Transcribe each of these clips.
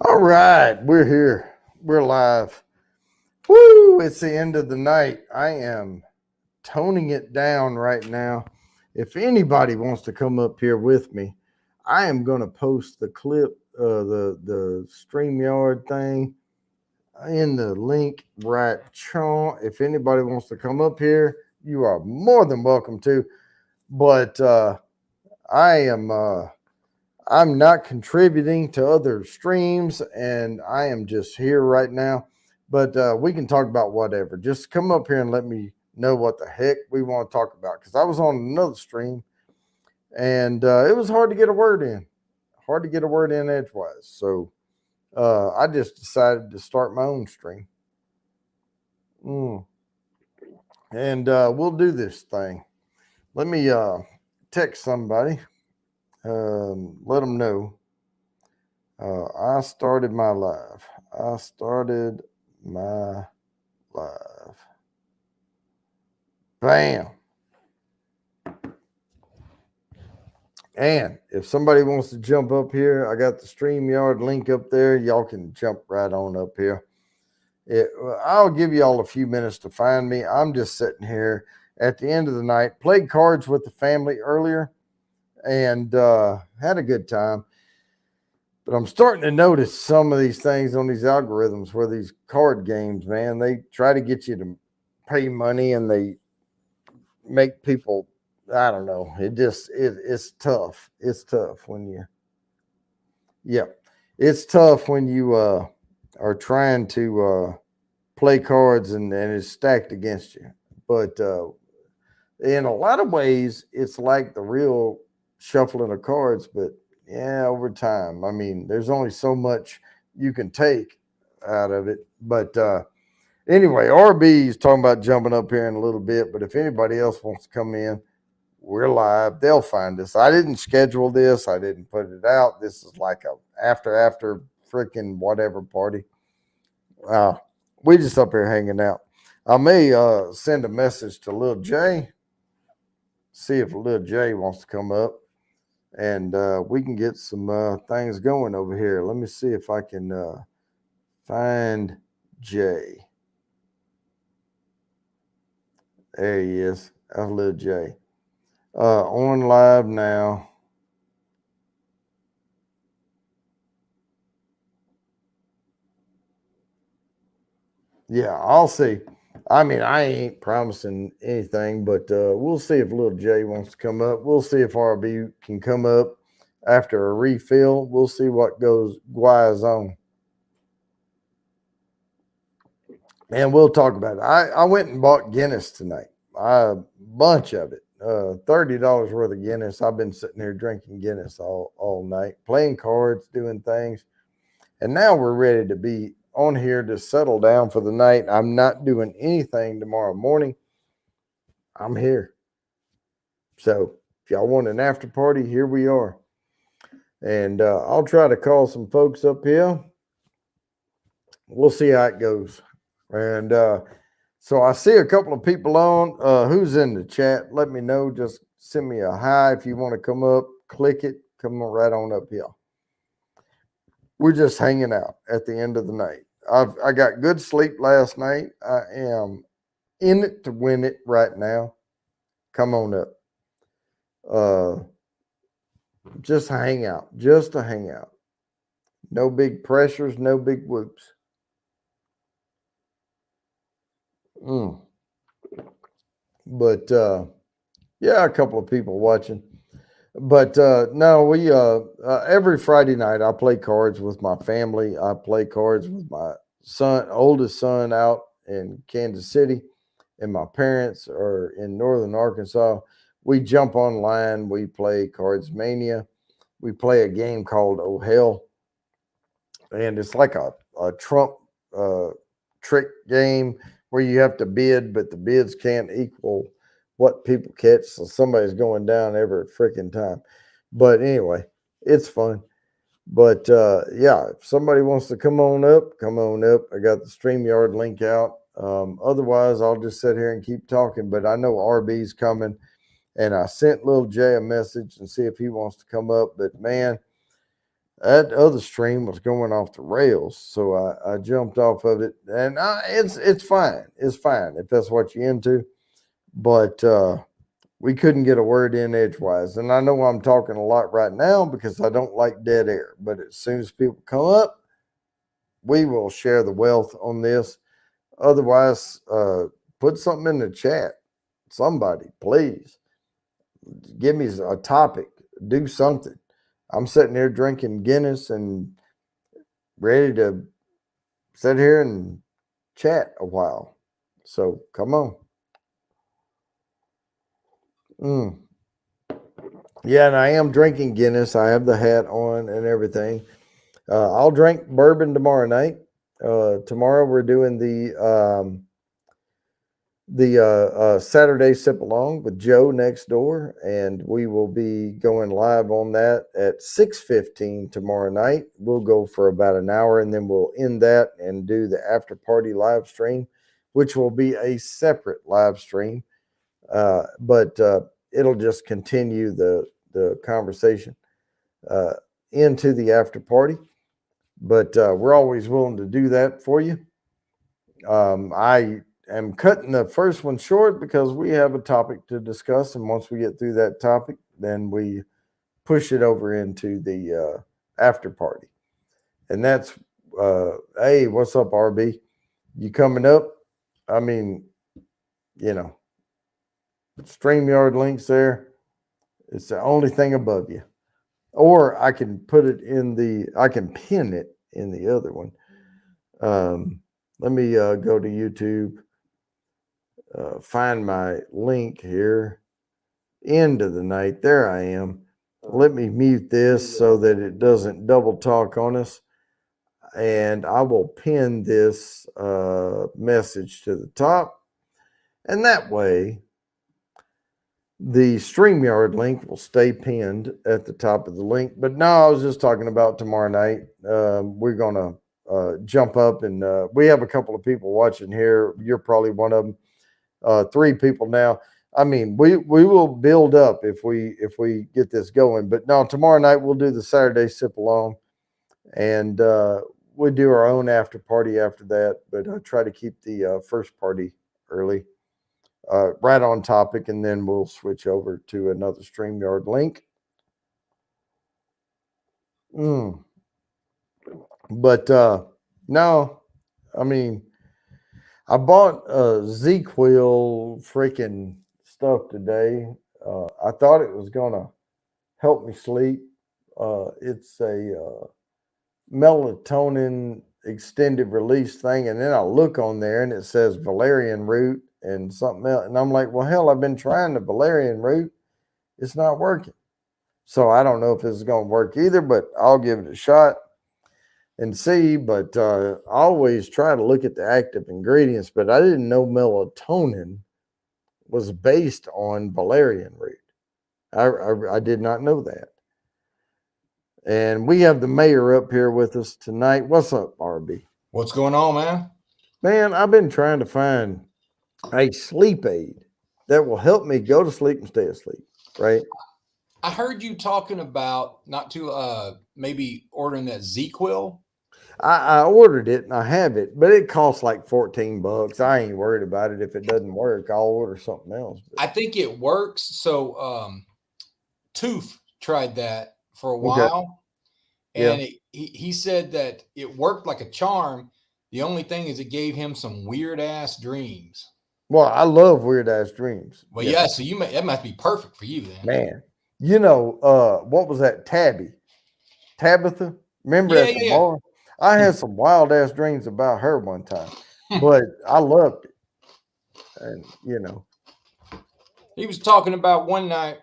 All right, we're here. We're live. Woo! It's the end of the night. I am toning it down right now. If anybody wants to come up here with me, I am going to post the clip, the StreamYard thing in the link right chaw. If anybody wants to come up here, you are more than welcome to. But I am I'm not contributing to other streams, and I am just here right now. But we can talk about whatever. Just come up here and let me know what the heck we want to talk about. Because I was on another stream, and it was hard to get a word in. Hard to get a word in edgewise. So I just decided to start my own stream. And we'll do this thing. Let me text somebody. Let them know. I started my live. Bam. And if somebody wants to jump up here, I got the StreamYard link up there. Y'all can jump right on up here. I'll give y'all a few minutes to find me. I'm just sitting here at the end of the night. Played cards with the family earlier and had a good time. But I'm starting to notice some of these things on these algorithms where these card games, man, they try to get you to pay money and they make people, I don't know. It's tough. It's tough when it's tough when you are trying to play cards and it's stacked against you. But in a lot of ways, it's like the real shuffling of cards, but yeah, over time. I mean, there's only so much you can take out of it. But anyway, RB is talking about jumping up here in a little bit. But if anybody else wants to come in, we're live. They'll find us. I didn't schedule this. I didn't put it out. This is like a after freaking whatever party. We just up here hanging out. I may send a message to Lil J. See if Lil J wants to come up. And we can get some things going over here. Let me see if I can find Jay. There he is. That's Lil J. On live now. Yeah, I'll see. I mean, I ain't promising anything, but we'll see if Lil J wants to come up. We'll see if RB can come up after a refill. We'll see what goes on. And we'll talk about it. I went and bought Guinness tonight. A bunch of it. $30 worth of Guinness. I've been sitting here drinking Guinness all night, playing cards, doing things. And now we're ready to be on here to settle down for the night. I'm not doing anything tomorrow morning. I'm here. So if y'all want an after party, here we are. And I'll try to call some folks up here. We'll see how it goes. And so I see a couple of people on. Who's in the chat? Let me know. Just send me a hi if you want to come up. Click it. Come on right on up here. We're just hanging out at the end of the night. I got good sleep last night. I am in it to win it right now. Come on up. Just hang out. Just to hang out. No big pressures, no big whoops. But yeah, a couple of people watching. But no, we every Friday night I play cards with my family. I play cards with my oldest son out in Kansas City, and my parents are in northern Arkansas. We jump online. We play Cards Mania. We play a game called Oh Hell, and it's like a Trump trick game where you have to bid, but the bids can't equal what people catch. So somebody's going down every freaking time. But anyway, it's fun. But yeah, if somebody wants to come on up, come on up. I got the StreamYard link out. Otherwise, I'll just sit here and keep talking. But I know RB's coming. And I sent Lil J a message and see if he wants to come up. But man, that other stream was going off the rails, so I jumped off of it, and it's fine. It's fine if that's what you're into, but we couldn't get a word in edgewise. And I know I'm talking a lot right now because I don't like dead air, but as soon as people come up, we will share the wealth on this. Otherwise, put something in the chat. Somebody, please give me a topic. Do something. I'm sitting here drinking Guinness and ready to sit here and chat a while. So come on. Yeah, and I am drinking Guinness. I have the hat on and everything. I'll drink bourbon tomorrow night. Tomorrow we're doing the Saturday sip along with Joe next door, and we will be going live on that at 6:15 tomorrow night. We'll go for about an hour, and then we'll end that and do the after party live stream, which will be a separate live stream, but it'll just continue the conversation into the after party. But we're always willing to do that for you. I am cutting the first one short because we have a topic to discuss, and once we get through that topic, then we push it over into the after party. And that's hey, what's up, RB? You coming up? I mean, StreamYard links there. It's the only thing above you. Or I can put it I can pin it in the other one. Let me go to YouTube, find my link here. End of the night. There I am. Let me mute this so that it doesn't double talk on us. And I will pin this message to the top. And that way, the StreamYard link will stay pinned at the top of the link. But no, I was just talking about tomorrow night. We're going to jump up, and we have a couple of people watching here. You're probably one of them. 3 people now. I mean, we will build up if we get this going. But no, tomorrow night we'll do the Saturday sip along, and we'll do our own after party after that. But I try to keep the first party early. Right on topic, and then we'll switch over to another StreamYard link. But no, I mean, I bought ZzzQuil freaking stuff today. I thought it was gonna help me sleep. It's a melatonin extended release thing, and then I look on there and it says valerian root and something else, and I'm like, well, hell, I've been trying the valerian root, it's not working. So I don't know if this is going to work either, but I'll give it a shot and see. But I always try to look at the active ingredients, but I didn't know melatonin was based on valerian root. I did not know that. And we have the mayor up here with us tonight. What's up, RB? What's going on, man? Man, I've been trying to find a sleep aid that will help me go to sleep and stay asleep, right? I heard you talking about maybe ordering that ZzzQuil. I ordered it and I have it, but it costs like $14. I ain't worried about it. If it doesn't work, I'll order something else. I think it works. So Tooth tried that for a while, and he said that it worked like a charm. The only thing is it gave him some weird ass dreams. Well, I love weird ass dreams. Well, yeah, so that must be perfect for you then. Man, what was that? Tabitha? Remember at the bar? I had some wild ass dreams about her one time, but I loved it. And he was talking about one night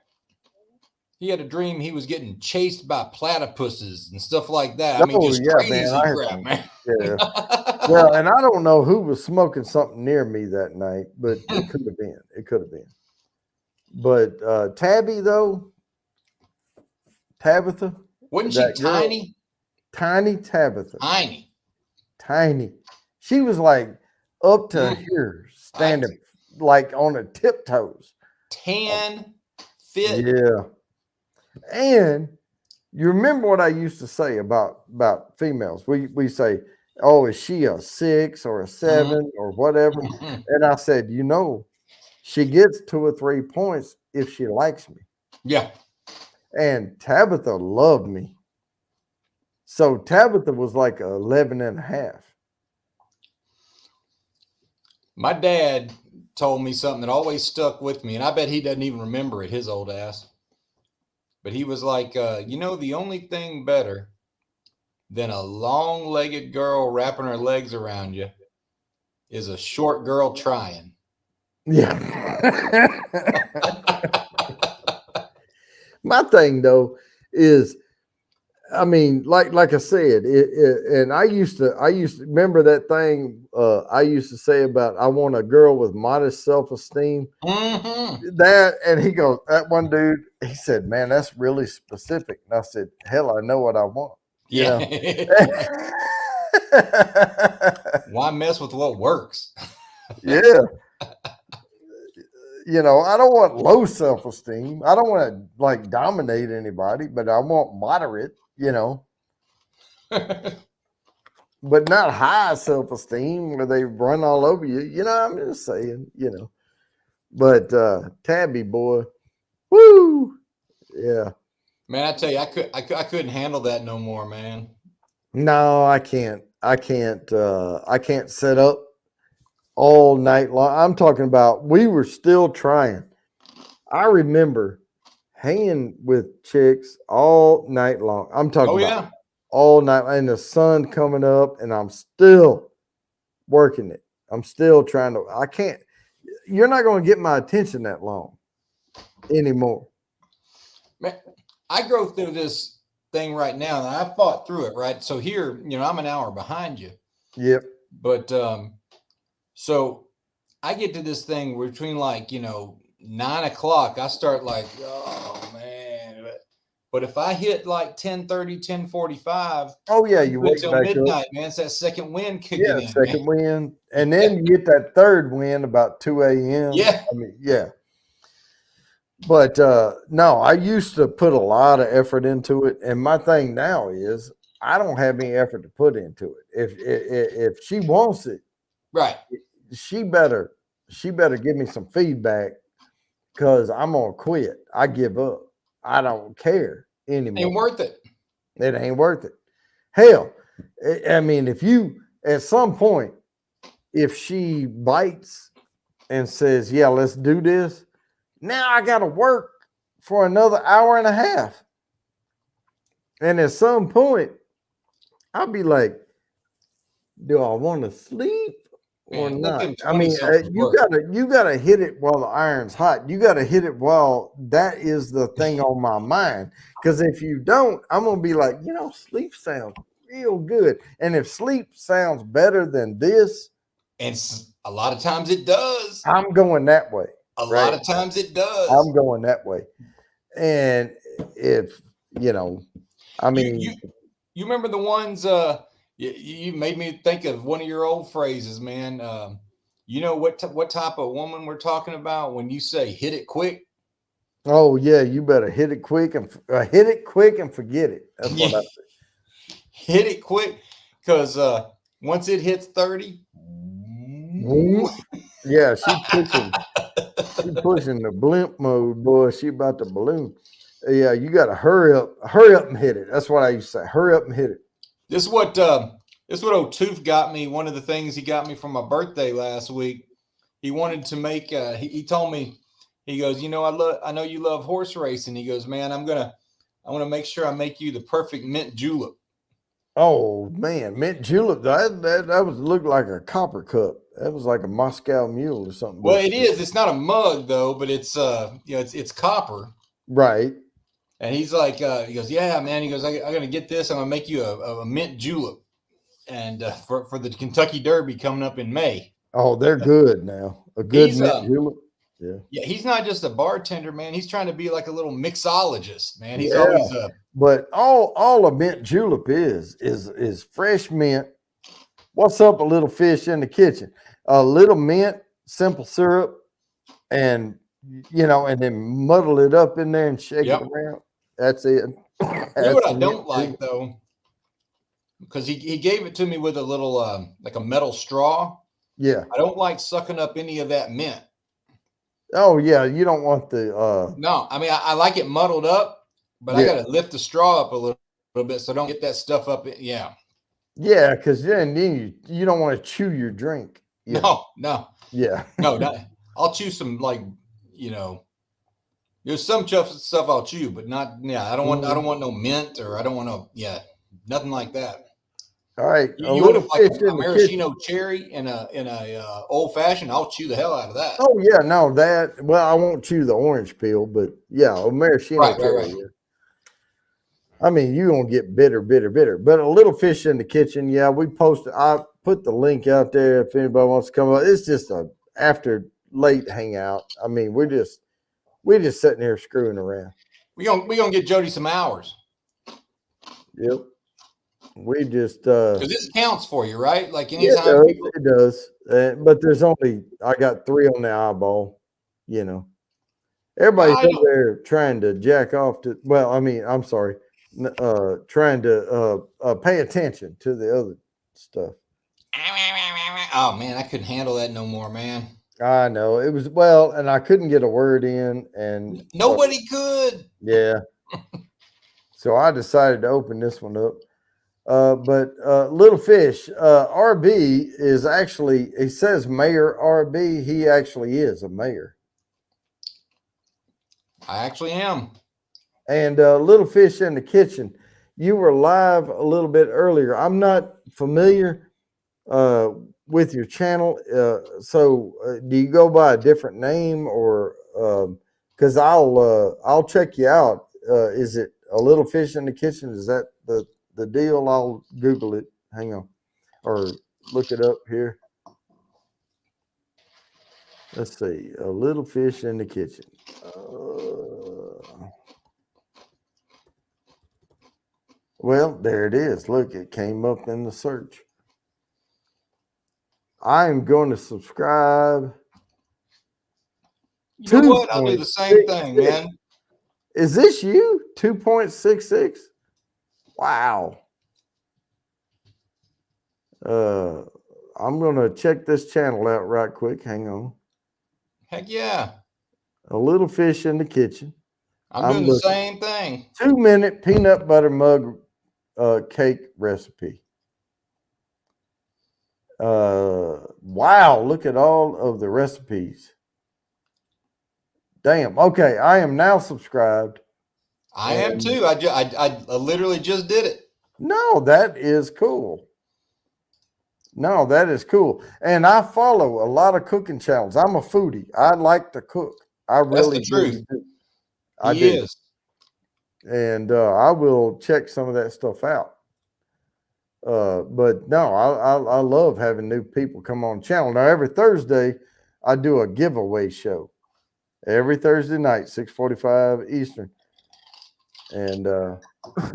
he had a dream he was getting chased by platypuses and stuff like that. I mean, just crazy crap, man. Yeah. Well, and I don't know who was smoking something near me that night, but it could have been. It could have been. But Tabby, though, Tabitha. Wasn't she tiny? Tiny Tabitha. Tiny. She was like up to here, standing like on her tiptoes. Tan, fit. Yeah. And You remember what I used to say about females? We say, "Oh, is she a 6 or a 7 or whatever?" And I said, she gets 2 or 3 points if she likes me. Yeah. And Tabitha loved me. So Tabitha was like 11 and a half. My dad told me something that always stuck with me, and I bet he doesn't even remember it, his old ass. But he was like, the only thing better than a long-legged girl wrapping her legs around you is a short girl trying. Yeah. My thing though is, I mean, like I said, and I used to remember that thing I used to say about I want a girl with modest self-esteem. Mm-hmm. That, and he goes, that one dude, he said, "Man, that's really specific." And I said, "Hell, I know what I want." Yeah. Why mess with what works? Yeah. I don't want low self-esteem. I don't want to like dominate anybody, but I want moderate, but not high self-esteem where they run all over you. I'm just saying, but Tabby boy, woo. Yeah. Man, I tell you, I couldn't handle that no more, man. No, I can't. I can't set up all night long. I'm talking about we were still trying. I remember hanging with chicks all night long. I'm talking about all night, and the sun coming up, and I'm still working it. I'm still trying to. I can't. You're not going to get my attention that long anymore. Man, I go through this thing right now, and I fought through it, right? So here, I'm an hour behind you. Yep. But so I get to this thing between 9 o'clock. I start like, oh man. But if I hit like 10:30, 10:45, oh yeah, you wait till midnight, man. It's that second wind kicking in. Second wind, and then you get that third wind about 2 a.m. Yeah. I mean, yeah. But no, I used to put a lot of effort into it, and my thing now is I don't have any effort to put into it. If she wants it, right, she better give me some feedback, because I'm gonna quit. I give up. I don't care anymore. Ain't worth it. It ain't worth it. Hell, I mean, if you at some point, if she bites and says, "Yeah, let's do this," now I got to work for another hour and a half. And at some point, I'll be like, do I want to sleep or not? I mean, you gotta hit it while the iron's hot. You got to hit it while that is the thing on my mind. Because if you don't, I'm going to be like, sleep sounds real good. And if sleep sounds better than this, and a lot of times it does, I'm going that way. A lot of times it does. I'm going that way. And if, I mean. You remember the ones, you made me think of one of your old phrases, man. You know what type of woman we're talking about when you say hit it quick? Oh, yeah. You better hit it quick and forget it. That's what I say. Hit it quick, because once it hits 30. Yeah, she pushing the blimp mode, boy. She about to balloon. Yeah, you got to hurry up and hit it. That's what I used to say. Hurry up and hit it. This is what old Tooth got me. One of the things he got me for my birthday last week. He wanted to make. He told me, he goes, I know you love horse racing. He goes, man, I want to make sure I make you the perfect mint julep. Oh man, mint julep. That was looked like a copper cup. That was like a Moscow Mule or something. Well, it is. It's not a mug though, but it's it's copper. Right. And he's like, he goes, yeah, man. He goes, I'm going to get this. I'm going to make you a mint julep, and for the Kentucky Derby coming up in May. Oh, they're good now. A good mint julep. Yeah. Yeah, he's not just a bartender, man. He's trying to be like a little mixologist, man. He's always But all a mint julep is fresh mint. What's up, a little fish in the kitchen? A little mint, simple syrup, and and then muddle it up in there and shake it around. That's it. You know what I some don't mint too. like though, because he gave it to me with a little like a metal straw. Yeah. I don't like sucking up any of that mint. Oh yeah, you don't want the No, I mean I like it muddled up, but I yeah. got to lift the straw up a little bit so I don't get that stuff up. Yeah. Yeah, because then you don't want to chew your drink. You know. No, no, Yeah. no. Not, I'll chew some like you know. There's some stuff I'll chew, but not. Yeah, I don't Mhm. want no mint or I don't want no. Yeah, nothing like that. All right, a You want little to like fish a in the kitchen. maraschino cherry in a old fashioned? I'll chew the hell out of that. Oh yeah, no, that well, I won't chew the orange peel, but yeah, a maraschino Right, right, cherry. right. Yeah. I mean, you're gonna get bitter, bitter, bitter. But a little fish in the kitchen, yeah, we posted. I put the link out there if anybody wants to come up. It's just a after late hangout. I mean, we're just sitting here screwing around. We gonna get Jody some hours Yep. We just because this counts for you, right? Like yeah, it anytime does. people. It does. But there's only I got 3 on the eyeball, you know. Everybody's I over know. there trying to jack off to. Well, I mean, I'm sorry, trying to pay attention to the other stuff. Oh man, I couldn't handle that no more, man. I know it was well, and I couldn't get a word in, and Nobody could. yeah, so I decided to open this one up. But Little Fish, RB is actually. He says Mayor RB. He actually is a mayor. I actually am. And Little Fish in the Kitchen, you were live a little bit earlier. I'm not familiar uh, with your channel, so do you go by a different name or? Because I'll check you out. Is it a Little Fish in the Kitchen? Is that the deal? I'll Google it. Hang on, or look it up here. Let's see, a Little Fish in the Kitchen. Well, there it is. Look, it came up in the search. I am going to subscribe. You know what? I'll do the same thing, 2.66. man. Is this you? 2.66? Wow. I'm going to check this channel out right quick. Hang on. Heck yeah. A Little Fish in the Kitchen. I'm doing the same thing. 2-minute peanut butter mug cake recipe. Wow, look at all of the recipes. Damn. Okay, I am now subscribed. I am too. I literally just did it. No, that is cool. No, that is cool. And I follow a lot of cooking channels. I'm a foodie. I like to cook. I really, That's the truth. do. I He do. is. And I will check some of that stuff out. But no, I love having new people come on the channel. Now, every Thursday, I do a giveaway show. Every Thursday night, 6:45 Eastern. And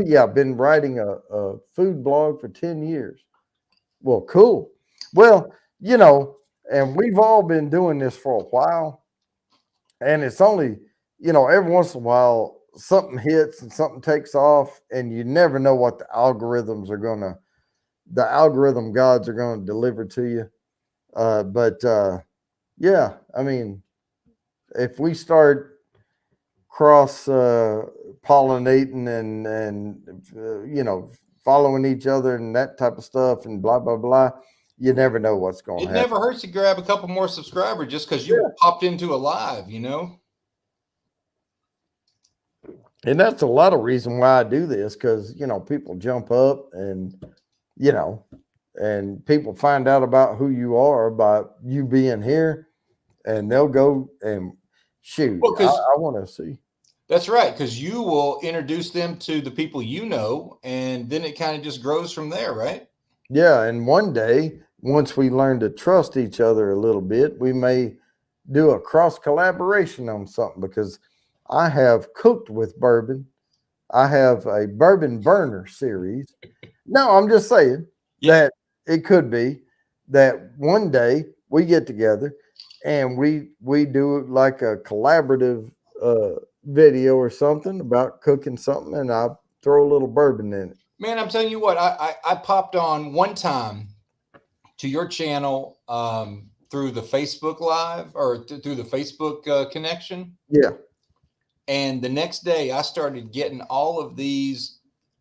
yeah, I've been writing a food blog for 10 years. Well, cool. Well, you know, and we've all been doing this for a while. And it's only, every once in a while something hits and something takes off, and you never know what the algorithm gods are going to deliver to you. Yeah, I mean, if we start cross pollinating and following each other and that type of stuff and blah blah blah, you never know what's going to It happen. never hurts to grab a couple more subscribers just because you popped into a live, And that's a lot of reason why I do this, because people jump up and and people find out about who you are by you being here, and they'll go and shoot. Well, I want to see. That's right, because you will introduce them to the people and then it kind of just grows from there, right? Yeah, and one day, once we learn to trust each other a little bit, we may do a cross collaboration on something, because I have cooked with bourbon. I have a bourbon burner series. No, I'm just saying that it could be that one day we get together and we do like a collaborative video or something about cooking something, and I throw a little bourbon in it. Man, I'm telling you what, I popped on one time to your channel through the Facebook Live or through the Facebook connection. Yeah. And the next day I started getting all of these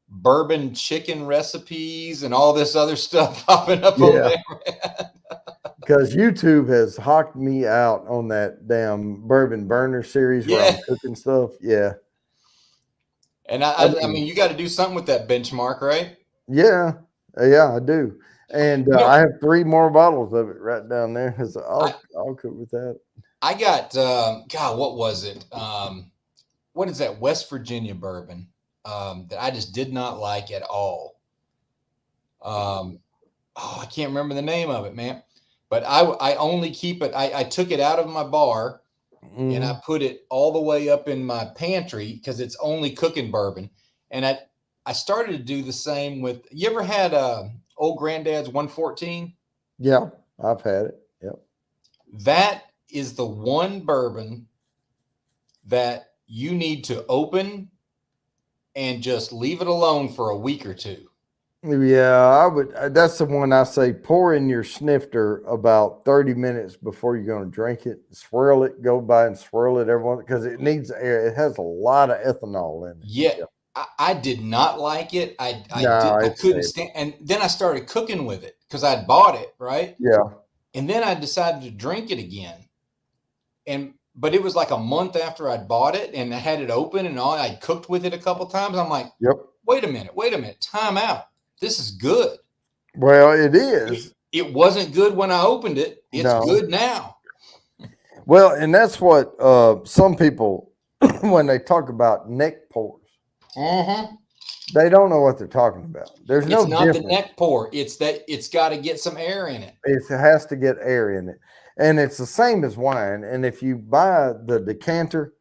bourbon chicken recipes and all this other stuff popping up on there. Because YouTube has hawked me out on that damn bourbon burner series where I'm cooking stuff. Yeah. And I mean, you got to do something with that benchmark, right? Yeah. Yeah, I do. And I have 3 more bottles of it right down there. So I'll cook with that. I got, God, what was it? What is that West Virginia bourbon that I just did not like at all? I can't remember the name of it, man. But I only keep it. I took it out of my bar and I put it all the way up in my pantry because it's only cooking bourbon. And I started to do the same with. You ever had Old Granddad's 114? Yeah, I've had it. Yep. That is the one bourbon that you need to open and just leave it alone for a week or two. Yeah, I would. That's the one I say pour in your snifter about 30 minutes before you're going to drink it. Swirl it, go by and swirl it everyone because it needs air. It has a lot of ethanol in it. Yeah. I did not like it. I couldn't stand. And then I started cooking with it because I'd bought it, right? Yeah. And then I decided to drink it again. But it was like a month after I'd bought it and I had it open and all. I'd cooked with it a couple times. I'm like, wait a minute, time out. This is good. Well, it is. It wasn't good when I opened it. It's good now. Well, and that's what some people, when they talk about neck pours, they don't know what they're talking about. It's not the neck pour. It's that it's got to get some air in it. It has to get air in it. And it's the same as wine. And if you buy the decanter,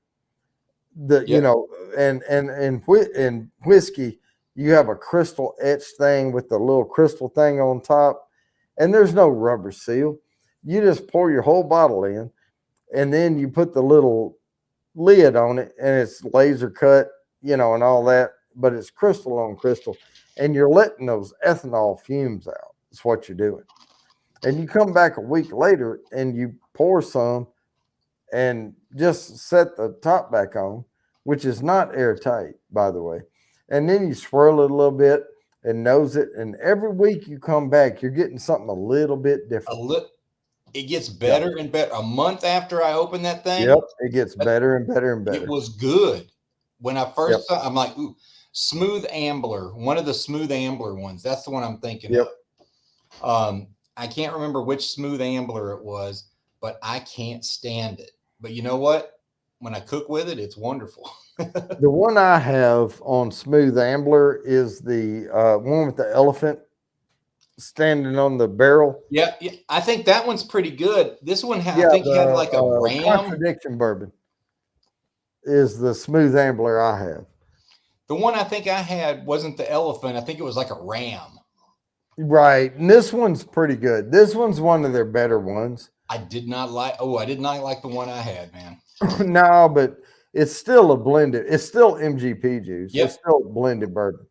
you know, and whiskey, you have a crystal etched thing with the little crystal thing on top, and there's no rubber seal. You just pour your whole bottle in, and then you put the little lid on it, and it's laser cut, you know, and all that, but it's crystal on crystal, and you're letting those ethanol fumes out. That's what you're doing. And you come back a week later, and you pour some, and just set the top back on, which is not airtight, by the way. And then you swirl it a little bit and nose it. And every week you come back, you're getting something a little bit different. It gets better and better. A month after I opened that thing. Yep. It gets better and better and better. It was good. When I first saw, I'm like, ooh, Smooth Ambler, one of the Smooth Ambler ones. That's the one I'm thinking of. I can't remember which Smooth Ambler it was, but I can't stand it. But you know what? When I cook with it, it's wonderful. The one I have on Smooth Ambler is the one with the elephant standing on the barrel. Yeah, I think that one's pretty good. This one, I think you had like a ram. Contradiction bourbon is the Smooth Ambler I have. The one I think I had wasn't the elephant. I think it was like a ram. Right. And this one's pretty good. This one's one of their better ones. I did not like the one I had, man. No, but it's still a blended. It's still MGP juice. Yep. It's still blended bourbon.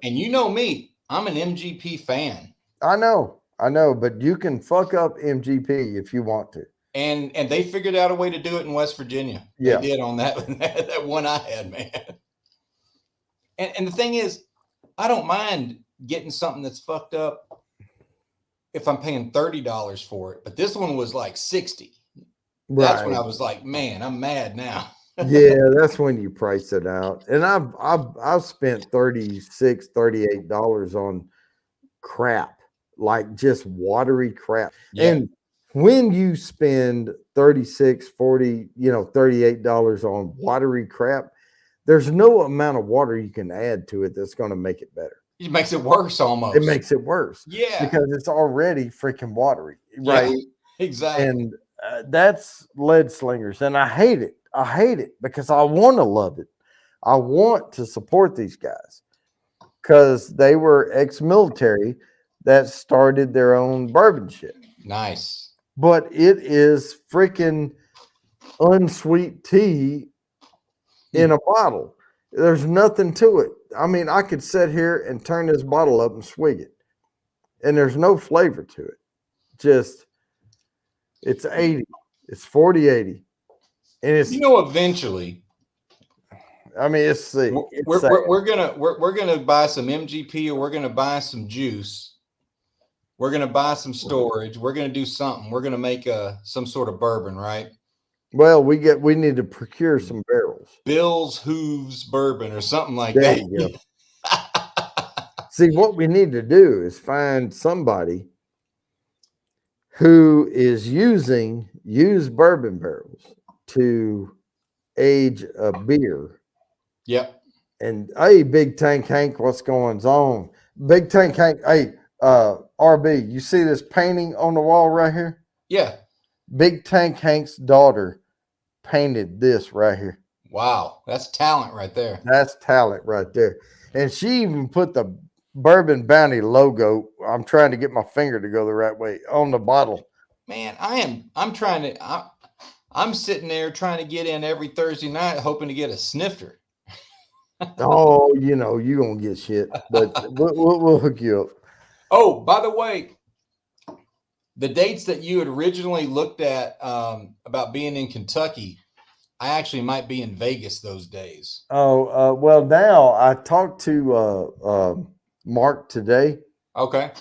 And you know me, I'm an MGP fan. I know, but you can fuck up MGP if you want to. And they figured out a way to do it in West Virginia. Yeah. They did on that one I had, man. And the thing is, I don't mind getting something that's fucked up if I'm paying $30 for it. But this one was like $60. Right. That's when I was like, man, I'm mad now. Yeah, that's when you price it out. And I've spent $36, $38 on crap, like just watery crap. Yeah. And when you spend $36, $40, $38 on watery crap, there's no amount of water you can add to it that's going to make it better. It makes it worse almost. It makes it worse. Yeah. Because it's already freaking watery. Right. Yeah, exactly. And that's Lead Slingers. And I hate it. I hate it because I want to love it. I want to support these guys because they were ex-military that started their own bourbon shit. Nice. But it is freaking unsweet tea in a bottle. There's nothing to it. I mean, I could sit here and turn this bottle up and swig it, and there's no flavor to it. Just it's 80. It's 40-80. And it's, Eventually I mean, it's sick. we're gonna buy some MGP, or we're gonna buy some juice. We're gonna buy some storage. We're gonna do something. We're gonna make some sort of bourbon, right? Well, we need to procure some barrels. Bill's Hooves bourbon or something like There that. you go. See, what we need to do is find somebody who is using used bourbon barrels to age a beer. Yep. And hey, Big Tank Hank, what's going on? Big Tank Hank, hey, RB, you see this painting on the wall right here? Yeah. Big Tank Hank's daughter painted this right here. Wow, that's talent right there. That's talent right there. And she even put the Bourbon Bounty logo. I'm trying to get my finger to go the right way on the bottle. Man, I'm sitting there trying to get in every Thursday night hoping to get a snifter. Oh, you know, you're going to get shit, but we'll hook you up. Oh, by the way, the dates that you had originally looked at about being in Kentucky, I actually might be in Vegas those days. Oh, well, now I talked to Mark today. Okay.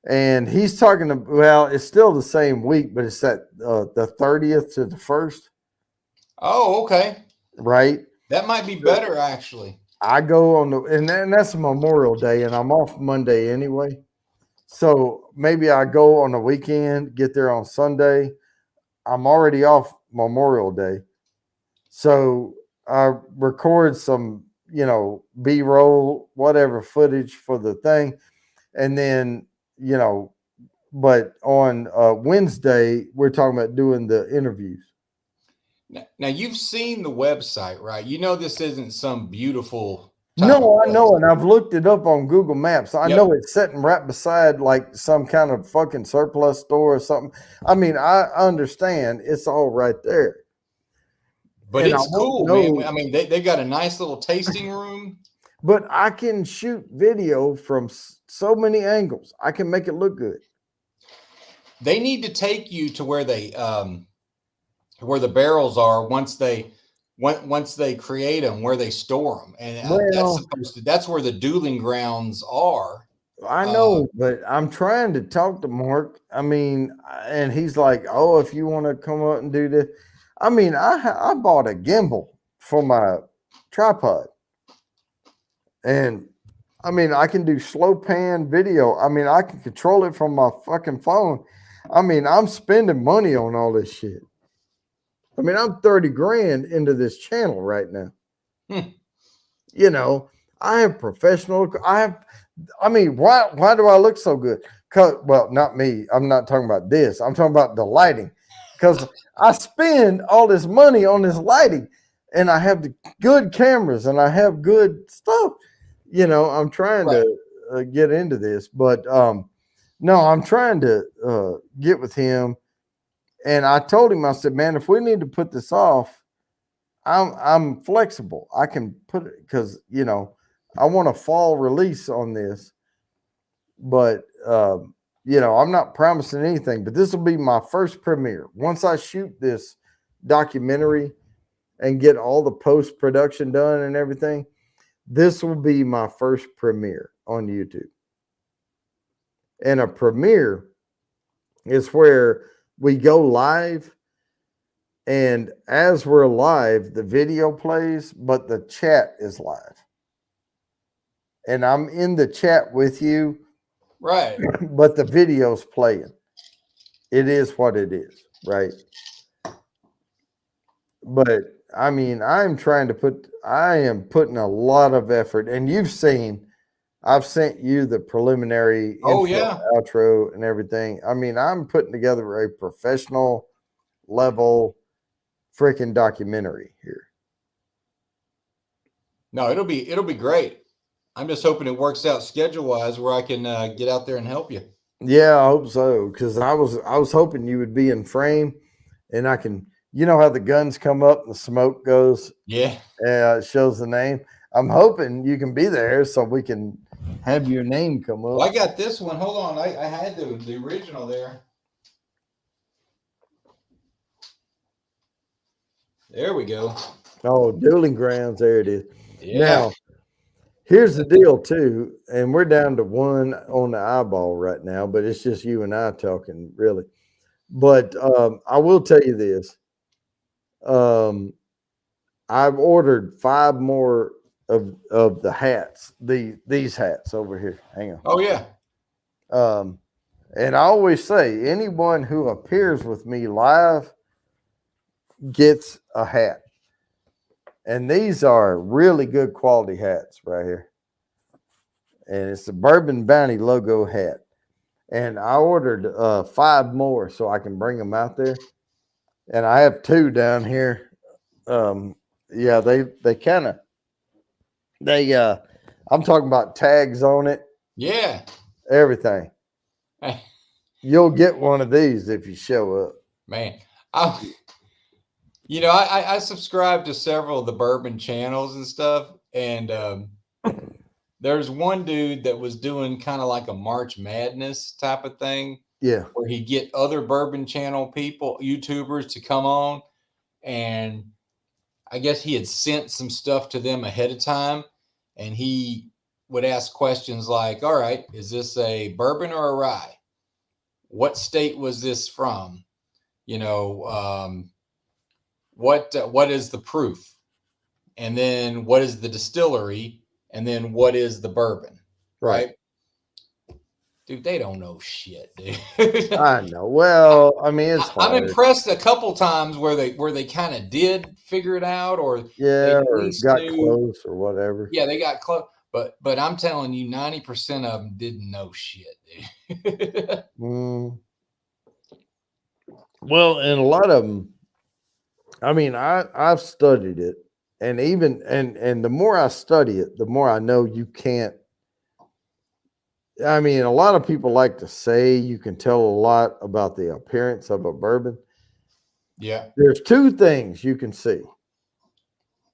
And he's talking about, well, it's still the same week, but it's at the 30th to the 1st. Oh, okay. Right. That might be better, actually. I go on and that's Memorial Day, and I'm off Monday anyway. So maybe I go on the weekend, get there on Sunday. I'm already off Memorial Day. So I record some, B-roll, whatever footage for the thing. And then, but on Wednesday, we're talking about doing the interviews. Now you've seen the website, right? You know this isn't some beautiful. No, I know, and I've looked it up on Google Maps. I know it's sitting right beside like some kind of fucking surplus store or something. I mean, I understand it's all right there. But and it's cool, man. I mean, they got a nice little tasting room. But I can shoot video from so many angles. I can make it look good. They need to take you to where they where the barrels are once they create them, where they store them, and that's where the dueling grounds are. I know, but I'm trying to talk to Mark. I mean, and he's like, "Oh, if you want to come up and do this," I mean, I bought a gimbal for my tripod, and I mean, I can do slow pan video. I mean, I can control it from my fucking phone. I mean, I'm spending money on all this shit. I mean, I'm 30 grand into this channel right now. I have professional. I mean, why do I look so good? Well, not me. I'm not talking about this. I'm talking about the lighting. Because I spend all this money on this lighting, and I have the good cameras, and I have good stuff. I'm trying to get into this, but no, I'm trying to get with him. And I told him, I said, man, if we need to put this off, I'm flexible. I can put it because, I want a fall release on this. But, I'm not promising anything. But this will be my first premiere. Once I shoot this documentary and get all the post-production done and everything, this will be my first premiere on YouTube. And a premiere is where we go live, and as we're live, the video plays, but the chat is live. And I'm in the chat with you. Right. But the video's playing. It is what it is, right? But I mean, I am putting a lot of effort, and you've seen, I've sent you the preliminary outro and everything. I mean, I'm putting together a professional level freaking documentary here. No, it'll be great. I'm just hoping it works out schedule wise where I can get out there and help you. Yeah, I hope so. Because I was hoping you would be in frame, and I can, how the guns come up and the smoke goes. Yeah. It shows the name. I'm hoping you can be there so we can have your name come up. Well, I got this one. Hold on. I had the original there. There we go. Oh, Dueling Grounds. There it is. Yeah. Now, here's the deal, too. And we're down to one on the eyeball right now, but it's just you and I talking, really. But I will tell you this. I've ordered 5 more of the hats, these hats over here. Hang on. Oh, yeah. And I always say anyone who appears with me live gets a hat. And these are really good quality hats right here. And it's the Bourbon Bounty logo hat. And I ordered 5 more so I can bring them out there. And I have 2 down here. Yeah, they kind of I'm talking about tags on it. Yeah. Everything. You'll get one of these if you show up. Man, I subscribe to several of the bourbon channels and stuff, and there's one dude that was doing kind of like a March Madness type of thing. Yeah, where he'd get other bourbon channel people, YouTubers, to come on, and I guess he had sent some stuff to them ahead of time, and he would ask questions like, all right, is this a bourbon or a rye? What state was this from? What is the proof? And then what is the distillery? And then what is the bourbon? Right? Dude, they don't know shit, dude. I know. Well, I mean, it's hard. I'm impressed a couple times where they kind of did figure it out, or or got close or whatever. Yeah, they got close. But I'm telling you, 90% of them didn't know shit, dude. Well, and a lot of them, I mean, I've studied it, and even and the more I study it, the more I know you can't. I mean, a lot of people like to say you can tell a lot about the appearance of a bourbon. Yeah. There's 2 things you can see.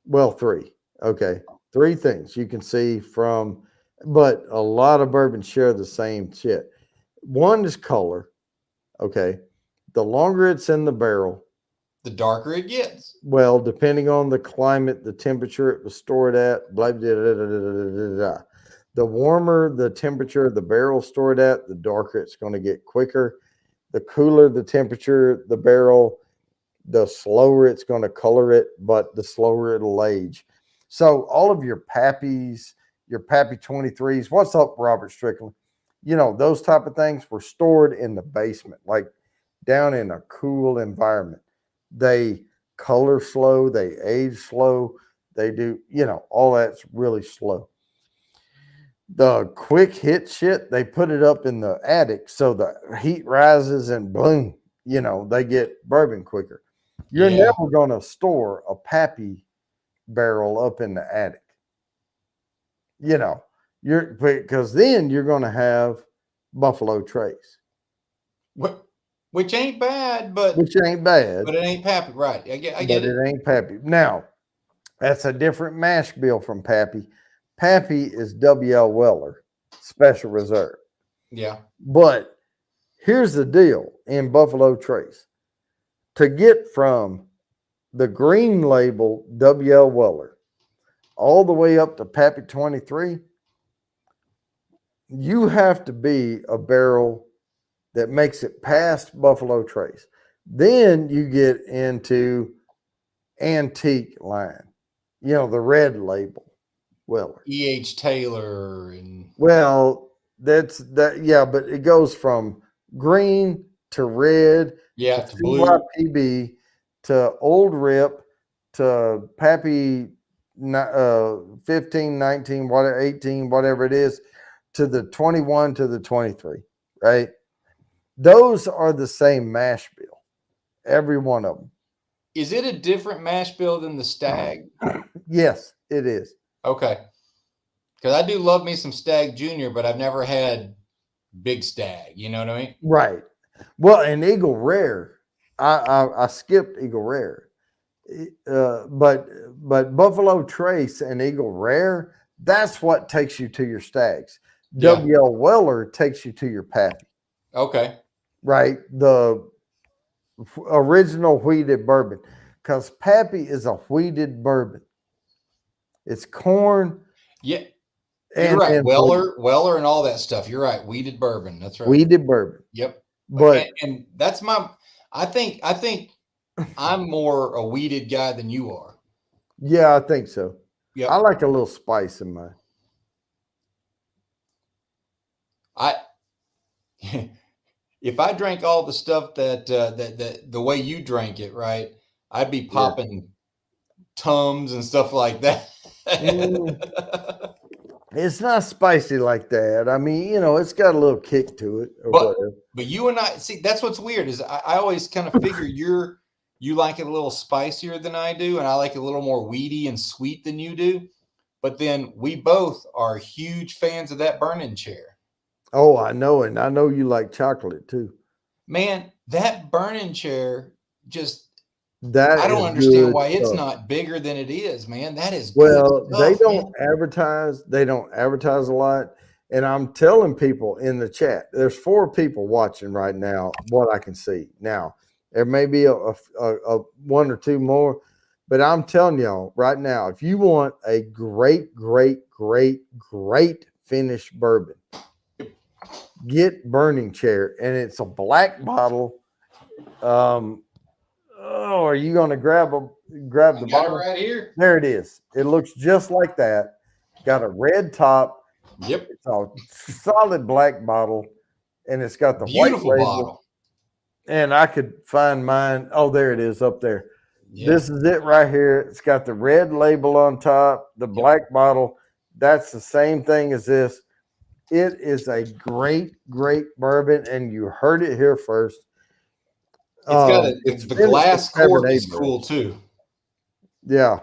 Well, 3. Okay. 3 things you can see from, but a lot of bourbons share the same shit. One is color. Okay. The longer it's in the barrel, the darker it gets. Well, depending on the climate, the temperature it was stored at, blah, blah, blah, blah, blah, blah. The warmer the temperature the barrel stored at, the darker it's going to get quicker. The cooler the temperature the barrel, the slower it's going to color it, but the slower it'll age. So all of your Pappies, your Pappy 23s, what's up, Robert Strickland? Those type of things were stored in the basement, like down in a cool environment. They color slow, they age slow, they do, all that's really slow. The quick hit shit, they put it up in the attic so the heat rises and boom, they get bourbon quicker. You're never going to store a Pappy barrel up in the attic. Because then you're going to have Buffalo Trace. Which ain't bad, but it ain't Pappy, right? I get it. It ain't Pappy. Now, that's a different mash bill from Pappy. Pappy is W.L. Weller, Special Reserve. Yeah. But here's the deal in Buffalo Trace. To get from the green label W.L. Weller all the way up to Pappy 23, you have to be a barrel that makes it past Buffalo Trace. Then you get into antique line, the red label Weller. E.H. Taylor and that's that. Yeah, but it goes from green to red, to blue, CYPB to Old Rip to Pappy 15, 19, whatever, 18, whatever it is, to the 21 to the 23, right? Those are the same mash bill, every one of them. Is it a different mash bill than the Stag? Yes, it is. Okay. Because I do love me some Stag Junior, but I've never had Big Stag. You know what I mean? Right. Well, and Eagle Rare, I skipped Eagle Rare. But Buffalo Trace and Eagle Rare, that's what takes you to your stags. Yeah. WL Weller takes you to your Pappy, Okay. right? The original wheated bourbon, because Pappy is a wheated bourbon. It's corn. Yeah. You're right. And Weller and all that stuff. You're right. Wheated bourbon. That's right. wheated bourbon. Yep. But and that's I think I'm more a weeded guy than you are. yeah, I think so. Yep. I like a little spice in mine. If I drank all the stuff that the way you drank it, right, I'd be popping Tums and stuff like that. It's not spicy like that. I mean, you know, it's got a little kick to it or whatever. But you and I, see, that's what's weird is I always kind of figure you like it a little spicier than I do, and I like it a little more weedy and sweet than you do. But then we both are huge fans of that burning chair. Oh, I know, and I know you like chocolate too. Man, that burning chair just that I don't understand why it's not bigger than it is, man. That is well, they don't advertise. They don't advertise a lot. And I'm telling people in the chat, there's 4 people watching right now, what I can see. Now, there may be a 1 or 2 more, but I'm telling y'all right now, if you want a great finished bourbon, get Burning Chair, and it's a black bottle. Oh, are you going to grab the bottle right here? There it is. It looks just like that. Got a red top. Yep. It's a solid black bottle, and it's got the beautiful white label. Bottle. And I could find mine. Oh, there it is up there. Yeah. This is it right here. It's got the red label on top, the black bottle. That's the same thing as this. It is a great bourbon, and you heard it here first. It's got the glass cork is cool too. Yeah.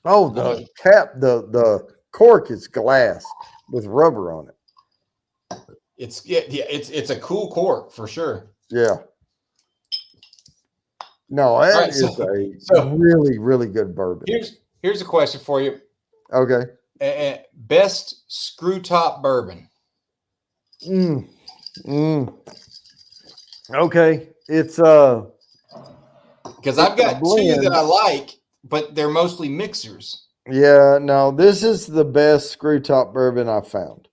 Oh, the cap, the cork is glass with rubber on it. It's a cool cork for sure. Yeah. No, that is a really good bourbon. Here's a question for you. Okay. Best screw top bourbon. Okay. It's because I've got 2 that I like, but they're mostly mixers. Yeah, no, this is the best screw top bourbon I've found.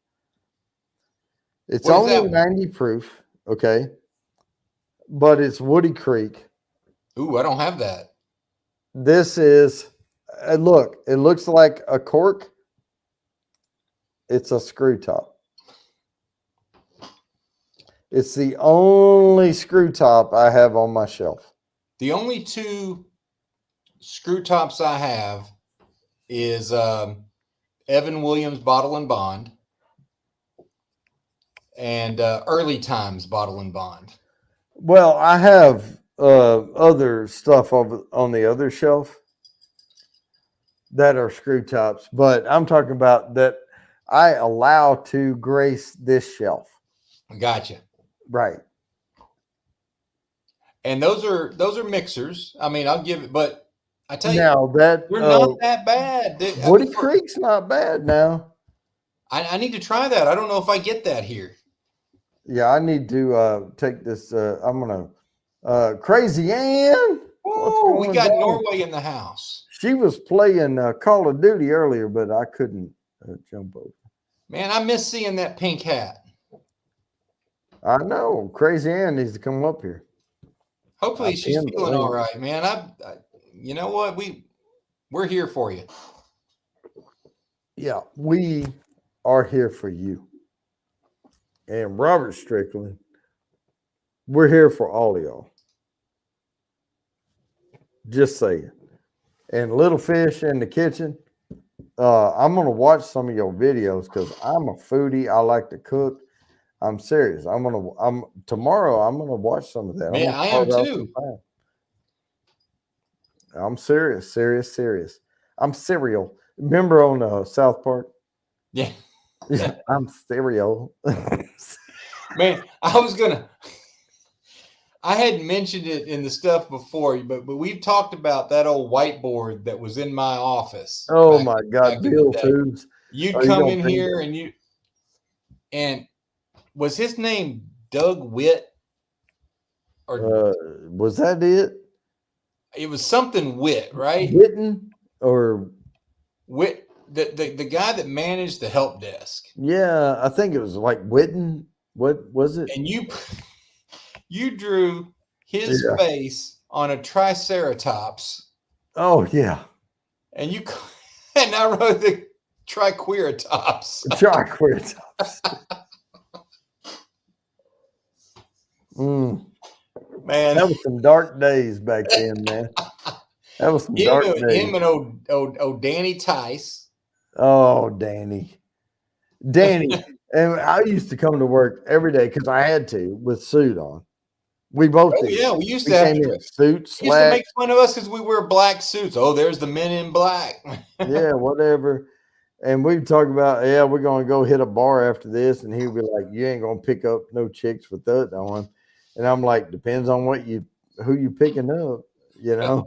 It's only 90 proof, okay? But it's Woody Creek. Ooh, I don't have that. This is, look, it looks like a cork. It's a screw top. It's the only screw top I have on my shelf. The only 2 screw tops I have is Evan Williams Bottle and Bond and Early Times Bottle and Bond. Well, I have other stuff on the other shelf that are screw tops, but I'm talking about that I allow to grace this shelf. Gotcha. Right. And those are mixers. I mean, I'll give it, but I tell you, now that we're not that bad. Woody Creek's not bad now. I need to try that. I don't know if I get that here. Yeah, I need to take this. I'm gonna Crazy Ann. Oh, we got Norway in the house. She was playing Call of Duty earlier, but I couldn't jump over. Man, I miss seeing that pink hat. I know. Crazy Ann needs to come up here. Hopefully she's feeling all right, man. I you know what? We're here for you. Yeah, we are here for you. And Robert Strickland, we're here for all of y'all. Just saying. And Little Fish in the Kitchen, I'm going to watch some of your videos because I'm a foodie. I like to cook. I'm serious. Tomorrow I'm gonna watch some of that. Man, I am too. I'm serious. I'm cereal. Remember on South Park? Yeah. I'm cereal. Man, I I hadn't mentioned it in the stuff before, but we've talked about that old whiteboard that was in my office Oh back my back God, in the Bill day. Foods. You'd Are you come gonna in paint here it? and was his name Doug Witt or Was that it? it was something Witt, right? Witten or Witt, the guy that managed the help desk, yeah, I think it was like Witten. What was it? and you drew his Yeah. face on a triceratops, Oh yeah. and you and I wrote the triqueratops. Triceratops. Man, That was some dark days back then, man. That was some him, dark days. him and old Danny Tice. Oh, Danny. And I used to come to work every day because I had to with suit on. We both Oh did. yeah, we used We to have came to in suit, He used to slacks, make fun of us because we wear black suits. Oh, there's the men in black. yeah, whatever. And we'd talk about, yeah, we're gonna go hit a bar after this, and he'd be like, "You ain't gonna pick up no chicks with that on." And I'm like, "Depends on who you picking up, you know."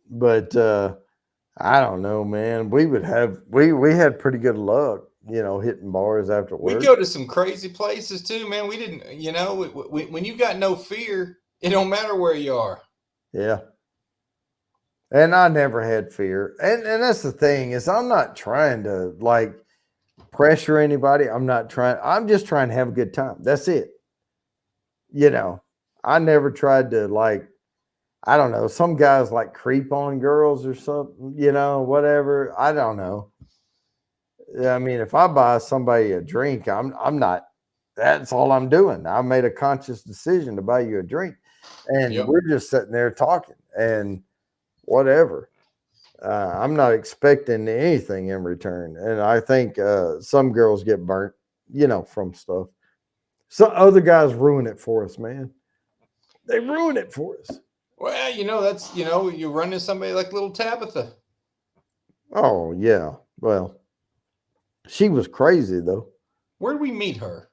But I don't know, man. We had pretty good luck, hitting bars after We work. go to some crazy places too, man. We didn't, when you got no fear, it don't matter where you are. Yeah. And I never had fear. And that's the thing is I'm not trying to like pressure anybody. I'm just trying to have a good time. That's it. I never tried to like, I don't know, some guys like creep on girls or something, whatever. I don't know. I mean, if I buy somebody a drink, I'm not, that's all I'm doing. I made a conscious decision to buy you a drink. And Yep. we're just sitting there talking and whatever. I'm not expecting anything in return. And I think some girls get burnt, from stuff. Some other guys ruin it for us, man. They ruin it for us. Well, that's you run into somebody like little Tabitha. Oh, yeah. Well, she was crazy, though. Where did we meet her?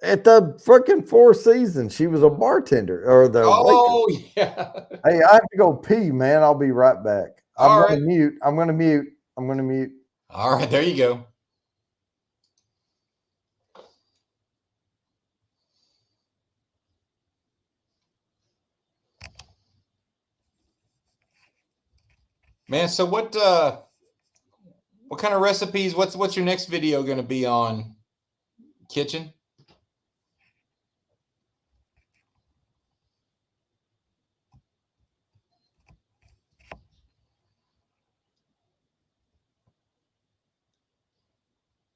At the freaking Four Seasons, she was a bartender or the waitress. Oh yeah. Hey, I have to go pee, man. I'll be right back. All right. I'm going to mute. All right, there you go. Man, so what kind of recipes? What's your next video going to be on? Kitchen?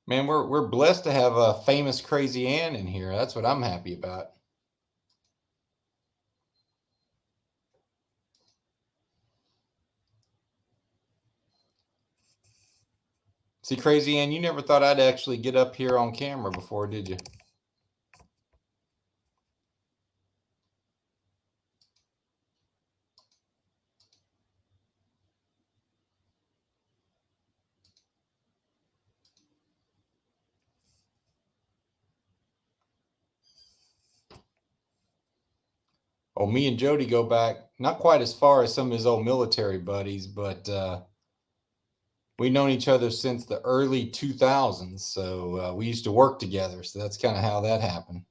Man, we're blessed to have a famous Crazy Ann in here. That's what I'm happy about. See, Crazy Ann, you never thought I'd actually get up here on camera before, did you? Oh, me and Jody go back not quite as far as some of his old military buddies, but we've known each other since the early 2000s. So we used to work together. So that's kind of how that happened.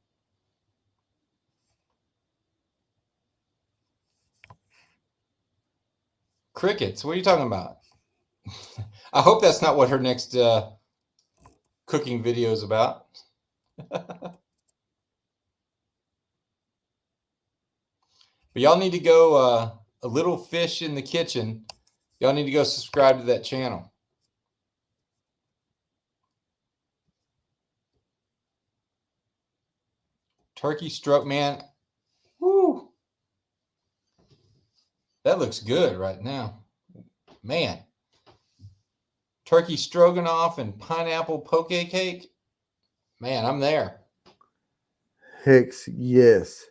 Crickets, what are you talking about? I hope that's not what her next cooking video is about. But y'all need to go a little fish in the kitchen. Y'all need to go subscribe to that channel. Turkey stroke, man. Woo. That looks good right now. Man. Turkey stroganoff and pineapple poke cake. Man, I'm there. Hicks, yes.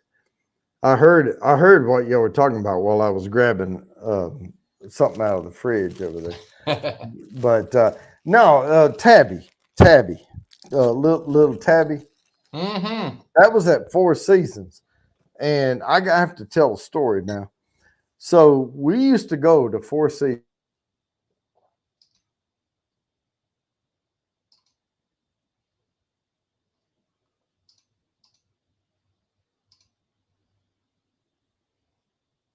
I heard what y'all were talking about while I was grabbing something out of the fridge over there. But no, Tabby, little Tabby. Mm-hmm. That was at Four Seasons. and have to tell a story now. So we used to go to Four Seasons.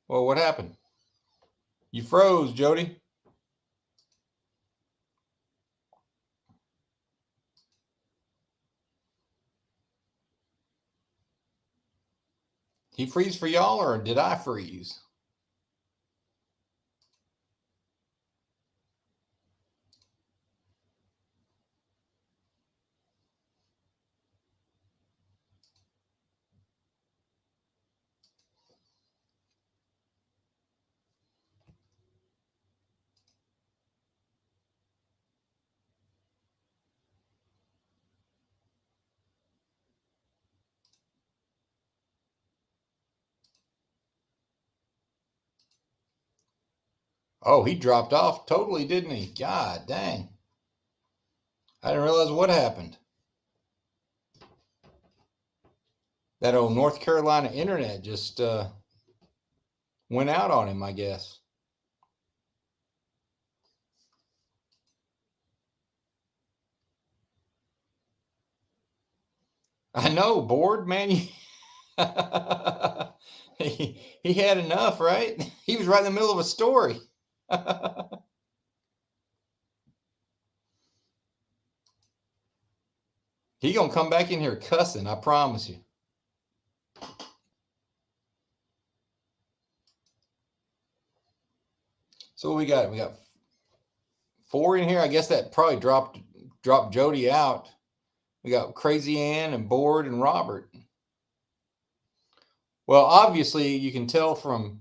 Well, what happened? You froze, Jody. He freeze for y'all, or did I freeze? Oh, he dropped off totally, didn't he? God dang. I didn't realize what happened. That old North Carolina internet just went out on him, I guess. I know, bored, man. He had enough, right? He was right in the middle of a story. He gonna come back in here cussing, I promise you. So what we got? We got 4 in here. I guess that probably dropped Jody out. We got Crazy Ann and Board and Robert. Well, obviously you can tell from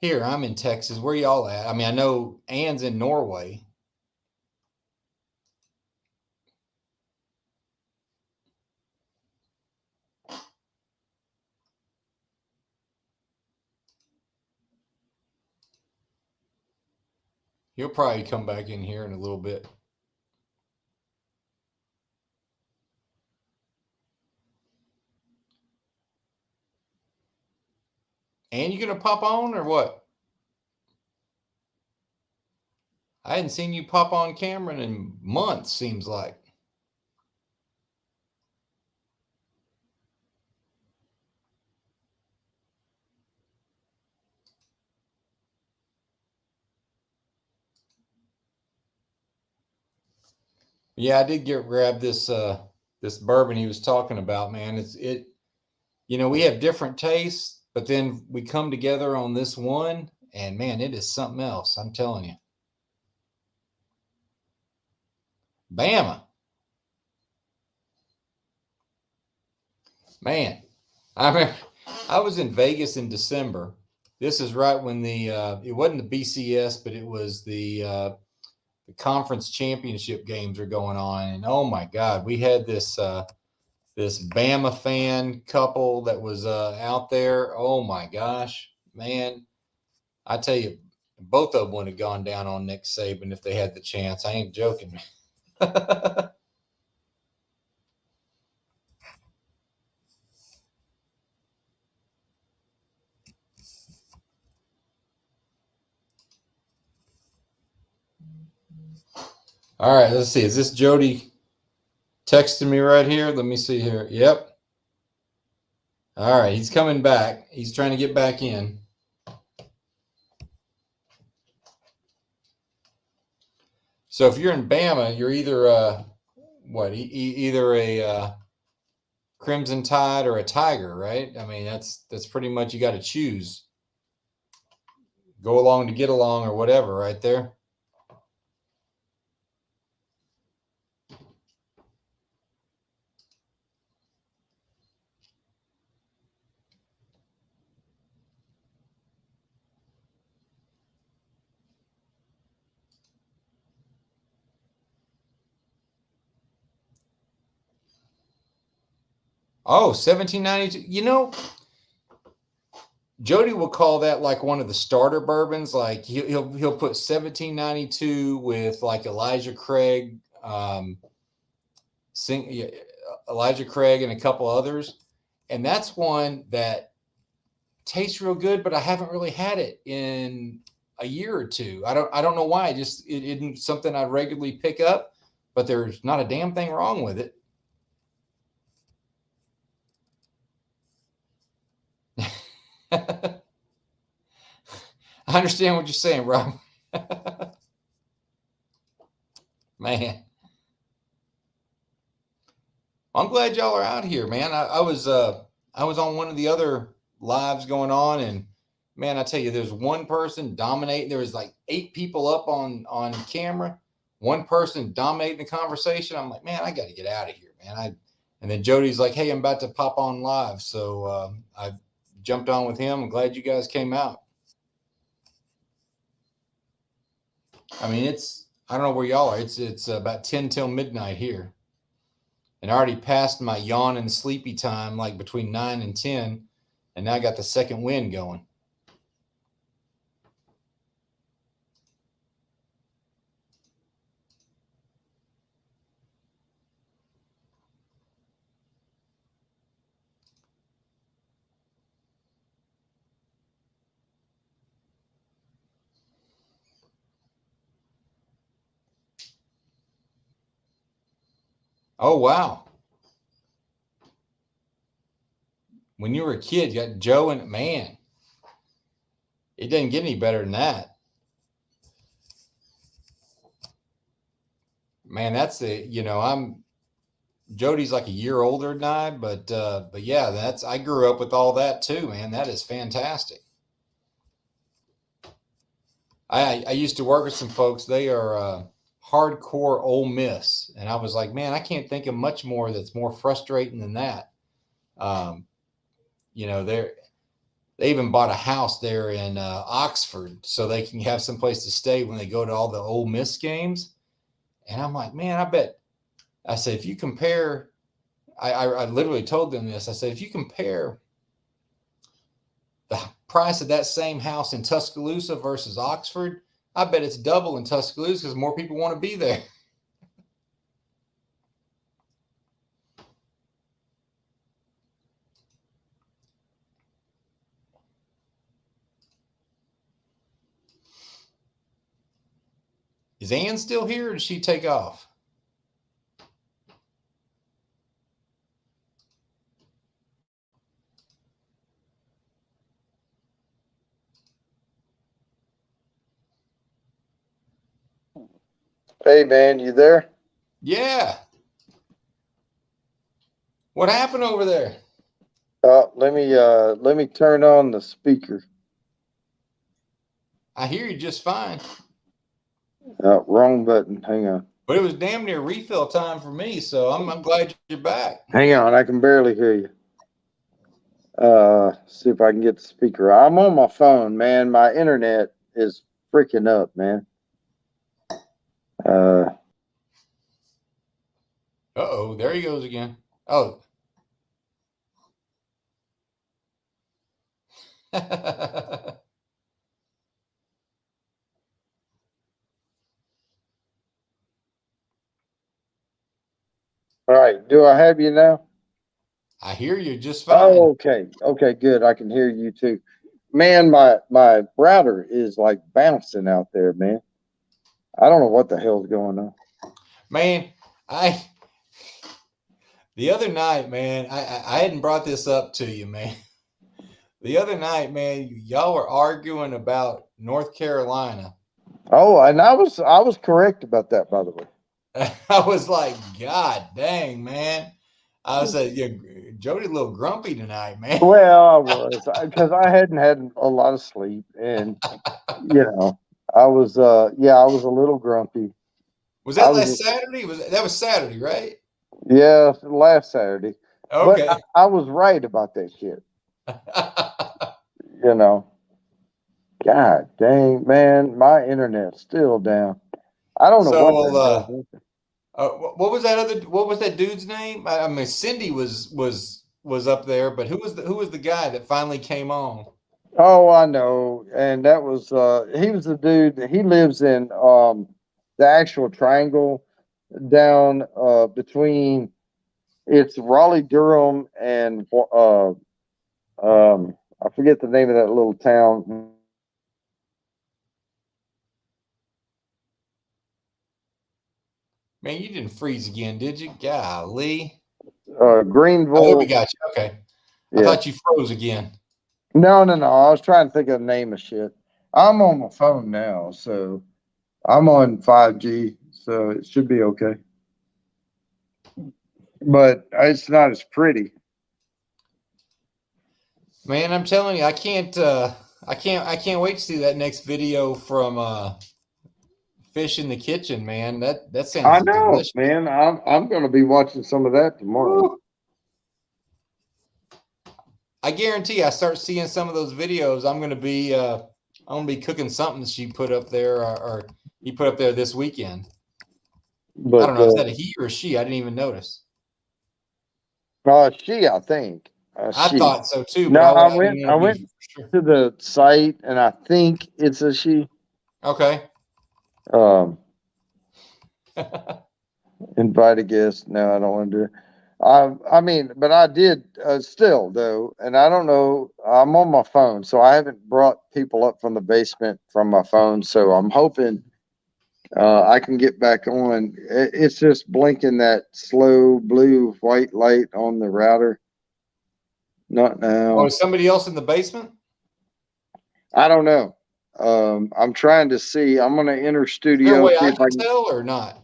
here. I'm in Texas. Where y'all at? I mean, I know Ann's in Norway. He'll probably come back in here in a little bit. And you gonna pop on or what? I hadn't seen you pop on camera in months, seems like. Yeah, I did grab this this bourbon he was talking about, man. We have different tastes, but then we come together on this one, and man, it is something else. I'm telling you. Bama. Man, I was in Vegas in December. This is right when it wasn't the BCS, but it was the conference championship games are going on, and oh my God, we had this Bama fan couple that was out there. Oh my gosh, man, I tell you, both of them would have gone down on Nick Saban if they had the chance. I ain't joking. All right, let's see. Is this Jody texting me right here? Let me see here. Yep. All right, he's coming back. He's trying to get back in. So if you're in Bama, you're either either a Crimson Tide or a Tiger, right? I mean, that's pretty much you got to choose. Go along to get along or whatever, right there. Oh, 1792. Jody will call that like one of the starter bourbons. Like he'll put 1792 with like Elijah Craig, Elijah Craig and a couple others, and that's one that tastes real good, but I haven't really had it in a year or two. I don't know why. It isn't something I regularly pick up, but there's not a damn thing wrong with it. I understand what you're saying, Rob. Man, I'm glad y'all are out here, man. I was on one of the other lives going on, and man, I tell you, there's one person dominating. There was like 8 people up on camera. One person dominating the conversation. I'm like, man, I got to get out of here, man. And then Jody's like, hey, I'm about to pop on live, so I jumped on with him. I'm glad you guys came out. I mean, I don't know where y'all are. It's about 10 till midnight here. And I already passed my yawn and sleepy time, like between 9 and 10. And now I got the second wind going. Oh, wow. When you were a kid, you got Joe and man, it didn't get any better than that. Man, that's Jody's like a year older than I, but yeah, I grew up with all that too, man. That is fantastic. I used to work with some folks. They are hardcore Ole Miss, and I was like, man, I can't think of much more that's more frustrating than that. They even bought a house there in Oxford so they can have some place to stay when they go to all the Ole Miss games. And I'm like, man, I said, if you compare, I literally told them this. I said, if you compare the price of that same house in Tuscaloosa versus Oxford, I bet it's double in Tuscaloosa because more people want to be there. Is Ann still here or did she take off? Hey man, you there? Yeah. What happened over there? Let me turn on the speaker. I hear you just fine. Wrong button. Hang on. But it was damn near refill time for me, so I'm glad you're back. Hang on, I can barely hear you. See if I can get the speaker. I'm on my phone, man. My internet is freaking up, man. Uh-oh, there he goes again. Oh. All right, do I have you now? I hear you just fine. Oh, okay, good. I can hear you too. Man, my router is like bouncing out there, man. I don't know what the hell's going on. Man, the other night, man, I hadn't brought this up to you, man. The other night, man, y'all were arguing about North Carolina. Oh, and I was correct about that, by the way. I was like, God dang, man. I was like, yeah, Jody a little grumpy tonight, man. Well, I was because I hadn't had a lot of sleep, and I was a little grumpy. Was that last Saturday? That was Saturday, right? Yeah, last Saturday. Okay. But I was right about that shit. God dang, man, my internet's still down. I don't know what was that dude's name? I mean, Cindy was up there, but who was the guy that finally came on? Oh, I know. And that was he was the dude. He lives in the actual triangle down between It's Raleigh, Durham, and I forget the name of that little town. Man, you didn't freeze again, did you? Golly. Greenville. Oh, there we got you. Okay. I Yeah. thought you froze again. No. I was trying to think of the name of shit. I'm on my phone now, so I'm on 5G, so it should be okay. But it's not as pretty. Man, I'm telling you, I can't wait to see that next video from Fish in the Kitchen, man. That sounds I know, delicious. man. I'm going to be watching some of that tomorrow. Woo. I guarantee I start seeing some of those videos. I'm gonna be cooking something that she put up there or he put up there this weekend. But I don't know, is that a he or a she? I didn't even notice. she, I think. I She. thought so too. No, But I went sure. to the site, and I think it's a she. Okay. Invite a guest. No, I don't want to do it. I mean, but I did still though, and I don't know. I'm on my phone, so I haven't brought people up from the basement from my phone. So I'm hoping I can get back on. It's just blinking that slow blue white light on the router. Not now. Oh, is somebody else in the basement? I don't know. I'm trying to see. I'm going to enter studio. Is there a way see I if can tell or not?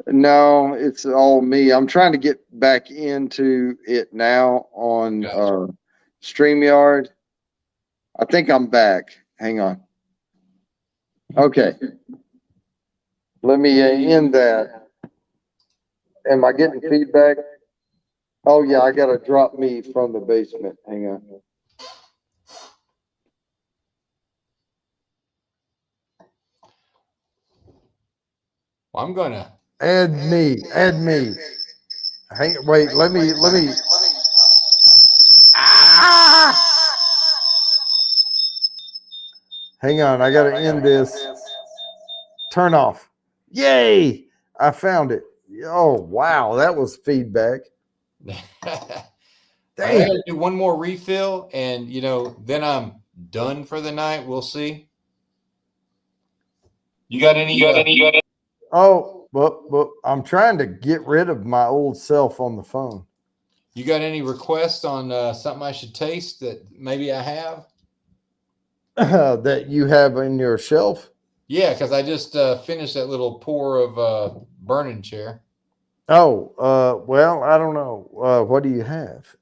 No, it's all me. I'm trying to get back into it now on Gotcha. StreamYard. I think I'm back. Hang on. Okay. Let me end that. Am I getting feedback? Oh, yeah, I got to drop me from the basement. Hang on. Well, I'm gonna Add me. Wait, let me. Ah! Hang on, I got to end this. Turn off. Yay! I found it. Oh, wow, that was feedback. I gotta do one more refill, and then I'm done for the night. We'll see. You got any? Oh, well, I'm trying to get rid of my old self on the phone. You got any requests on something I should taste that maybe I have? That you have in your shelf? Yeah, because I just finished that little pour of burning chair. Oh, well, I don't know. What do you have?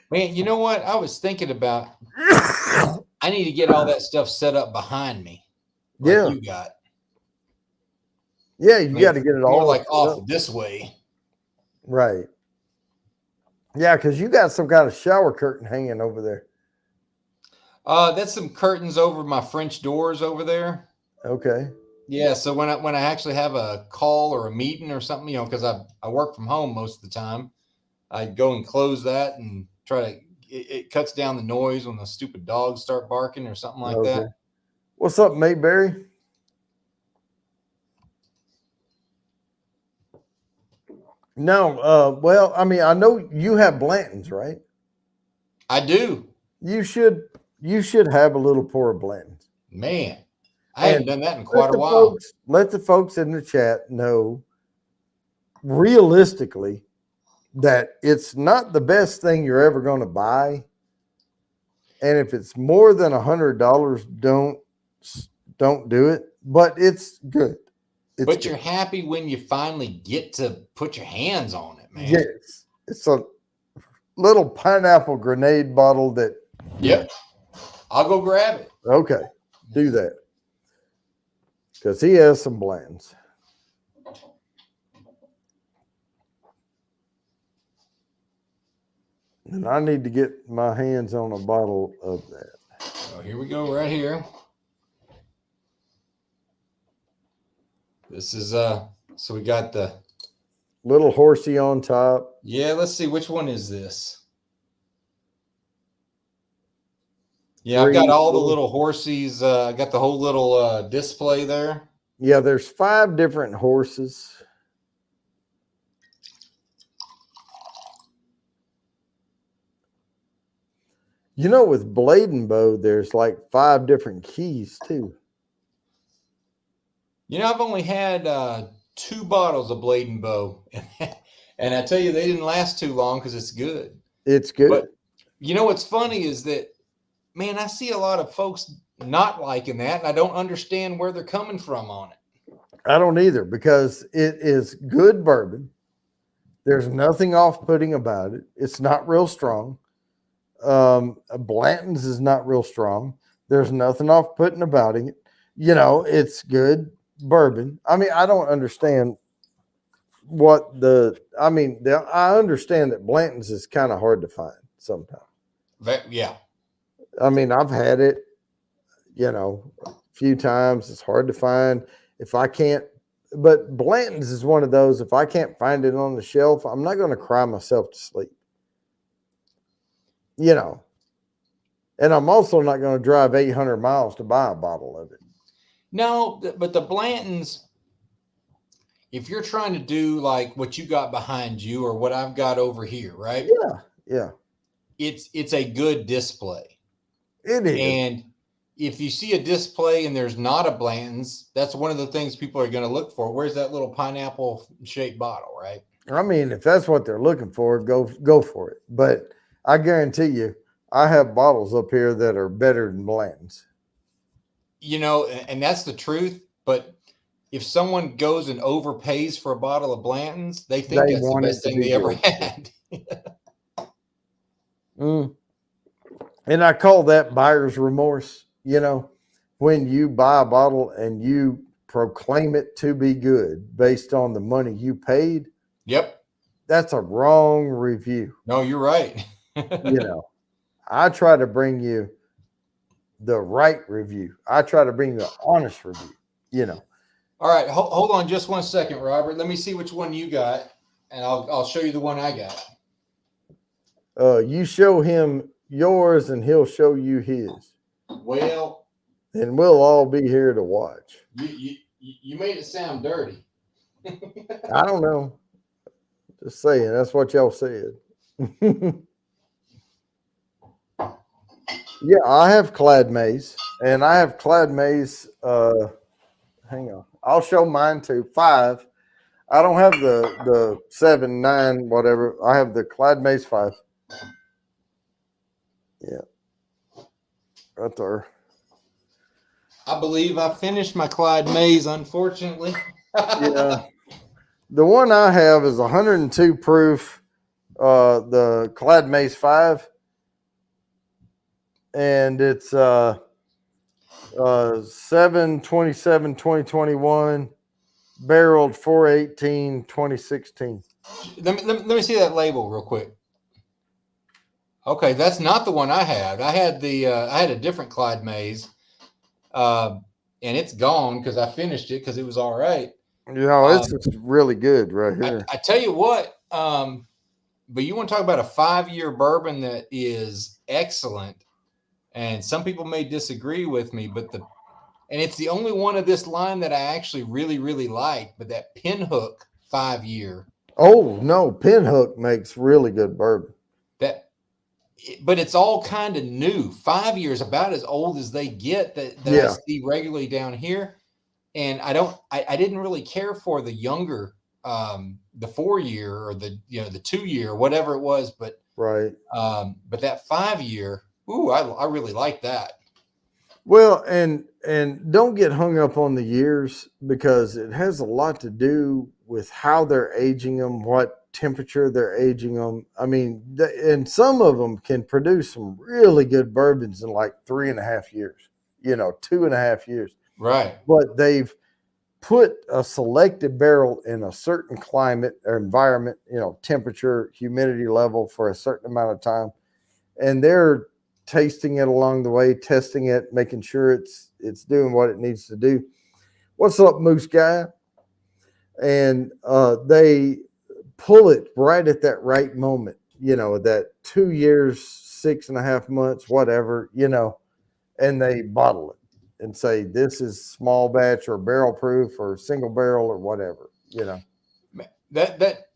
Man, you know what? I was thinking about I need to get all that stuff set up behind me. Like Yeah. you got. Yeah, you got to get it all more like off up this way. Right. Yeah, because you got some kind of shower curtain hanging over there. That's some curtains over my French doors over there. Okay. Yeah, so when I actually have a call or a meeting or something, because I work from home most of the time, I go and close that and try to. It cuts down the noise when the stupid dogs start barking or something like that. What's up, Mayberry? No, well, I mean, I know you have Blanton's, right? I do. You should have a little pour of Blanton's. Man, I haven't done that in quite a while. Let the folks in the chat know realistically that it's not the best thing you're ever going to buy. And if it's more than $100, don't do it. But it's good. But you're happy when you finally get to put your hands on it, man. Yes. It's a little pineapple grenade bottle that. Yep. I'll go grab it. Okay. Do that. Because he has some Blanton's. And I need to get my hands on a bottle of that. So here we go, right here. This is so we got the little horsey on top. Yeah, let's see, which one is this? Yeah, I've got all the little horsies. I got the whole little display there. Yeah, there's 5 different horses. You know, with Blade and Bow, there's like 5 different keys too. You know, I've only had 2 bottles of Blade and Bow, and I tell you, they didn't last too long because it's good. It's good. But you know what's funny is that, man, I see a lot of folks not liking that, and I don't understand where they're coming from on it. I don't either, because it is good bourbon. There's nothing off-putting about it. It's not real strong. Blanton's is not real strong. There's nothing off-putting about it. You know, it's good bourbon. I mean, I don't understand I understand that Blanton's is kind of hard to find sometimes. Yeah. I mean, I've had it, you know, a few times. It's hard to find. If I can't, but Blanton's is one of those, if I can't find it on the shelf, I'm not going to cry myself to sleep. You know, and I'm also not going to drive 800 miles to buy a bottle of it. No, but the Blantons, if you're trying to do like what you got behind you or what I've got over here, right? Yeah. It's a good display. It is. And if you see a display and there's not a Blanton's, that's one of the things people are going to look for. Where's that little pineapple shaped bottle, right? I mean, if that's what they're looking for, go for it. But I guarantee you, I have bottles up here that are better than Blanton's. You know, and that's the truth. But if someone goes and overpays for a bottle of Blanton's, they think that's the best thing they ever had. And I call that buyer's remorse. You know, when you buy a bottle and you proclaim it to be good based on the money you paid. Yep. That's a wrong review. No, you're right. You know, I try to bring you the right review. I try to bring you an honest review, you know. All right. Hold on just one second, Robert. Let me see which one you got, and I'll show you the one I got. You show him yours and he'll show you his. Well, and we'll all be here to watch. You made it sound dirty. I don't know. Just saying. That's what y'all said. Yeah, I have Clad Mays, and I have Clad Mays. Hang on. I'll show mine too. 5. I don't have the 7, 9, whatever. I have the Clad Mays 5. Yeah. Right there. I believe I finished my Clyde Mays, unfortunately. Yeah. The one I have is 102 proof, the Clad Mays 5. And it's 7/27/2021, barreled 4/18/2016. Let me see that label real quick. Okay, that's not the one I had. I had a different Clyde Mays, and it's gone because I finished it because it was all right. You know, it's really good right here. I tell you what, but you want to talk about a 5-year bourbon that is excellent. And some people may disagree with me, but it's the only one of this line that I actually really, really like. But that Pinhook 5-year. Oh no, Pinhook makes really good bourbon. But it's all kind of new. 5 years, about as old as they get that I see regularly down here. And I didn't really care for the younger, the 4-year or the 2-year, whatever it was. But right. But that 5-year. Ooh, I really like that. Well, and don't get hung up on the years, because it has a lot to do with how they're aging them, what temperature they're aging them. I mean, and some of them can produce some really good bourbons in like 3.5 years, 2.5 years. Right. But they've put a selected barrel in a certain climate or environment, temperature, humidity level for a certain amount of time. And they're tasting it along the way, testing it, making sure it's doing what it needs to do. What's up, Moose Guy? And they pull it right at that right moment, that 2 years, 6.5 months, whatever, and they bottle it and say, this is small batch or barrel proof or single barrel or whatever, That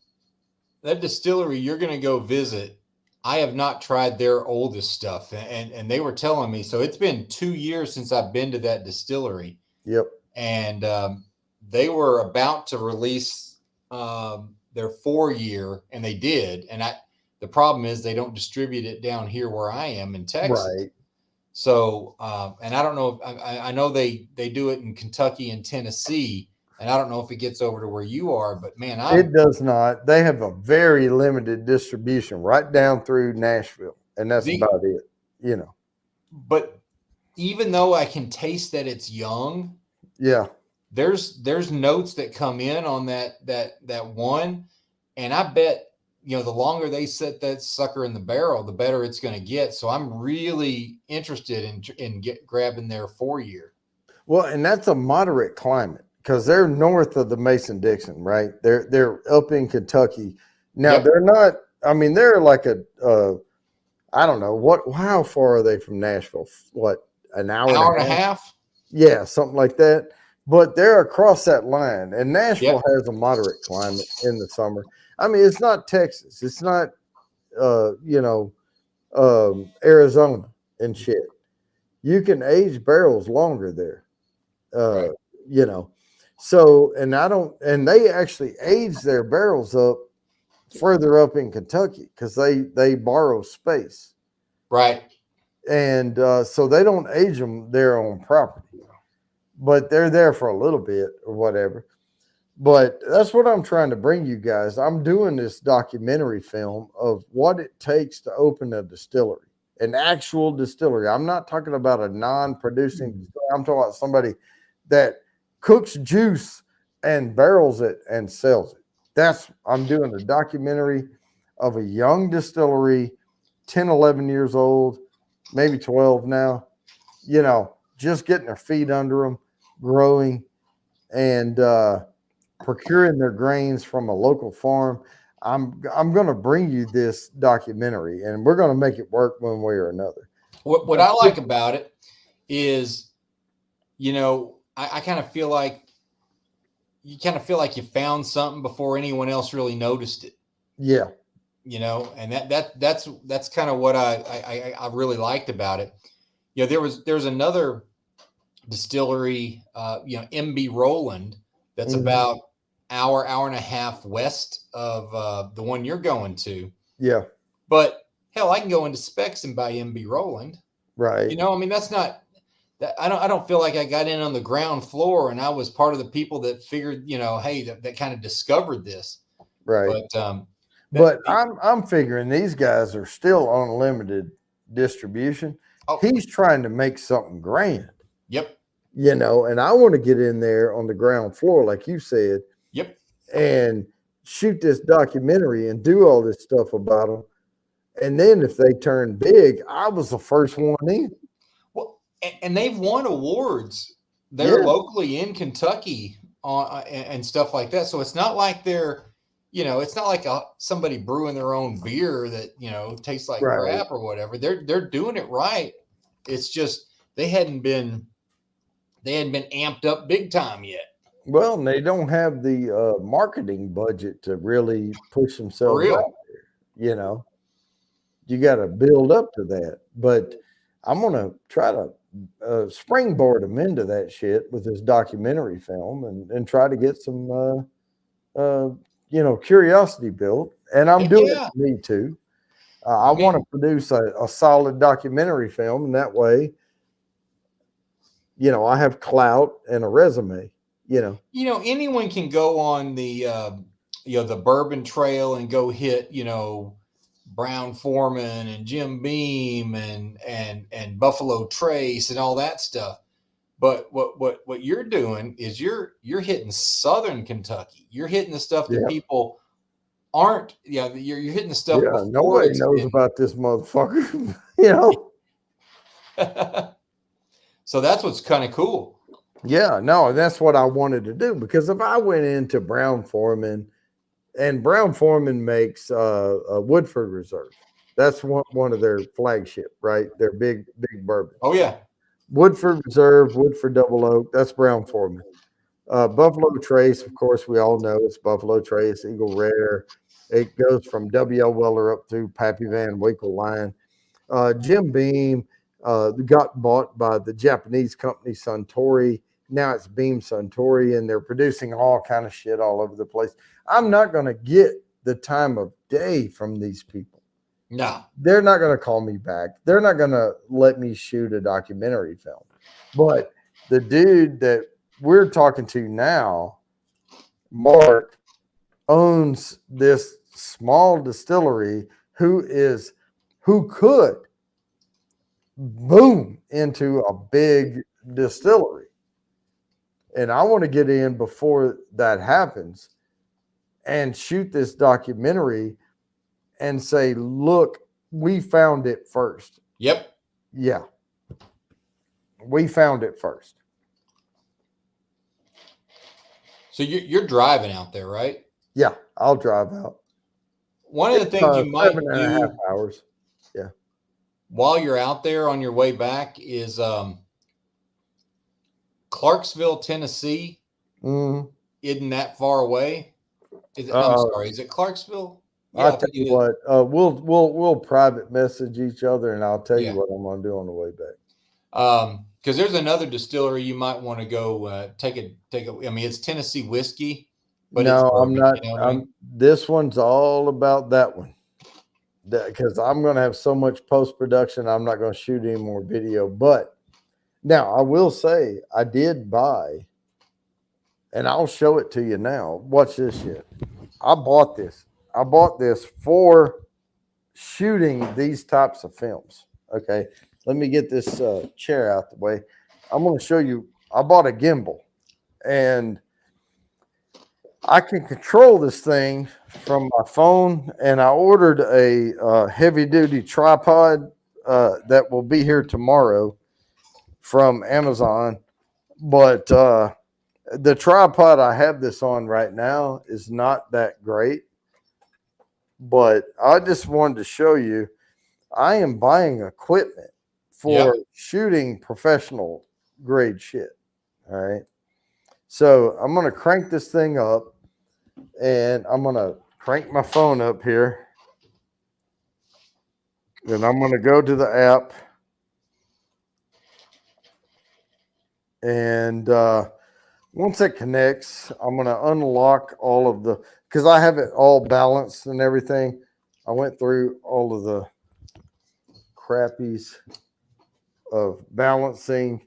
distillery you're going to go visit, I have not tried their oldest stuff, and they were telling me. So it's been 2 years since I've been to that distillery. Yep. And they were about to release their 4 year, and they did. And the problem is they don't distribute it down here where I am in Texas. Right. So, and I don't know. I know they do it in Kentucky and Tennessee, and I don't know if it gets over to where you are. But man, It does not. They have a very limited distribution right down through Nashville, and that's about it. You know. But even though I can taste that it's young, yeah, there's notes that come in on that one, and I bet the longer they set that sucker in the barrel, the better it's going to get. So I'm really interested in grabbing their 4 year. Well, and that's a moderate climate because they're north of the Mason-Dixon, right? They're up in Kentucky. Now Yep. They're not. I mean, they're like I don't know how far are they from Nashville? What, an hour and a half? Yeah, something like that. But they're across that line, and Nashville Yep. has a moderate climate in the summer. I mean, it's not Texas. It's not, Arizona and shit. You can age barrels longer there, Right. So, and they actually age their barrels up further up in Kentucky because they borrow space. Right. And so they don't age them there on property, but they're there for a little bit or whatever. But that's what I'm trying to bring you guys. I'm doing this documentary film of what it takes to open a distillery, an actual distillery. I'm not talking about a non-producing distillery. I'm talking about somebody that cooks juice and barrels it and sells it. I'm doing a documentary of a young distillery, 10, 11 years old, maybe 12 now, just getting their feet under them, growing, and procuring their grains from a local farm. I'm going to bring you this documentary, and we're going to make it work one way or another. What I like about it is, I kind of feel like you found something before anyone else really noticed it. Yeah. And that's kind of what I really liked about it. There's another distillery, MB Roland, that's about hour and a half west of the one you're going to. Yeah. But hell, I can go into Specs and buy MB Roland. Right. That's not that. I don't feel like I got in on the ground floor and I was part of the people that figured, hey, that kind of discovered this. Right. But I'm figuring these guys are still on limited distribution. Oh. He's trying to make something grand. Yep. And I want to get in there on the ground floor, like you said. Yep. And shoot this documentary and do all this stuff about them. And then if they turn big, I was the first one in. Well, and they've won awards. They're locally in Kentucky and stuff like that. So it's not like they're, it's not like somebody brewing their own beer that, tastes like crap or whatever. They're doing it right. It's just they hadn't been amped up big time yet. Well, and they don't have the marketing budget to really push themselves out there. You got to build up to that. But I'm going to try to springboard them into that shit with this documentary film and try to get some, curiosity built. And I'm doing it for me too. I want to produce a solid documentary film, and that way, I have clout and a resume. Anyone can go on the the Bourbon Trail and go hit Brown Foreman and Jim Beam and Buffalo Trace and all that stuff. But what you're doing is you're hitting Southern Kentucky. You're hitting the stuff that people aren't. You're hitting the stuff. Yeah, nobody knows about this motherfucker. So that's what's kind of cool. Yeah, no, that's what I wanted to do, because if I went into Brown Foreman, and Brown Foreman makes a Woodford Reserve, that's one of their flagship, right? Their big bourbon. Oh yeah, Woodford Reserve, Woodford Double Oak, that's Brown Foreman. Buffalo Trace, of course, we all know it's Buffalo Trace, Eagle Rare. It goes from W.L. Weller up through Pappy Van Winkle line. Jim Beam got bought by the Japanese company Suntory. Now it's Beam Suntory, and they're producing all kind of shit all over the place. I'm not going to get the time of day from these people. No, they're not going to call me back. They're not going to let me shoot a documentary film. But the dude that we're talking to now, Mark, owns this small distillery who could boom into a big distillery. And I want to get in before that happens and shoot this documentary and say, look, we found it first. Yep. Yeah. We found it first. So you're driving out there, right? Yeah, I'll drive out. One of the things you might 7.5 do hours. Yeah. While you're out there on your way back is Clarksville, Tennessee. Isn't that far away? I'm sorry. Is it Clarksville? Yeah, I'll tell you what. We'll private message each other, and I'll tell you what I'm going to do on the way back. Because there's another distillery you might want to go take a. I mean, it's Tennessee whiskey, but no, it's bourbon, I'm not. You know what I mean? This one's all about that one. Because I'm going to have so much post production, I'm not going to shoot any more video. But now I will say I did buy, and I'll show it to you now. Watch this shit. I bought this. I bought this for shooting these types of films. Okay. Let me get this chair out the way. I'm going to show you. I bought a gimbal, and I can control this thing from my phone, and I ordered a heavy-duty tripod that will be here tomorrow from Amazon. But the tripod I have this on right now is not that great. But I just wanted to show you, I am buying equipment for shooting professional grade shit. All right. So I'm going to crank this thing up, and I'm going to crank my phone up here. Then I'm going to go to the app. And once it connects, I'm going to unlock all of the, because I have it all balanced and everything. I went through all of the crappies of balancing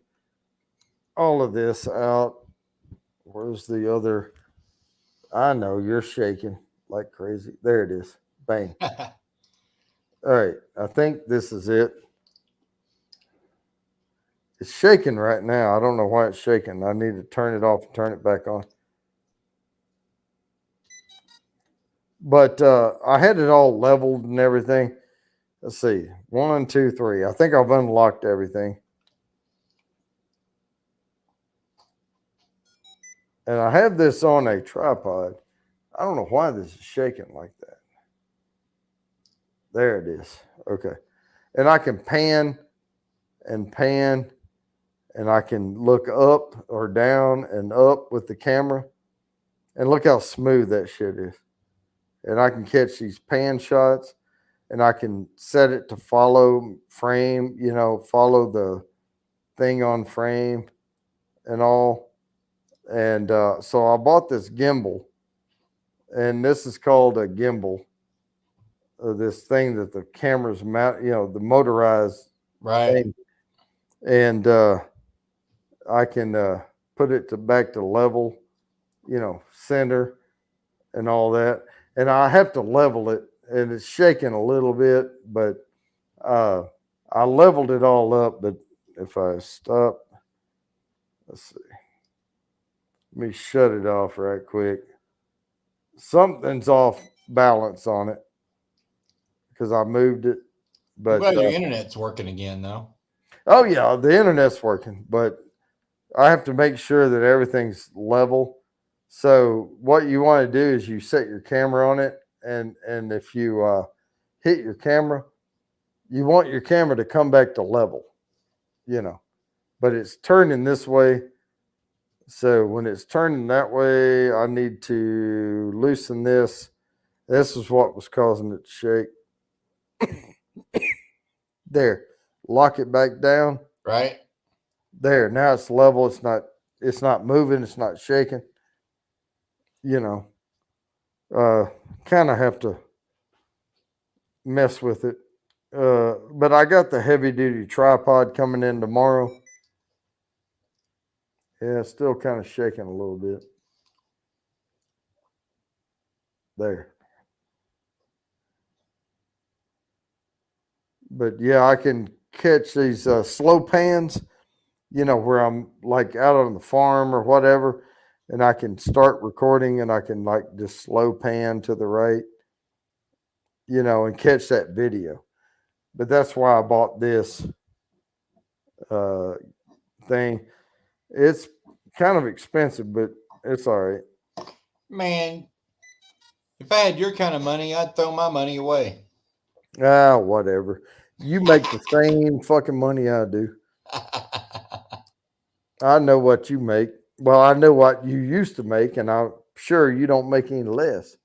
all of this out. Where's the other? I know you're shaking like crazy. There it is. Bang. All right. I think this is it. It's shaking right now. I don't know why it's shaking. I need to turn it off and turn it back on. But I had it all leveled and everything. Let's see. 1, 2, 3. I think I've unlocked everything. And I have this on a tripod. I don't know why this is shaking like that. There it is. Okay. And I can pan, and I can look up or down and up with the camera. And look how smooth that shit is. And I can catch these pan shots, and I can set it to follow frame, follow the thing on frame and all. And so I bought this gimbal, and this is called a gimbal. This thing that the cameras mount, the motorized thing. And I can put it back to level, center and all that. And I have to level it, and it's shaking a little bit, but I leveled it all up. But if I stop, let's see. Let me shut it off right quick. Something's off balance on it because I moved it. But I'm glad your internet's working again, though. Oh, yeah, the internet's working, but I have to make sure that everything's level. So what you want to do is you set your camera on it, and if you hit your camera, you want your camera to come back to level, but it's turning this way. So when it's turning that way, I need to loosen this. This is what was causing it to shake. There, lock it back down. Right. There, now it's level. It's not moving. It's not shaking. You know, kind of have to mess with it. But I got the heavy duty tripod coming in tomorrow. Yeah, it's still kind of shaking a little bit. There. But yeah, I can catch these slow pans, where I'm like out on the farm or whatever, and I can start recording and I can like just slow pan to the right, and catch that video. But that's why I bought this uh, thing. It's kind of expensive, but it's all right. Man, if I had your kind of money, I'd throw my money away. Ah, whatever. You make the same fucking money I do. I know what you make. Well, I know what you used to make, and I'm sure you don't make any less.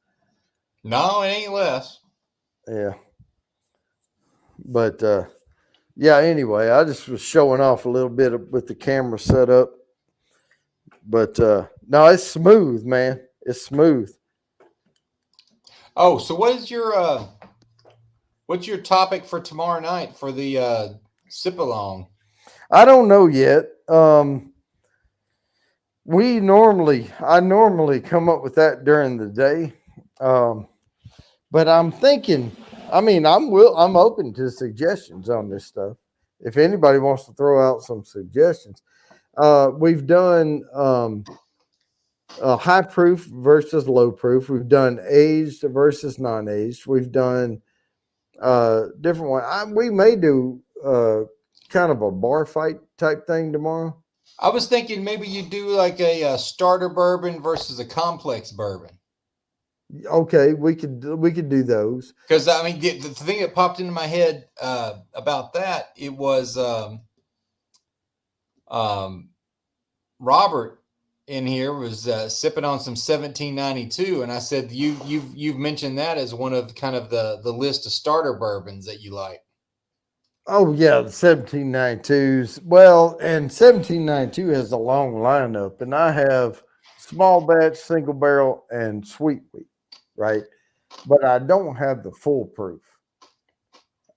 No, it ain't less. Yeah. But yeah, anyway, I just was showing off a little bit with the camera set up. But no, it's smooth, man. It's smooth. Oh, so what's your topic for tomorrow night for the sip along? I don't know yet. I normally come up with that during the day. But I'm thinking, I'm open to suggestions on this stuff. If anybody wants to throw out some suggestions, we've done high proof versus low proof. We've done aged versus non-aged. We've done different one. We may do kind of a bar fight type thing tomorrow. I was thinking maybe you do like a starter bourbon versus a complex bourbon. Okay, we could do those. Because I mean, the thing that popped into my head about that, it was Robert in here was sipping on some 1792, and I said you've mentioned that as one of kind of the list of starter bourbons that you like. Oh yeah, the 1792s. Well, and 1792 has a long lineup, and I have small batch, single barrel, and sweet wheat, right? But I don't have the full proof.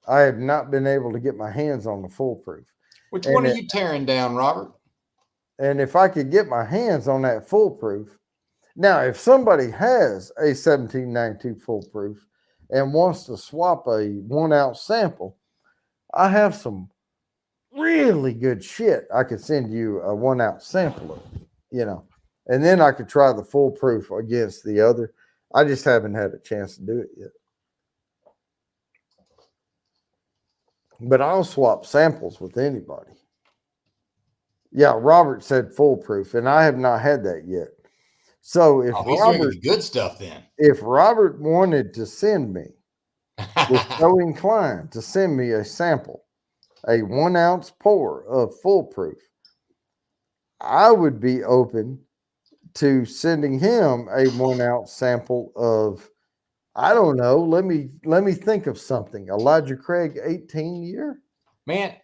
I have not been able to get my hands on the full proof. Which one are you tearing down, Robert? And if I could get my hands on that full proof, now if somebody has a 1792 full proof and wants to swap a 1 ounce sample, I have some really good shit. I could send you a 1 ounce sample of, and then I could try the full proof against the other. I just haven't had a chance to do it yet. But I'll swap samples with anybody. Yeah, Robert said foolproof, and I have not had that yet. So if he's drinking the good stuff, then if Robert wanted to send me, was so inclined to send me a sample, a 1 ounce pour of foolproof, I would be open to sending him a 1 ounce sample of, I don't know. Let me think of something. Elijah Craig 18 year. Man,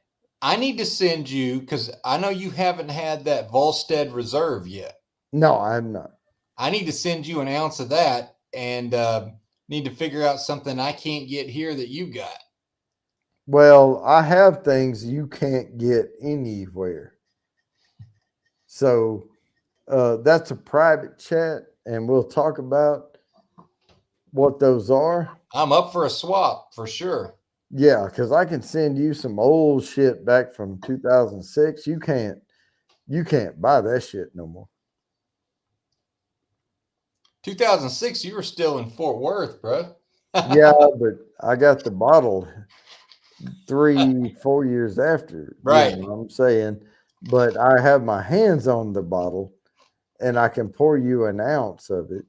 I need to send you, because I know you haven't had that Volstead Reserve yet. No, I have not. I need to send you an ounce of that, and need to figure out something I can't get here that you got. Well, I have things you can't get anywhere. So that's a private chat, and we'll talk about what those are. I'm up for a swap for sure. Yeah, because I can send you some old shit back from 2006. You can't buy that shit no more. 2006, you were still in Fort Worth, bro. Yeah, but I got the bottle 3-4 years after. Right. You know what I'm saying? But I have my hands on the bottle, and I can pour you an ounce of it.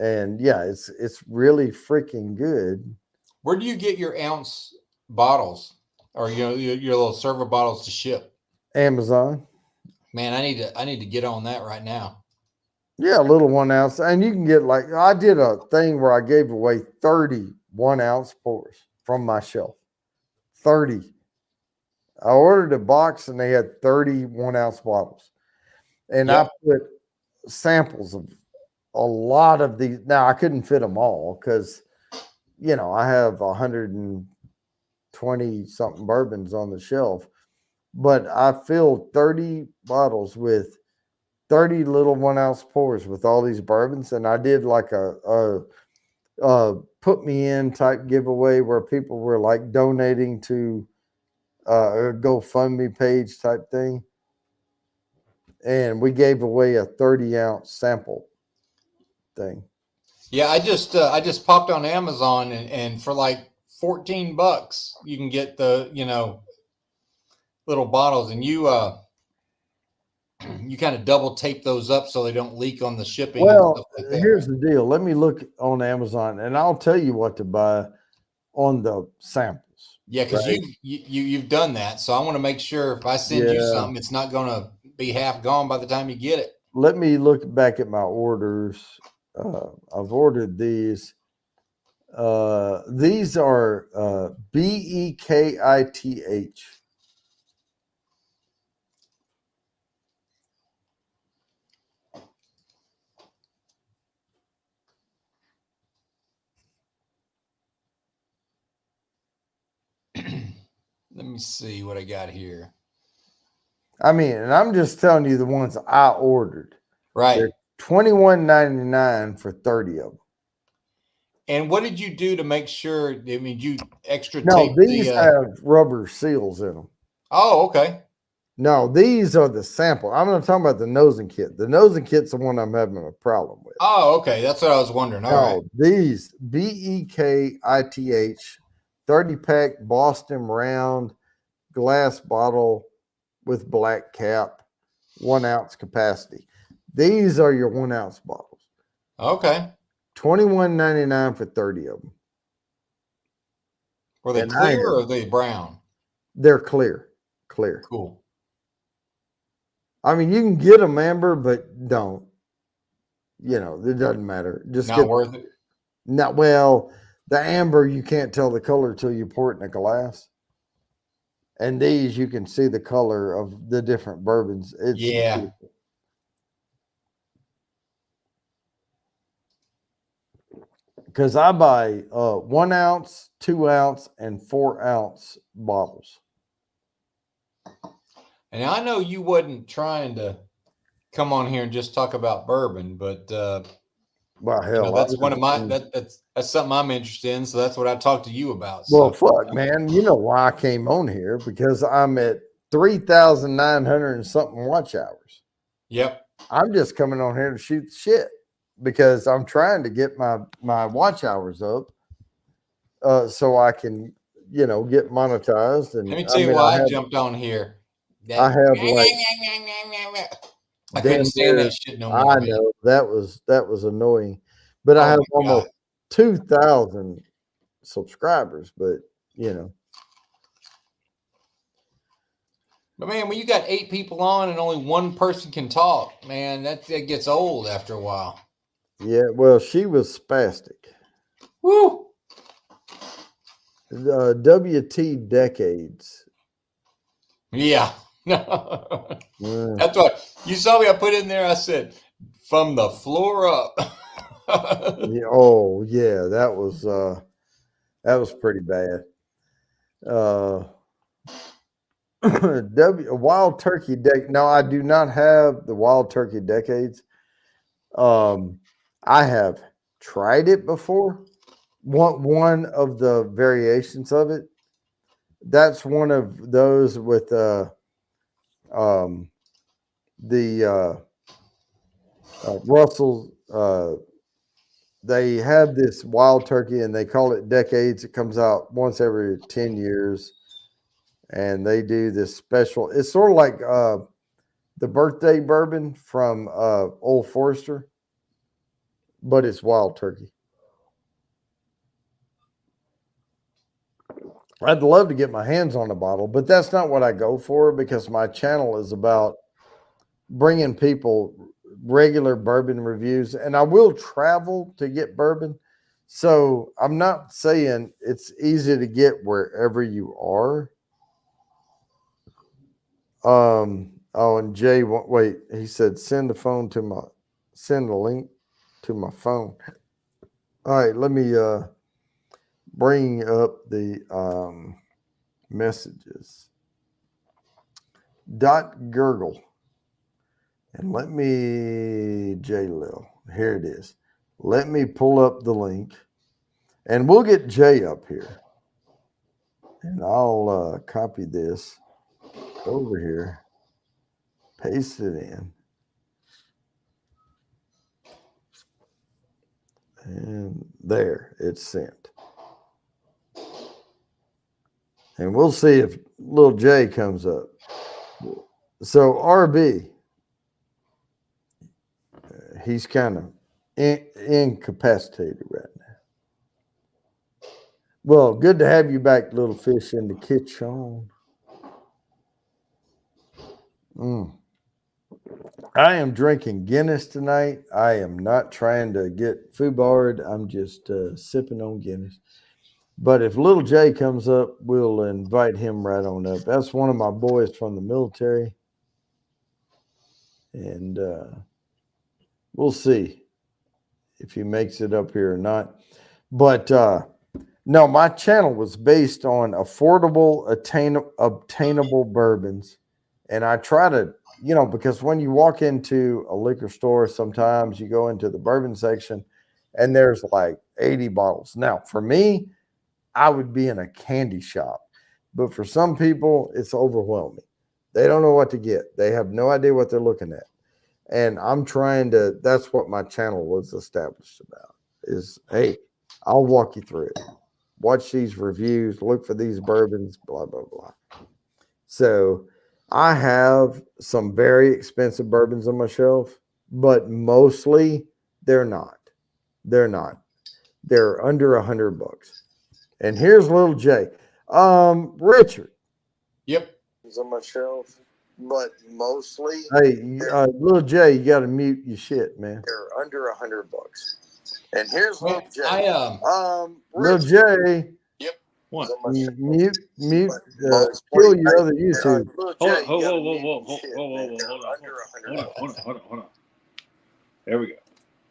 And yeah, it's really freaking good. Where do you get your ounce bottles, or your little server bottles to ship? Amazon. Man, I need to get on that right now. Yeah, a little 1 ounce. And you can get like, I did a thing where I gave away 30 1 ounce pours from my shelf. 30. I ordered a box and they had 30 1 ounce bottles. And Yep. I put samples of a lot of these. Now I couldn't fit them all because, you know, I have 120 something bourbons on the shelf, but I filled 30 bottles with 30 little 1 ounce pours with all these bourbons. And I did like a put me in type giveaway where people were like donating to a GoFundMe page type thing. And we gave away a 30 ounce sample thing. Yeah, I just popped on Amazon and for like $14 you can get the, you know, little bottles, and you you kind of double tape those up so they don't leak on the shipping and stuff Well, like that, here's right? the deal. Let me look on Amazon and I'll tell you what to buy on the samples. Yeah, because Right. you've done that. So I want to make sure if I send you Yeah. something, it's not gonna be half gone by the time you get it. Let me look back at my orders. I've ordered these. These are BEKITH. Let me see what I got here. I mean, and I'm just telling you the ones I ordered. Right. They're $21.99 for 30 of them. And what did you do to make sure? I mean, you extra No, tape these the. have rubber seals in them. Oh, okay. No, these are the sample. I'm not talking about the nosing kit. The nosing kit's the one I'm having a problem with. Oh, okay. That's what I was wondering. All right. No, these BEKITH 30 pack Boston round glass bottle with black cap, 1 ounce capacity. These are your 1 ounce bottles. Okay. $21.99 for 30 of them. Were they And clear or are they brown? they're clear. Clear. Cool. I mean, you can get them amber, but don't. You know, it doesn't matter. Just Not get worth it. not well. The amber, you can't tell the color till you pour it in a glass. And these, you can see the color of the different bourbons. It's Yeah. beautiful. Because I buy 1 ounce, 2 ounce, and 4 ounce bottles. And I know you wasn't trying to come on here and just talk about bourbon, but Well, you know, hell, that's one of my that's something I'm interested in. So that's what I talked to you about. well, So fuck, man. You know why I came on here? Because I'm at 3,900 and something watch hours. yep. I'm just coming on here to shoot the shit because I'm trying to get my watch hours up, so I can, you know, get monetized. And Let me I tell you mean, why I jumped on here. I have like I couldn't damn stand near. that shit no more, I man. know that was annoying, but I Oh have my God. almost 2,000 subscribers. But you know, But man, when you got 8 people on and only one person can talk, man, that gets old after a while. yeah. Well, she was spastic. Woo! WT decades. Yeah. Mm. That's what you saw me. I put in there. I said, from the floor up. Yeah, oh yeah, that was pretty bad. Wild Turkey Decade. No, I do not have the Wild Turkey Decades. I have tried it before. One of the variations of it. That's one of those with um the Russell. They have this Wild Turkey and they call it Decades. It comes out once every 10 years. And they do this special. It's sort of like the birthday bourbon from Old Forester, but it's Wild Turkey. I'd love to get my hands on a bottle, but that's not what I go for because my channel is about bringing people regular bourbon reviews, and I will travel to get bourbon. So I'm not saying it's easy to get wherever you are. Oh, and Jay, wait, he said send the link to my phone. All right, let me bring up the messages. Gurgle. And let me, Jay Lil, here it is. Let me pull up the link and we'll get Jay up here. And I'll copy this over here, paste it in. And there, it's sent. And we'll see if little Jay comes up. So RB, he's kind of incapacitated right now. Well, good to have you back, little fish in the kitchen. I am drinking Guinness tonight. I am not trying to get foobarred. I'm just sipping on Guinness. But if little Jay comes up, we'll invite him right on up. That's one of my boys from the military. And we'll see if he makes it up here or not. But no, my channel was based on affordable, obtainable bourbons. And I try to, because when you walk into a liquor store, sometimes you go into the bourbon section and there's like 80 bottles. Now, for me, I would be in a candy shop. But for some people, it's overwhelming. They don't know what to get. They have no idea what they're looking at. And I'm trying to, that's what my channel was established about is, hey, I'll walk you through it. Watch these reviews, look for these bourbons, blah, blah, blah. So I have some very expensive bourbons on my shelf, but mostly they're not. They're not. They're under $100. And here's little Jay. Richard. Yep. On my shelf, but mostly. Hey, little Jay, you got to mute your shit, man. They're under $100. And here's little Jay. Little Jay. Yep. What? Mute. Kill your other YouTube. Hold on. There we go.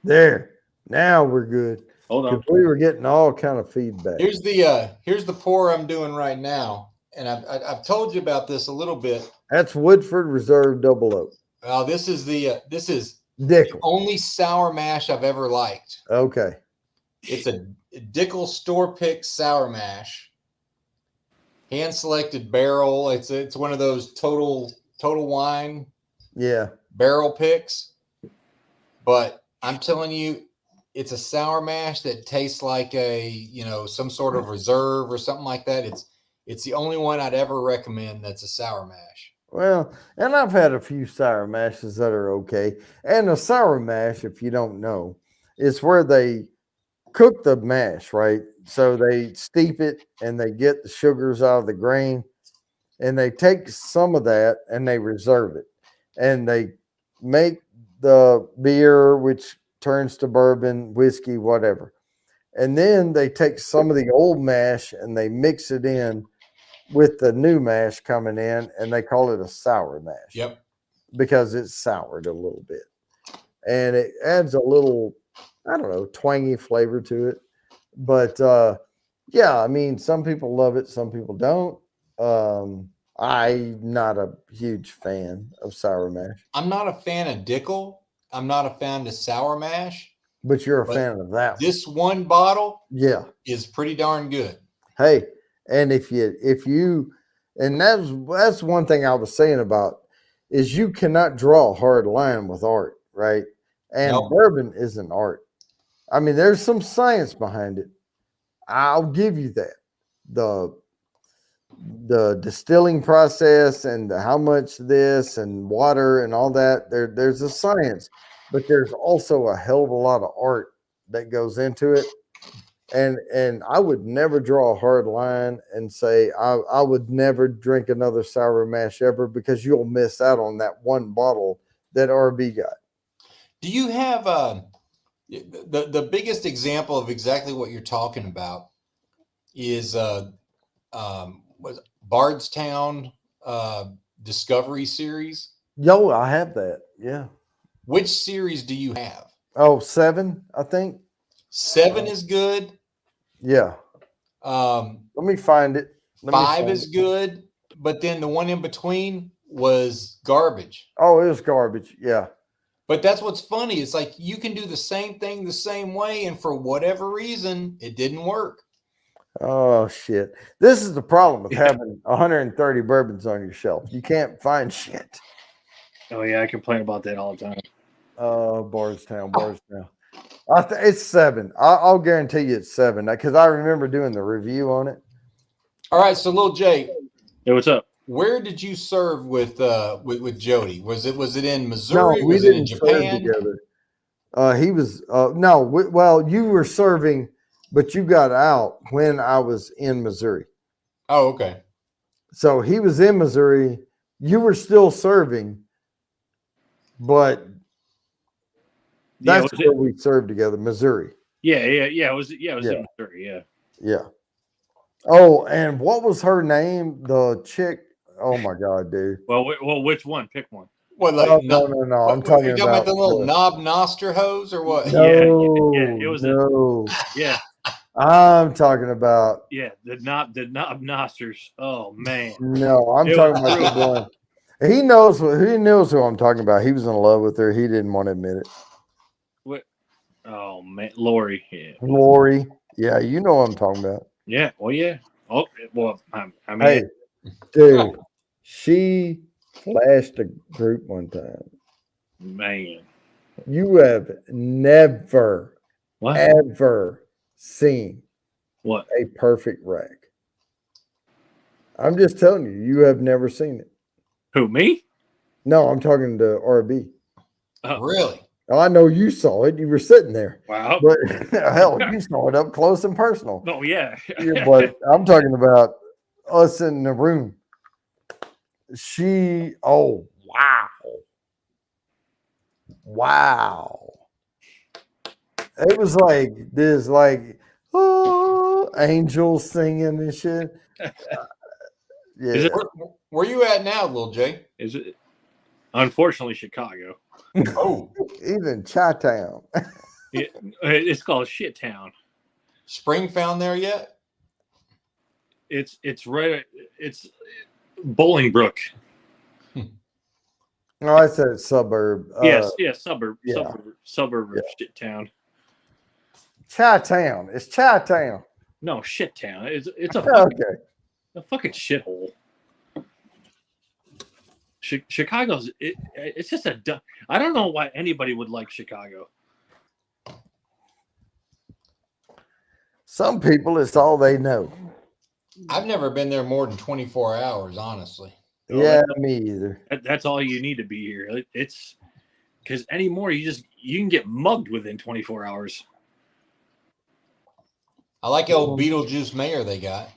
There. Now we're good. Hold on. We were getting all kind of feedback. Here's the pour I'm doing right now, and I've told you about this a little bit. That's Woodford Reserve Double Oak. This is Dickel. the only sour mash I've ever liked. Okay. It's a Dickel store pick sour mash, hand selected barrel. It's one of those total wine barrel picks. But I'm telling you, it's a sour mash that tastes like some sort of reserve or something like that. It's the only one I'd ever recommend that's a sour mash. Well, and I've had a few sour mashes that are okay. And a sour mash, if you don't know, is where they cook the mash, right? So they steep it and they get the sugars out of the grain and they take some of that and they reserve it. And they make the beer, which turns to bourbon, whiskey, whatever. And then they take some of the old mash and they mix it in with the new mash coming in, and they call it a sour mash. Yep. Because it's soured a little bit. And it adds a little, twangy flavor to it. But I mean, some people love it, some people don't. I'm not a huge fan of sour mash. I'm not a fan of Dickel. I'm not a fan of sour mash. But you're a fan of that. This one bottle is pretty darn good. Hey, and if you and that's one thing I was saying about is you cannot draw a hard line with art, right? And bourbon isn't art. I mean, there's some science behind it. I'll give you that. The distilling process and how much this and water and all that, there's a science, but there's also a hell of a lot of art that goes into it. And I would never draw a hard line and say I would never drink another sour mash ever, because you'll miss out on that one bottle that RB got. Do you have the biggest example of exactly what you're talking about is was Bardstown Discovery series? Yo, I have that. Yeah. Which series do you have? Oh, 7, I think. 7 is good. Yeah. Let me find it. Let me 5 find is it. good, but then the one in between was garbage. Oh, it was garbage. Yeah. But that's what's funny. It's like you can do the same thing the same way, and for whatever reason, it didn't work. Oh shit. This is the problem with having 130 bourbons on your shelf. You can't find shit. Oh yeah, I complain about that all the time. Bardstown. It's 7. I'll guarantee you it's 7 because I remember doing the review on it. All right, so Lil Jay, Hey, what's up? where did you serve with Jody? Was it in No, Missouri? we Was it in didn't serve Japan? together. He was well, you were serving, but you got out when I was in Missouri. Oh, okay. So he was in Missouri. You were still serving, but Yeah, that's where we served together, Missouri. Yeah. It was in Missouri. Yeah. Yeah. Oh, and what was her name? The chick. Oh my god, dude. Well, which one? Pick one. What, like, No. I'm talking you about the little knob noster hose or what? No, It was no. Yeah. I'm talking about. Yeah, the knob nosters. Oh man. No, I'm It talking was about the one. He knows who I'm talking about. He was in love with her. He didn't want to admit it. What? Oh man, Lori. Yeah. Lori. Yeah, you know what I'm talking about. Yeah. Well, yeah. Oh, well, I mean, Hey, dude, she flashed a group one time. man. You have never, What? ever seen What? a perfect rack. I'm just telling you, you have never seen it. Who, me? No, I'm talking to RB. Really? Oh, I know you saw it. You were sitting there. Wow. But hell, you saw it up close and personal. Oh yeah. Yeah, but I'm talking about us in the room. Oh, wow. Wow. It was like this, like, oh, angels singing and shit. Yeah. Where you at now, Lil Jay? Is it? Unfortunately, Chicago. Oh, Even Chi-Town. It's called Shit Town. Spring found there yet? It's right. It's Bolingbrook. No, I said suburb. Yes, suburb. yeah. Suburb of Shit Town. Chi-Town. It's Chi-Town. No, Shit Town. It's a fucking shithole. Chicago's it's just I don't know why anybody would like Chicago. Some people, it's all they know. I've never been there more than 24 hours, honestly. Yeah, me either. That's all you need to be here. It's because anymore you can get mugged within 24 hours. I like the old Beetlejuice mayor they got.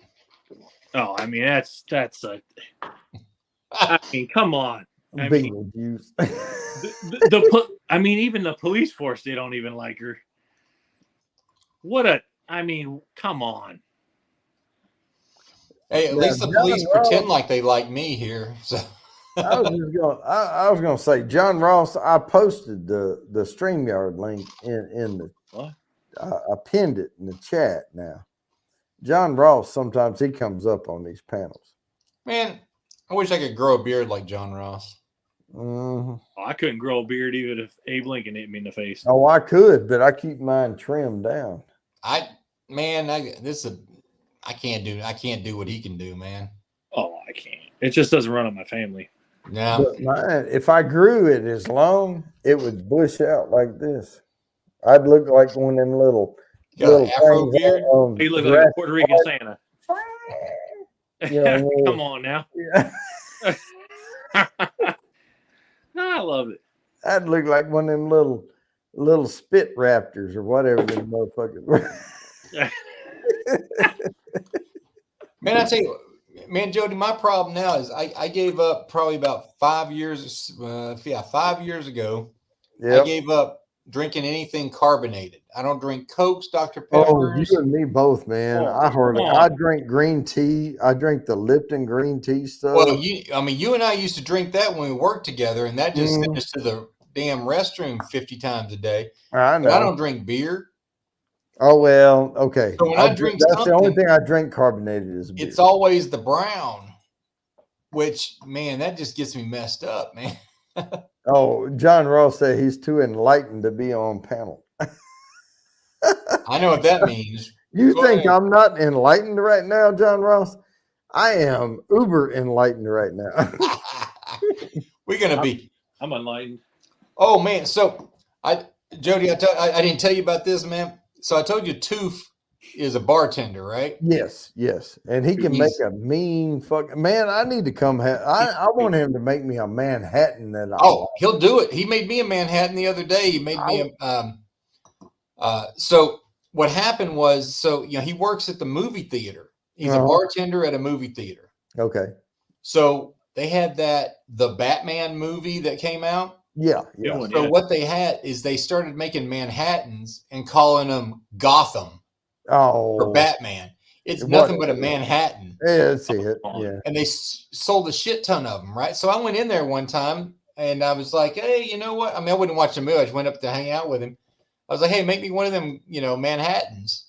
Oh, I mean that's a. I mean, come on. I mean, I mean, even the police force, they don't even like her. I mean, come on. Hey, at least the police pretend like they like me here. So I was gonna say, John Ross. I posted the StreamYard link in the. What? I pinned it in the chat. Now, John Ross. Sometimes he comes up on these panels. Man, I wish I could grow a beard like John Ross. Mm-hmm. Oh, I couldn't grow a beard even if Abe Lincoln hit me in the face. Oh, I could, but I keep mine trimmed down. I can't do what he can do, man. Oh, I can't. It just doesn't run on my family. Yeah. But if I grew it as long, it would bush out like this. I'd look like one of them little Afro beard. You look like a Puerto Rican Santa. Yeah, come on now. Yeah. I love it. I'd look like one of them little spit raptors or whatever them motherfuckers were. Man, I tell you, man, Jody, my problem now is I gave up probably about 5 years. 5 years ago, I Yep. gave up drinking anything carbonated. I don't drink Cokes, Dr. Oh, you Peppers. and me both, man. Oh, I come drink green tea. I drink the Lipton green tea Well, stuff. you and I used to drink that when we worked together, and that just sent Mhm. us to the damn restroom 50 times a day. I But I know. don't drink beer. Oh well, okay. So when I drink That's the only something, thing I drink carbonated is beer. it's always the brown, which, man, that just gets me messed up, man. Oh, John Ross said he's too enlightened to be on panel. I know what that means. You Go think ahead. I'm not enlightened right now, John Ross? I am uber enlightened right now. We're going to be. I'm enlightened. Oh, man. So, Jody, I didn't tell you about this, man. So I told you Toof is a bartender, right? Yes. And he can make He's- a mean fuck. Man, I need to come. I want him to make me a Manhattan that I Oh, like. he'll do it. He made me a Manhattan the other day. He made me so what happened was, so, he works at the movie theater. He's a bartender at a movie theater. Okay. So they had the Batman movie that came out. Yeah. Good one, So yeah. what they had is they started making Manhattans and calling them Gotham for Oh. Batman. It's What- nothing but a Manhattan. Yeah, that's it. Yeah. And they sold a shit ton of them, right? So I went in there one time and I was like, hey, you know what? I mean, I wouldn't watch the movie. I just went up to hang out with him. I was like, hey, make me one of them, Manhattans.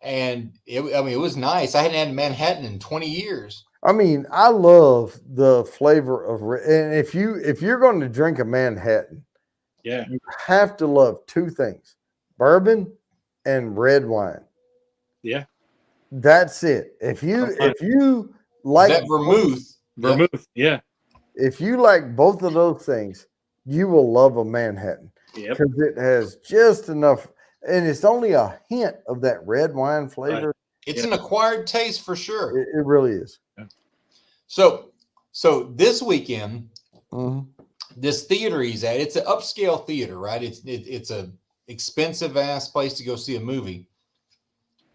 And it was nice. I hadn't had a Manhattan in 20 years. I mean, I love the flavor of, and if you're going to drink a Manhattan, Yeah. you have to love two things: bourbon and red wine. Yeah. That's it. If you like That vermouth. Vermouth. Yeah. if you like both of those things, you will love a Manhattan Yep. because it has just enough, and it's only a hint of that red wine flavor. It's an acquired taste for sure. It really is. So this weekend, Mhm. this theater he's at, it's an upscale theater, right? It's a expensive ass place to go see a movie.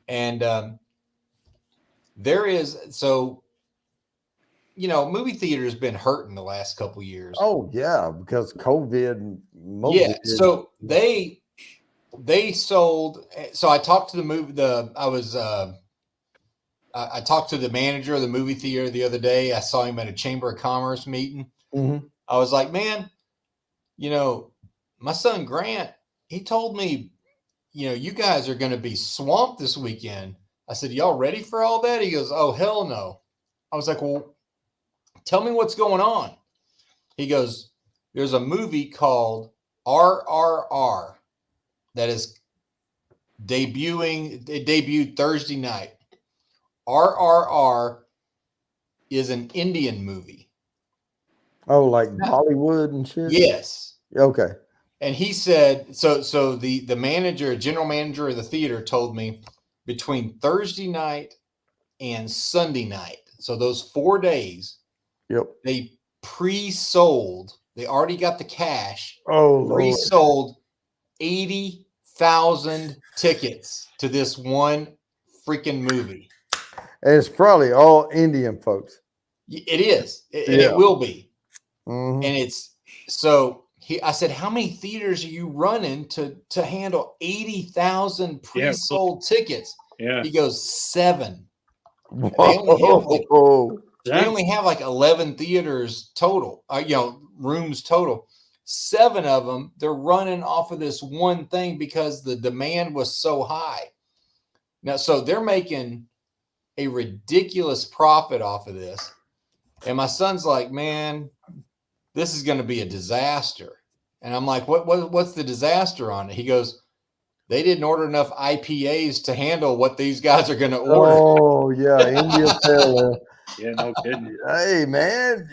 And there is, movie theater has been hurting the last couple years. Oh yeah, because COVID. And Yeah. So they sold. So I talked to I talked to the manager of the movie theater the other day. I saw him at a Chamber of Commerce meeting. Mhm. I was like, man, my son Grant, he told me, you guys are going to be swamped this weekend. I said, y'all ready for all that? He goes, oh, hell no. I was like, well, tell me what's going on. He goes, there's a movie called RRR that is debuting. It debuted Thursday night. RRR is an Indian movie. Oh, like Bollywood and shit. Yes. Okay. And he said, so the general manager of the theater told me between Thursday night and Sunday night, so those 4 days, Yep. they pre-sold. They already got the cash. Oh Lord. Pre-sold 80,000 tickets to this one freaking movie. And it's probably all Indian folks. It is. And Yeah. it will be. Mhm. And it's so I said, how many theaters are you running to handle 80,000 pre-sold tickets? Yeah. He goes, 7. Whoa. They only have like 11 theaters total, rooms total. 7 of them, they're running off of this one thing because the demand was so high. Now, so they're making a ridiculous profit off of this. And my son's like, man, this is going to be a disaster. And I'm like, what's the disaster on it? He goes, they didn't order enough IPAs to handle what these guys are going to order. Oh yeah, India Pale Ale. Yeah, no kidding. Hey man,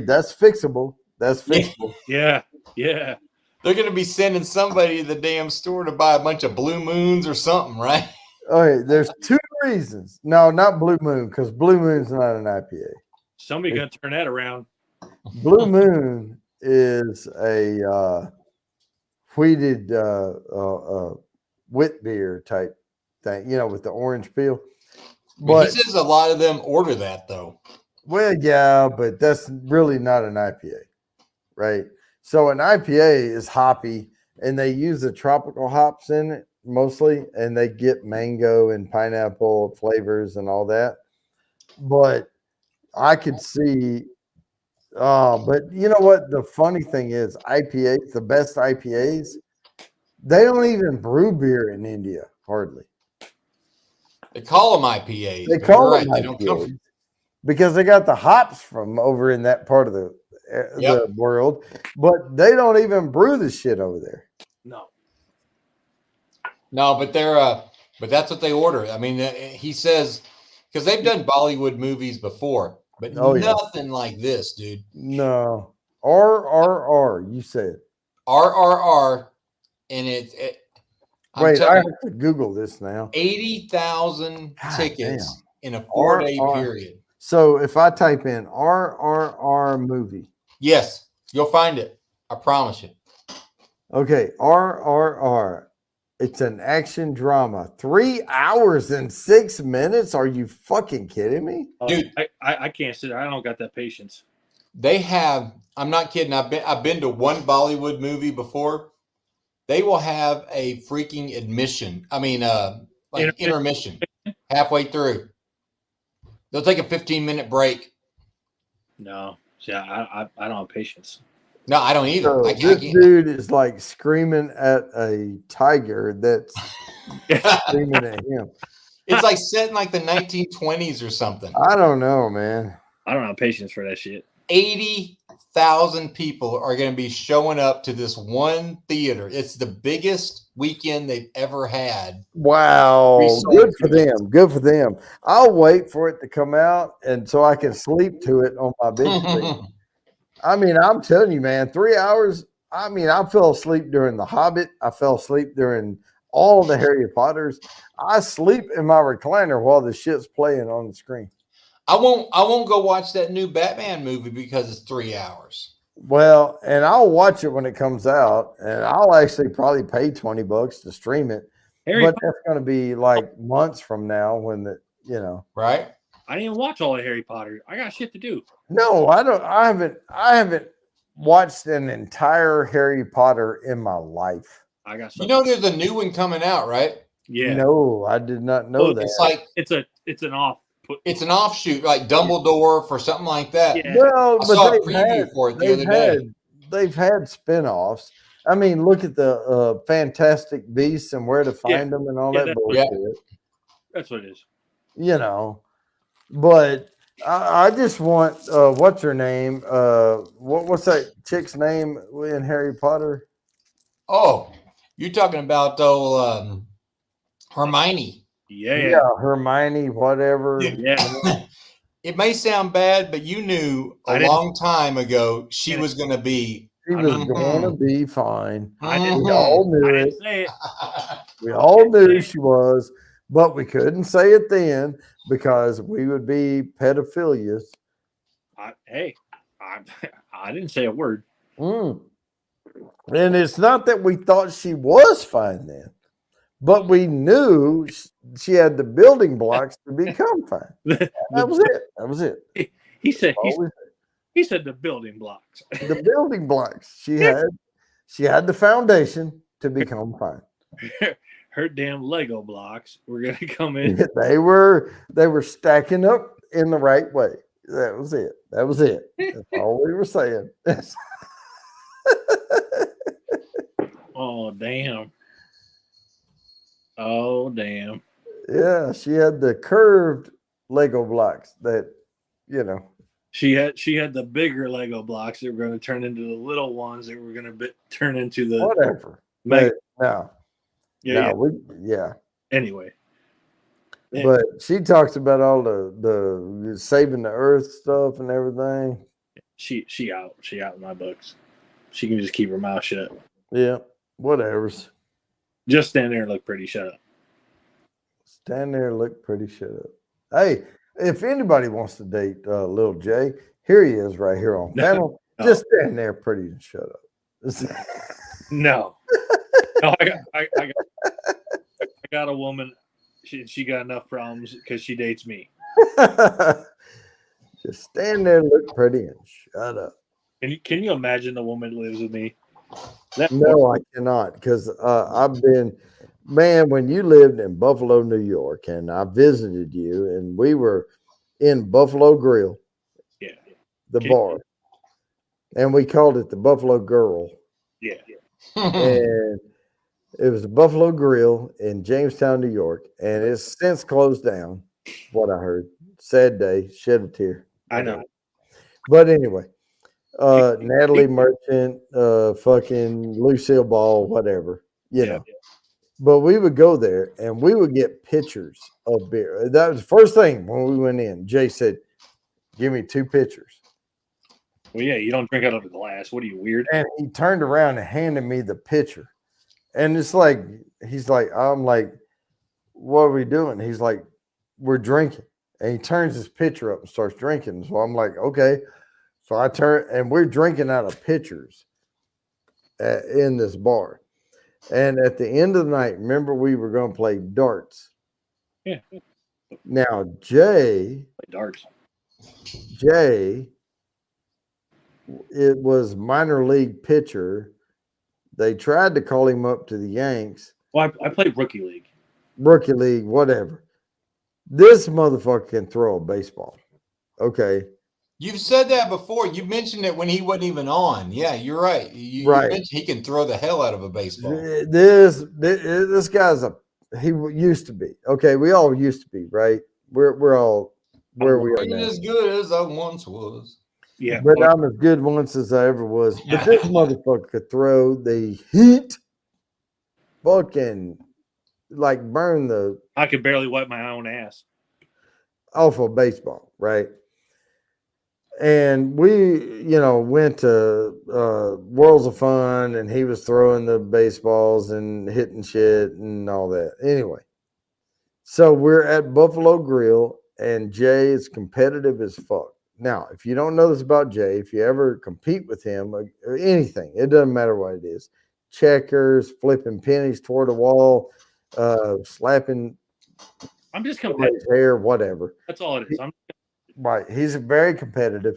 that's fixable. That's fixable. Yeah. Yeah. They're going to be sending somebody to the damn store to buy a bunch of Blue Moons or something, right? Okay, there's 2 reasons. No, not Blue Moon, because Blue Moon's not an IPA. Somebody gonna turn that around. Blue Moon is a wheated wheat beer type thing, with the orange peel. But he says a lot of them order that though. well, yeah, but that's really not an IPA, right? So an IPA is hoppy, and they use the tropical hops in it mostly, and they get mango and pineapple flavors and all that. But I could see, but you know what? The funny thing is, IPAs, the best IPAs, they don't even brew beer in India, hardly. They call them IPAs, They but you're call right. them They don't come IPAs from. because they got the hops from over in that part of the Yep. world, but they don't even brew the shit over there. No. No, but but that's what they order. I mean, he says because they've done Bollywood movies before, but Oh, yeah. nothing like this, dude. No, RRR. You said. RRR, and I'm Wait, I telling have you, to Google this now. 80,000 God tickets in a R 4-day R. period. So if I type in RRR movie, Yes, you'll find it. I promise you. okay, RRR. It's an action drama. 3 hours and 6 minutes. Are you fucking kidding me? Dude. I can't sit there. I don't got that patience. They have. I'm not kidding. I've been to one Bollywood movie before. They will have a freaking admission. I mean, like intermission halfway through. They'll take a 15-minute break. No, yeah, I don't have patience. No, I don't either. So I this can't. dude is like screaming at a tiger that's screaming at him. It's like set in like the 1920s or something. I don't know, man. I don't have patience for that shit. 80,000 people are going to be showing up to this one theater. It's the biggest weekend they've ever had. Wow, Resold good for tickets. them. Good for them. I'll wait for it to come out, and so I can sleep to it on my big screen. I mean, I'm telling you, man, 3 hours. I mean, I fell asleep during The Hobbit. I fell asleep during all the Harry Potters. I sleep in my recliner while the shit's playing on the screen. I won't go watch that new Batman movie because it's 3 hours. Well, and I'll watch it when it comes out, and I'll actually probably pay $20 to stream it. But that's going to be like months from now when right. I didn't watch all of Harry Potter. I got shit to do. No, I don't. I haven't watched an entire Harry Potter in my life. I got. There's a new one coming out, right? Yeah. No, I did not know that. It's like it's an offshoot, like Dumbledore for something like that. Yeah. Well, I saw a preview for it the other day. They've had spin-offs. I mean, look at the Fantastic Beasts and Where to Find Them and all that bullshit. That's what it is. But I just want what's her name? What's that chick's name in Harry Potter? Oh, you're talking about Hermione. Yeah, Hermione, whatever. Yeah. It may sound bad, but you knew a long time ago she was going to be. She was going to be fine. We all knew it. We all knew she was, but we couldn't say it then because we would be pedophilias. I didn't say a word. And it's not that we thought she was fine then, but we knew she had the building blocks to become fine. That was it. He said the building blocks. The building blocks. She had the foundation to become fine. Her damn Lego blocks were gonna come in. They were stacking up in the right way. That was it. That's all we were saying. Oh damn. Oh damn. Yeah, she had the curved Lego blocks that, She had the bigger Lego blocks that were going to turn into the little ones that were going to turn into the whatever. Mega. Anyway. But she talks about all the saving the earth stuff and everything. She out in my books. She can just keep her mouth shut. Yeah, whatever's. Just stand there and look pretty. Shut up. Stand there and look pretty. Shut up. Hey, if anybody wants to date Lil J, here he is right here on panel. No. Just stand there pretty and shut up. No. I got a woman She got enough problems because she dates me. Just stand there, look pretty, and shut up. Can you imagine the woman that lives with me? That No, I cannot, because I've been, man, when you lived in Buffalo, New York, and I visited you, and we were in Buffalo Grill, yeah, the Can- bar, and we called it the Buffalo Girl, yeah. and it was the Buffalo Grill in Jamestown, New York, and it's since closed down. What I heard, sad day, shed a tear. I know. But anyway, Natalie Merchant, fucking Lucille Ball, whatever, you know. But we would go there and we would get pitchers of beer. That was the first thing when we went in. Jay said, "Give me 2 pitchers." Well, yeah, you don't drink out of a glass. What are you, weird? And he turned around and handed me the pitcher. And it's like, he's like, I'm like, what are we doing? He's like, we're drinking. And he turns his pitcher up and starts drinking. So I'm like, okay. So I turn, and we're drinking out of pitchers in this bar. And at the end of the night, remember, we were going to play darts. Yeah. Now, Jay, Like darts. it was minor league pitcher. They tried to call him up to the Yanks, Well, I played rookie league. rookie league, whatever. This motherfucker can throw a baseball. Okay. You've said that before. You mentioned it when he wasn't even on. Yeah, you're right. You Right. mentioned he can throw the hell out of a baseball. This guy's he used to be. Okay, we all used to be, right? We're all where we are Ain't now. as good as I once was. Yeah. But I'm as good once as I ever was. But this motherfucker could throw the heat, fucking like burn the I could barely wipe my own ass. off of baseball, right? And we, went to Worlds of Fun, and he was throwing the baseballs and hitting shit and all that. Anyway, so we're at Buffalo Grill, and Jay is competitive as fuck. Now, if you don't know this about Jay, if you ever compete with him or anything, it doesn't matter what it is, checkers, flipping pennies toward the wall, slapping I'm just somebody's competitive. hair, whatever. That's all it is. Right. He's very competitive.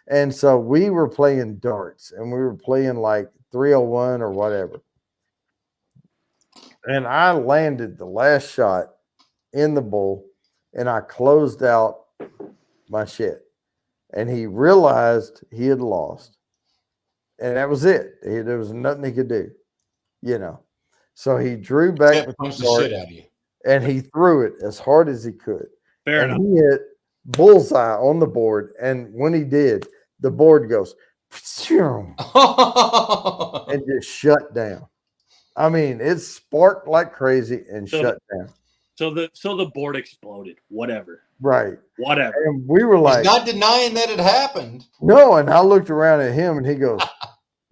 And so we were playing darts, and we were playing like 301 or whatever. And I landed the last shot in the bull, and I closed out my shit. And he realized he had lost. And that was it. There was nothing he could do, So he drew back Except with punch the the dart, shit out of you. and he threw it as hard as he could. Fair and enough. he hit bullseye on the board. And when he did, the board goes and just shut down. I mean, it sparked like crazy and shut down. So the board exploded. Whatever. Right. Whatever. And we were like, He's not denying that it happened. no. And I looked around at him, and he goes,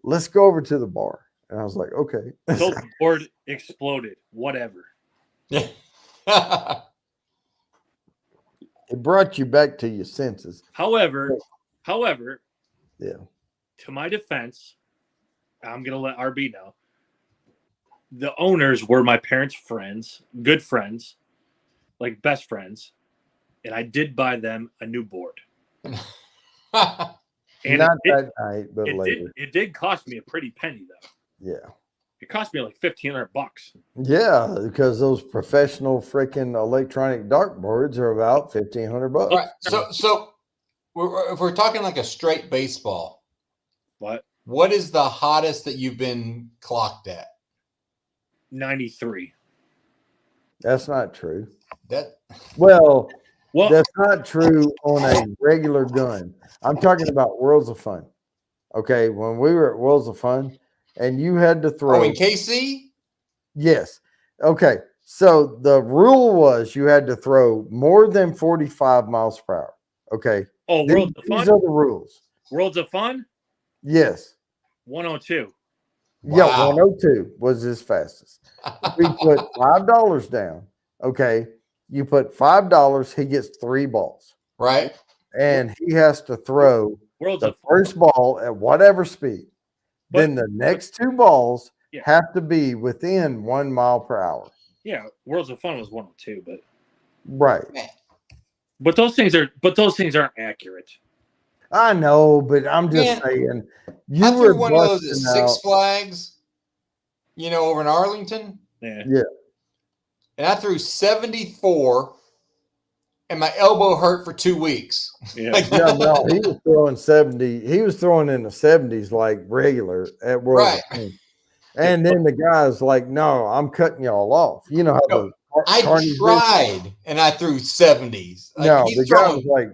let's go over to the bar. And I was like, okay. So the board exploded. Whatever. It brought you back to your senses. However, Yeah. to my defense, I'm gonna let RB know. The owners were my parents' friends, good friends, like best friends, and I did buy them a new board. And Not that night, but later. It did cost me a pretty penny though. Yeah. It cost me like $1,500. Yeah, because those professional freaking electronic dartboards are about $1,500. All right. So if we're talking like a straight baseball, what is the hottest that you've been clocked at? 93. That's not true. Well, That's not true on a regular gun. I'm talking about Worlds of Fun. Okay, when we were at Worlds of Fun, and you had to throw. Oh, in KC? Yes. Okay. So the rule was you had to throw more than 45 miles per hour. Okay. Oh, Worlds of Fun? These are the rules. Worlds of Fun? Yes. 102. Yeah, Wow. 102 was his fastest. We put $5 down. Okay. You put $5, he gets 3 balls. Right. And he has to throw Worlds the of Fun. first ball at whatever speed. Then the next 2 balls Yeah. have to be within 1 mile per hour. Yeah, Worlds of Fun was 102, Right. but those things aren't accurate. I know, but I'm just Man, saying, I you threw were one of those at busting Six out. Flags, over in Arlington, Yeah. Yeah. and I threw 74, and my elbow hurt for 2 weeks. Yeah. Yeah, no, he was throwing 70. He was throwing in the 70s like regular at World Right. of Fun. And then the guy's like, no, I'm cutting y'all off. You know how No, the I carnies do? tried, and I threw 70s. Like No, the guy was like,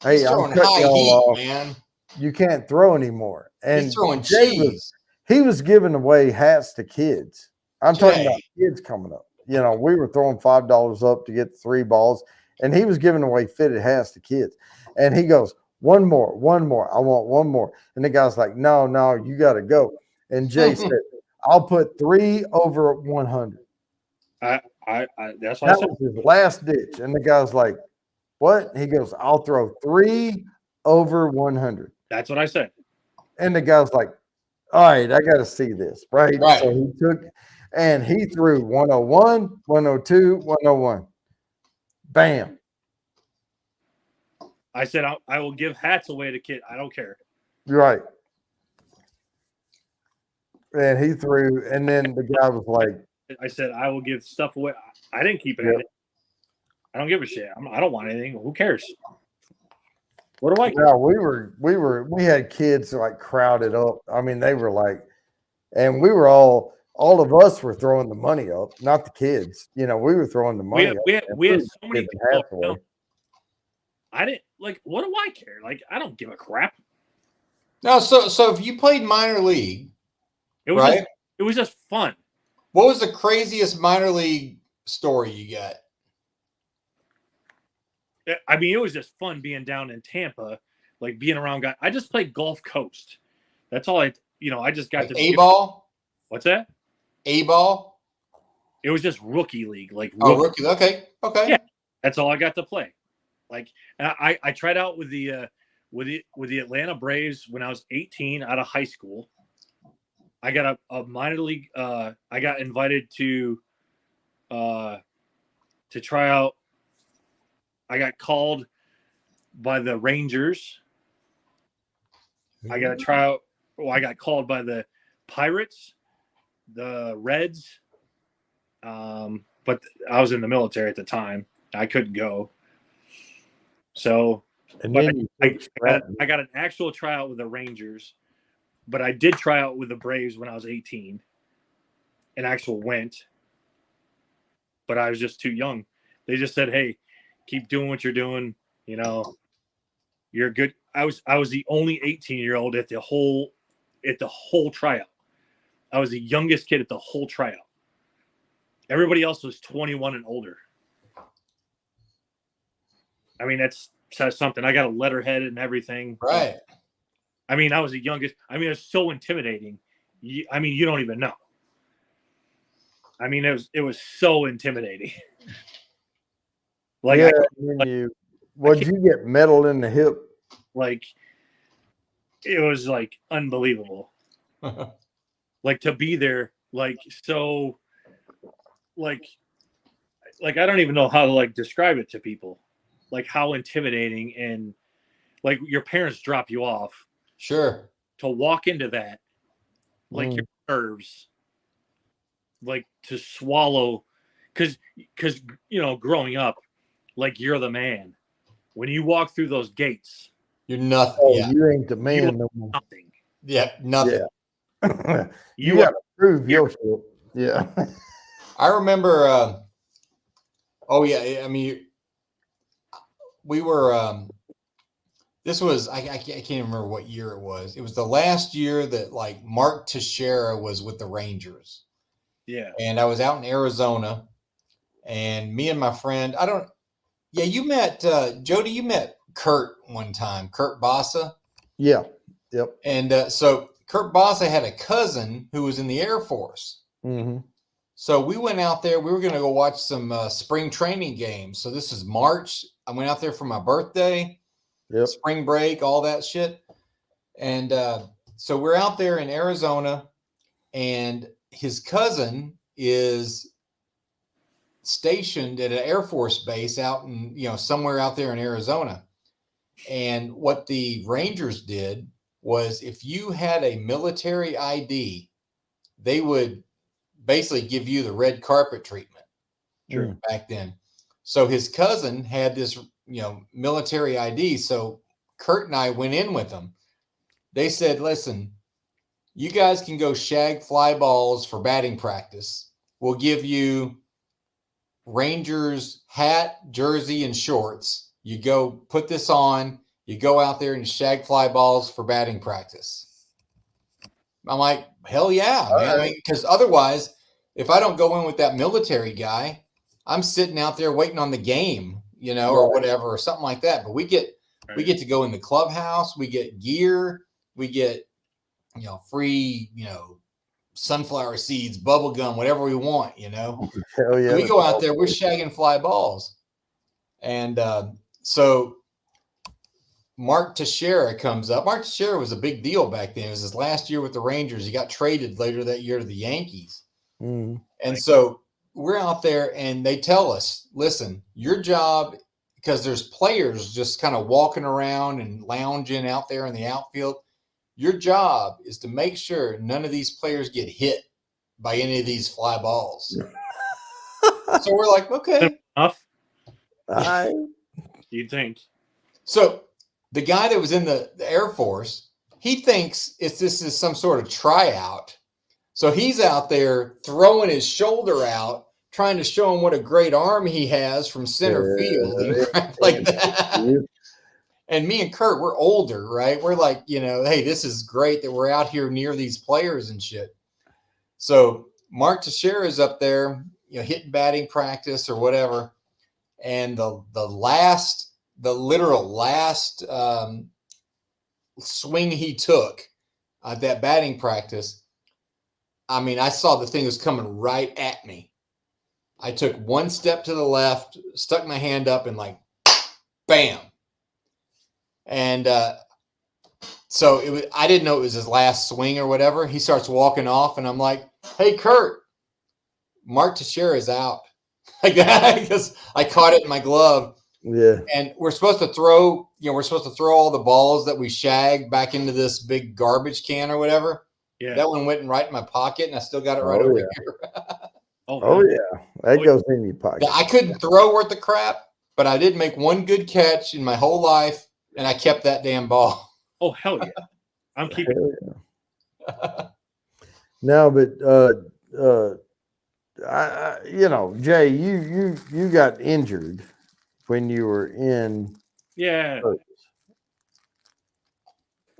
hey, he's I'm throwing cutting high y'all heat, off. man. You can't throw anymore. And He's throwing Jay cheese. he was giving away hats to kids. I'm talking Jay. about kids coming up. We were throwing $5 up to get 3 balls, and he was giving away fitted hats to kids. And he goes, one more. I want one more. And the guy's like, no, you got to go. And Jay said, I'll put 3 over 100. That's what I That said. was his last ditch. And the guy's like, what? He goes, I'll throw 3 over 100. That's what I said. And the guy's like, all right, I got to see this. Right. Right. So he took and he threw 101, 102, 101. Bam. I said I will give hats away to kids. I don't care. You're right. And he threw, and then the guy was like, I said I will give stuff away. I didn't keep it. Yep. I don't give a shit. I don't want anything. Who cares? What do I care? no, we had kids like crowded up. I mean, they were like, and we were all of us were throwing the money up, not the kids. We were throwing the money up. We had so many giving people. hats away. I didn't like. What do I care? Like, I don't give a crap. No, so if you played minor league, It was right? it was just fun. What was the craziest minor league story you got? I mean, it was just fun being down in Tampa, like being around guys. I just played Gulf Coast. That's all I just got Like to A-ball? What's that? A-ball? It was just rookie league, like rookie. Okay. Yeah, that's all I got to play. Like, and I tried out with the Atlanta Braves when I was 18 out of high school. I got a minor league. I got invited to try out. I got called by the Rangers. I got to try out. Well, I got called by the Pirates, the Reds. But I was in the military at the time. I couldn't go. So, And but then I got an actual tryout with the Rangers, but I did try out with the Braves when I was 18. An actual went, but I was just too young. They just said, "Hey, keep doing what you're doing. You're good." I was the only 18-year-old at the whole tryout. I was the youngest kid at the whole tryout. Everybody else was 21 and older. I mean, that says something. I got a letterhead and everything. Right. I mean, I was the youngest. I mean, it was so intimidating. You don't even know. I mean, it was so intimidating. Like, yeah, would you get metal in the hip? Like, it was like unbelievable. Like, to be there, like, so, like I don't even know how to like describe it to people, like how intimidating, and like your parents drop you off. Sure. To walk into that, like your nerves, like to swallow, because growing up, like you're the man. When you walk through those gates, you're nothing. Oh, yeah. you ain't the man no more. Nothing. Yeah, nothing. Yeah. you got to prove yourself. Yeah. I remember. I mean, we were. This was I can't even remember what year it was. It was the last year that like Mark Teixeira was with the Rangers. Yeah. And I was out in Arizona, and me and my friend. You met Jody. You met Kurt one time. Kurt Bassa. Yeah. Yep. And so Kurt Bassa had a cousin who was in the Air Force. Mm-hmm. So we went out there. We were going to go watch some spring training games. So this is March. I went out there for my birthday, spring break, all that shit. And so we're out there in Arizona, and his cousin is stationed at an Air Force base out in, somewhere out there in Arizona. And what the Rangers did was if you had a military ID, they would basically give you the red carpet treatment back then. So his cousin had this, military ID. So Kurt and I went in with them. They said, listen, you guys can go shag fly balls for batting practice. We'll give you Rangers hat, jersey, and shorts. You go put this on. You go out there and shag fly balls for batting practice. I'm like, hell yeah, man. Right. Because otherwise, if I don't go in with that military guy, I'm sitting out there waiting on the game, or whatever, or something like that. But we get to go in the clubhouse. We get gear. We get, free, sunflower seeds, bubble gum, whatever we want, Hell yeah. So we go out there, we're shagging fly balls. And so Mark Teixeira comes up. Mark Teixeira was a big deal back then. It was his last year with the Rangers. He got traded later that year to the Yankees. Mm. And so we're out there and they tell us, listen, your job, because there's players just kind of walking around and lounging out there in the outfield. Your job is to make sure none of these players get hit by any of these fly balls. So we're like, okay. Enough, I, you'd think. So the guy that was in the Air Force, he thinks this is some sort of tryout. So he's out there throwing his shoulder out, trying to show him what a great arm he has from center field and crap like that. And me and Kurt, we're older, right? We're like, hey, this is great that we're out here near these players and shit. So Mark Teixeira is up there, hitting batting practice or whatever. And the literal last swing he took at that batting practice, I saw the thing was coming right at me. I took one step to the left, stuck my hand up, and like, bam. And so I didn't know it was his last swing or whatever. He starts walking off, and I'm like, hey, Kurt, Mark Teixeira is out. Like that, because I caught it in my glove. Yeah. And we're supposed to throw, all the balls that we shagged back into this big garbage can or whatever. Yeah. That one went right in my pocket, and I still got it right over here. Oh, yeah. That goes in your pocket. I couldn't throw worth the crap, but I did make one good catch in my whole life, and I kept that damn ball. Oh, hell yeah. I'm keeping it. Yeah. No, but Jay, you got injured when you were in. Yeah.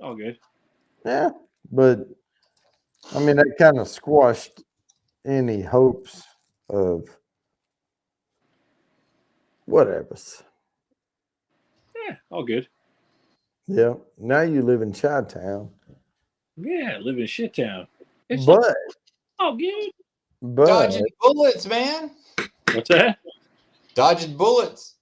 All good. Yeah, but that kind of squashed any hopes of whatever. Yeah, all good. Yeah. Now you live in Chi-Town. Yeah, live in shit town. But all good. But dodging bullets, man. What's that? Dodging bullets.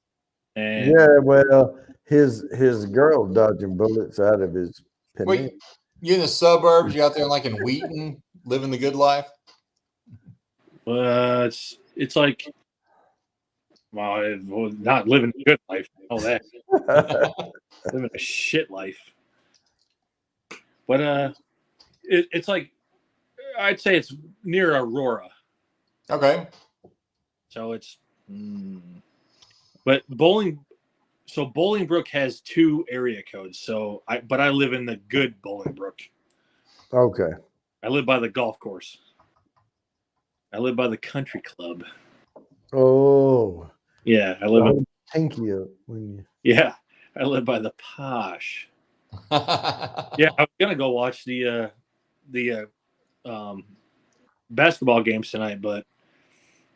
And yeah, well, his girl dodging bullets out of his penis. Wait, you in the suburbs? You out there like in Wheaton, living the good life? It's like, well, not living a good life. All that. Living a shit life. But it's like, I'd say it's near Aurora. Okay. So it's, but Bolingbrook has 2 area codes. So I live in the good Bolingbrook. Okay. I live by the golf course. I live by the country club. Oh. Yeah, I live in pinky up when you. Yeah, I live by the posh. Yeah, I was gonna go watch the basketball games tonight, but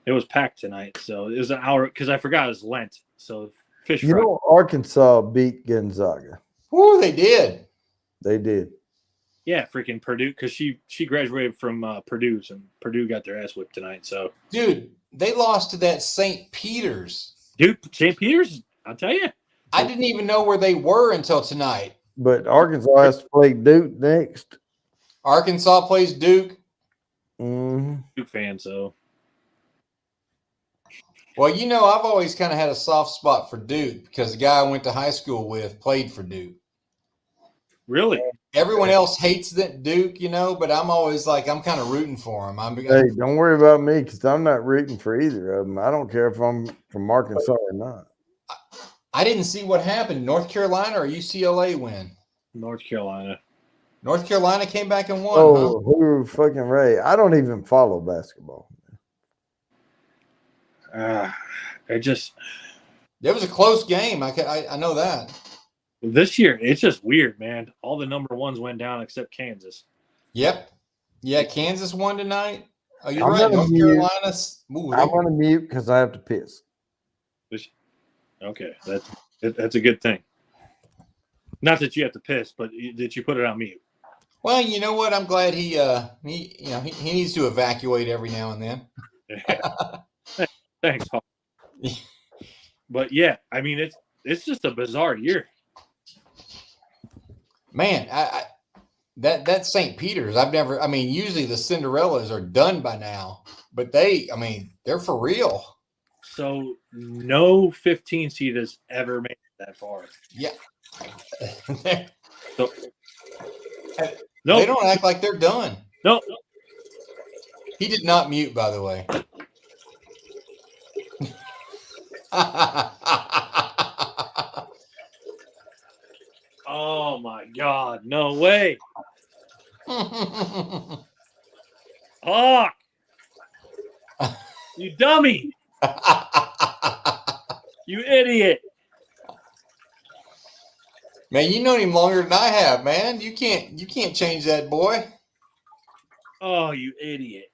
it was packed tonight, so it was an hour because I forgot it was Lent. So fish. You know, Arkansas beat Gonzaga. Ooh, they did. They did. Yeah, freaking Purdue, because she graduated from Purdue, and Purdue got their ass whipped tonight. So, dude, they lost to that St. Peter's. Dude, St. Peter's, I'll tell you. I didn't even know where they were until tonight. But Arkansas has to play Duke next. Arkansas plays Duke. Mm-hmm. Duke fan, so Well, I've always kind of had a soft spot for Duke because the guy I went to high school with played for Duke. Really? Everyone else hates that Duke, but I'm always like, I'm kind of rooting for him. Hey, don't worry about me because I'm not rooting for either of them. I don't care if I'm from Arkansas or not. I didn't see what happened. North Carolina or UCLA win? North Carolina. North Carolina came back and won. Oh, who fucking Ray? I don't even follow basketball. It was a close game. I know that. This year, it's just weird, man. All the number ones went down except Kansas. Yep. Yeah, Kansas won tonight. Oh, you're I'm right. North Carolina. I'm going to mute because I have to piss. Okay, that's a good thing. Not that you have to piss, but that you put it on mute. Well, you know what? I'm glad he needs to evacuate every now and then. Thanks, Paul. But yeah, I mean it's just a bizarre year. Man, that St. Peter's, usually the Cinderellas are done by now, but they're for real. So no 15 seed has ever made it that far. Yeah. So, no, they don't act like they're done. No. He did not mute, by the way. Oh my God! No way! Oh, you dummy! You idiot! Man, you know him longer than I have, man. You can't change that boy. Oh, you idiot!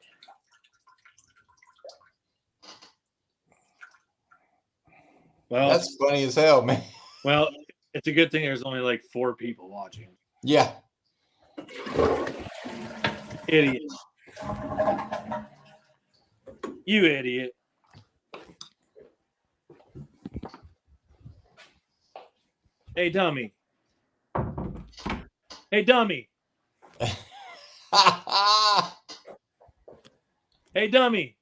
Well, that's funny as hell, man. Well, it's a good thing there's only like 4 people watching. Yeah. Idiot. You idiot. Hey, dummy. Hey, dummy. Hey, dummy.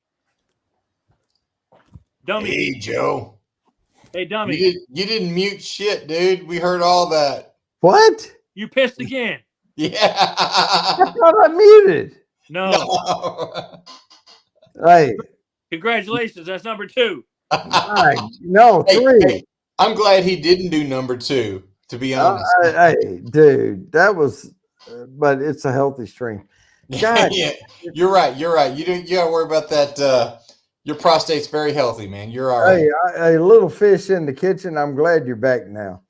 Dummy. Hey, Joe. Hey, dummy. You didn't mute shit, dude. We heard all that. What? You pissed again. Yeah. I thought I muted. No. Hey. Congratulations. That's number 2. No, 3. Hey, I'm glad he didn't do number 2, to be honest. Hey, dude, that was, but it's a healthy stream. God. Yeah, you're right. You gotta worry about that. Your prostate's very healthy, man. You're all right. Hey, a little fish in the kitchen. I'm glad you're back now,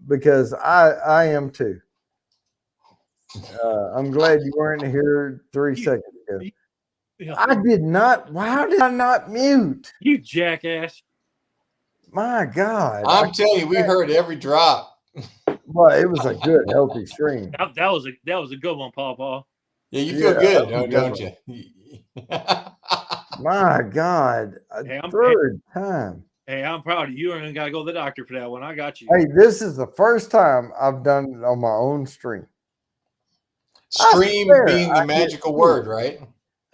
because I am too. I'm glad you weren't here 3 seconds ago. I did not. How did I not mute? You jackass! My God! I'm telling you, we heard every drop. Well, it was a good, healthy stream. That was a good one, Paul. Yeah, you feel good, don't you? My God! Third time. Hey, I'm proud of you. And I gotta go to the doctor for that one. I got you. Hey, this is the first time I've done it on my own stream. Stream being the magical word, right?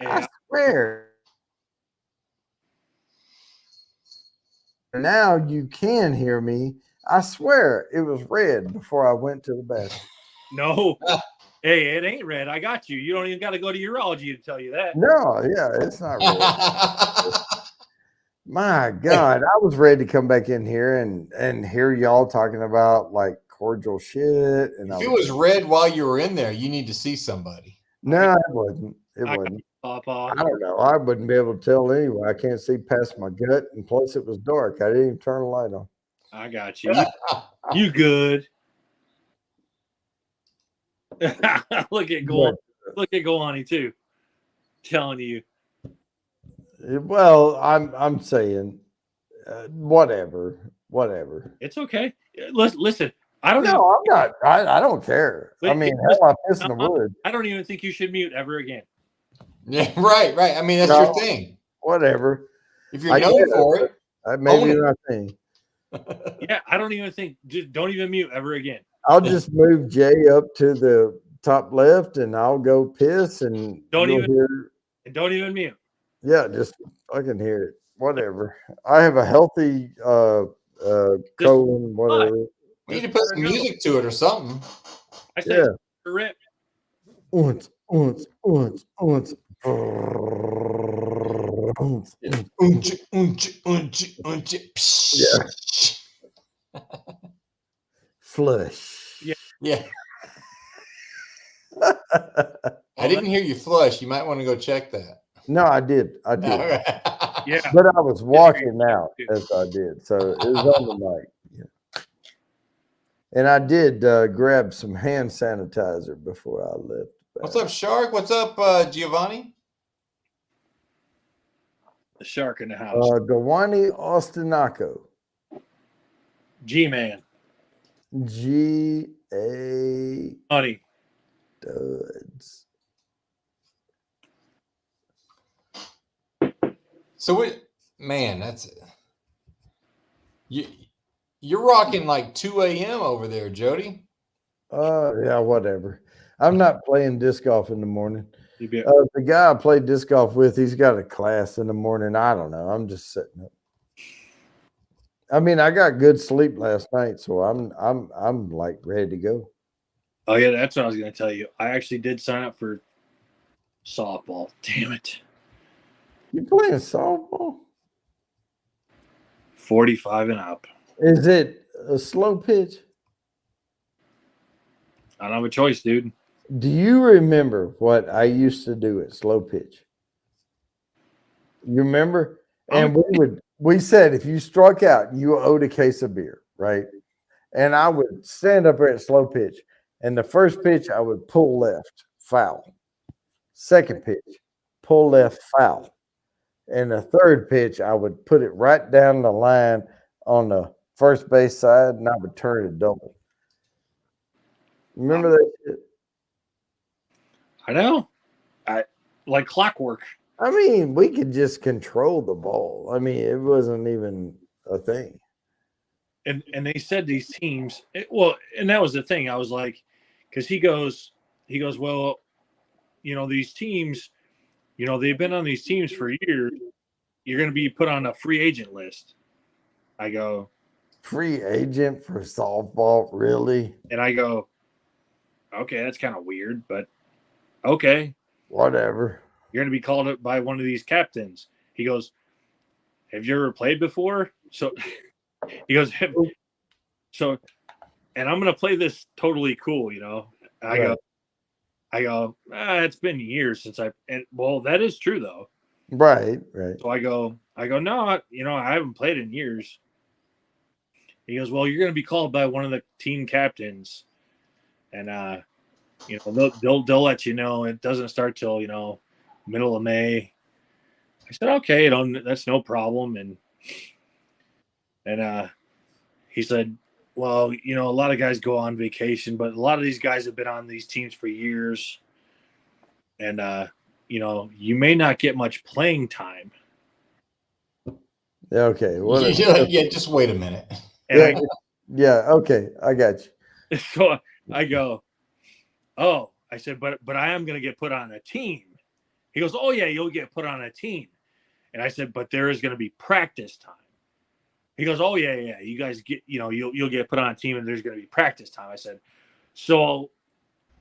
I swear. Now you can hear me. I swear it was red before I went to the bathroom. No. Hey, it ain't red. I got you. You don't even got to go to urology to tell you that. No, yeah, it's not red. My God, I was ready to come back in here and hear y'all talking about like cordial shit. And if it was red while you were in there, you need to see somebody. No, it wasn't. It wasn't. Papa. I don't know. I wouldn't be able to tell anyway. I can't see past my gut, and plus it was dark. I didn't even turn the light on. I got you. You good? Look at Goani too. Telling you. Well, I'm saying, whatever. It's okay. Listen. I don't. No, I'm not. I don't care. I mean, hell, I piss in the wood. I don't even think you should mute ever again. Yeah, right. I mean, that's your thing. Whatever. If you're known for it, that may be my thing. Yeah, I don't even think. Just don't even mute ever again. I'll just move Jay up to the top left, and I'll go piss, and don't even mute. Yeah, just fucking hear it. whatever. I have a healthy colon, whatever. We need to put some music to it or something. I said, Yeah. rip. Unts. Yeah. Flush. Yeah. I didn't hear you flush. You might want to go check that. No, I did. Yeah. But I was walking out as I did. So it was on the mic. Yeah. And I did grab some hand sanitizer before I left. What's up, Shark? What's up, Giovanni? The shark in the house. Gawani Ostinaco. G-Man. G-A Honey. Duds. So that's it. You're rocking like 2 a.m. over there, Jody. Yeah, whatever. I'm not playing disc golf in the morning. The guy I played disc golf with, he's got a class in the morning. I don't know. I'm just sitting up. I mean, I got good sleep last night, so I'm like ready to go. Oh yeah, that's what I was going to tell you. I actually did sign up for softball. Damn it. You playing softball? 45 and up. Is it a slow pitch? I don't have a choice, dude. Do you remember what I used to do at slow pitch? You remember? And we said if you struck out, you owed a case of beer, right? And I would stand up there at slow pitch, and the first pitch I would pull left, foul. Second pitch, pull left, foul. And the third pitch, I would put it right down the line on the first base side, and I would turn it double. Remember that shit? I know. I like clockwork. I mean, we could just control the ball. I mean, it wasn't even a thing. And they said these teams, and that was the thing. I was like, because he goes, well, these teams, they've been on these teams for years. You're going to be put on a free agent list. I go, free agent for softball, really? And I go, okay, that's kind of weird, but okay. Whatever. You're going to be called up by one of these captains. He goes, have you ever played before? So he goes, and I'm going to play this totally cool, I go, it's been years since that is true though. Right. So I go, no, I haven't played in years. He goes, well, you're going to be called by one of the team captains, and they'll let you know. It doesn't start till middle of May. I said, okay, that's no problem. And he said, well, a lot of guys go on vacation, but a lot of these guys have been on these teams for years, and you may not get much playing time. Okay. Yeah, just wait a minute. And okay, I got you. So I go, oh, I said, but I am going to get put on a team. He goes, oh yeah, you'll get put on a team. And I said, but there is going to be practice time. He goes, oh yeah, you guys get, you'll get put on a team and there's going to be practice time. I said, so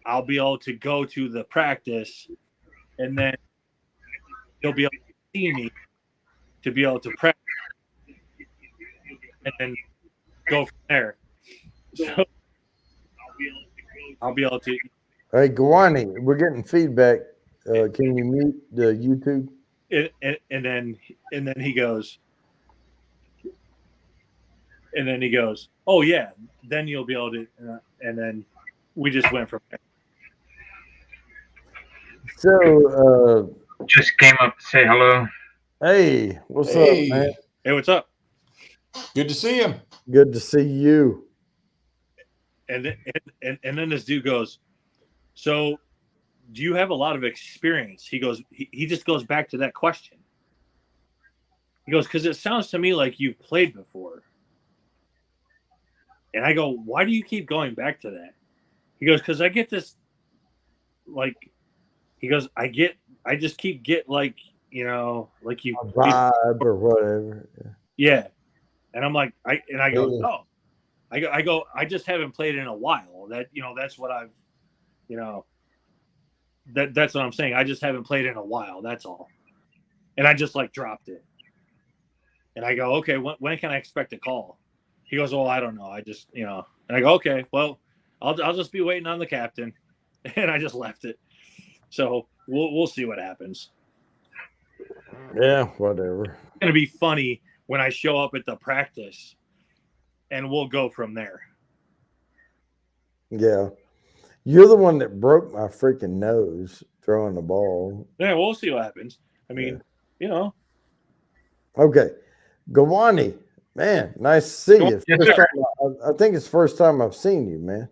I'll be able to go to the practice, and then you'll be able to see me to be able to practice, and then go from there. So I'll be able to. Hey, Gawani, we're getting feedback. Can you mute the YouTube? And then he goes, oh yeah, then you'll be able to, and then we just went from there. So just came up to say hello. Hey, what's up, man? Hey, what's up? Good to see him. Good to see you. And then this dude goes, so do you have a lot of experience? He goes, he just goes back to that question. He goes, because it sounds to me like you've played before. And I go, why do you keep going back to that? He goes, because I get this, like, he goes, I just keep like like you, A vibe or whatever. yeah. And I'm like, I go, Yeah. oh, I go, I just haven't played in a while. That's what I've, that's what I'm saying. I just haven't played in a while. That's all. And I just like dropped it. And I go, okay, when can I expect a call? He goes, well, I don't know. I just, and I go, okay, well, I'll just be waiting on the captain. And I just left it. So we'll see what happens. Yeah, whatever. It's going to be funny when I show up at the practice, and we'll go from there. Yeah. You're the one that broke my freaking nose throwing the ball. Yeah, we'll see what happens. I mean, Okay. Gawani, man, nice to see you. Yes, First sir. time, I think it's the first time I've seen you, man.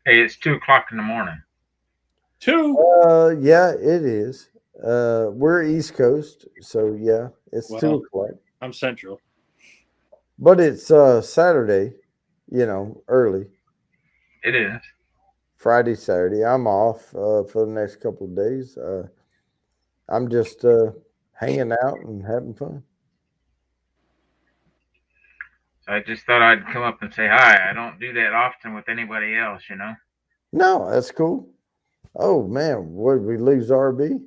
Hey, it's 2:00 in the morning. 2. Yeah, it is. We're East Coast, so yeah, it's Well, 2:00. I'm Central. But it's Saturday, early. It is. Friday, Saturday. I'm off for the next couple of days. I'm just hanging out and having fun. So I just thought I'd come up and say hi. I don't do that often with anybody else, No, that's cool. Oh man, what did we lose RB?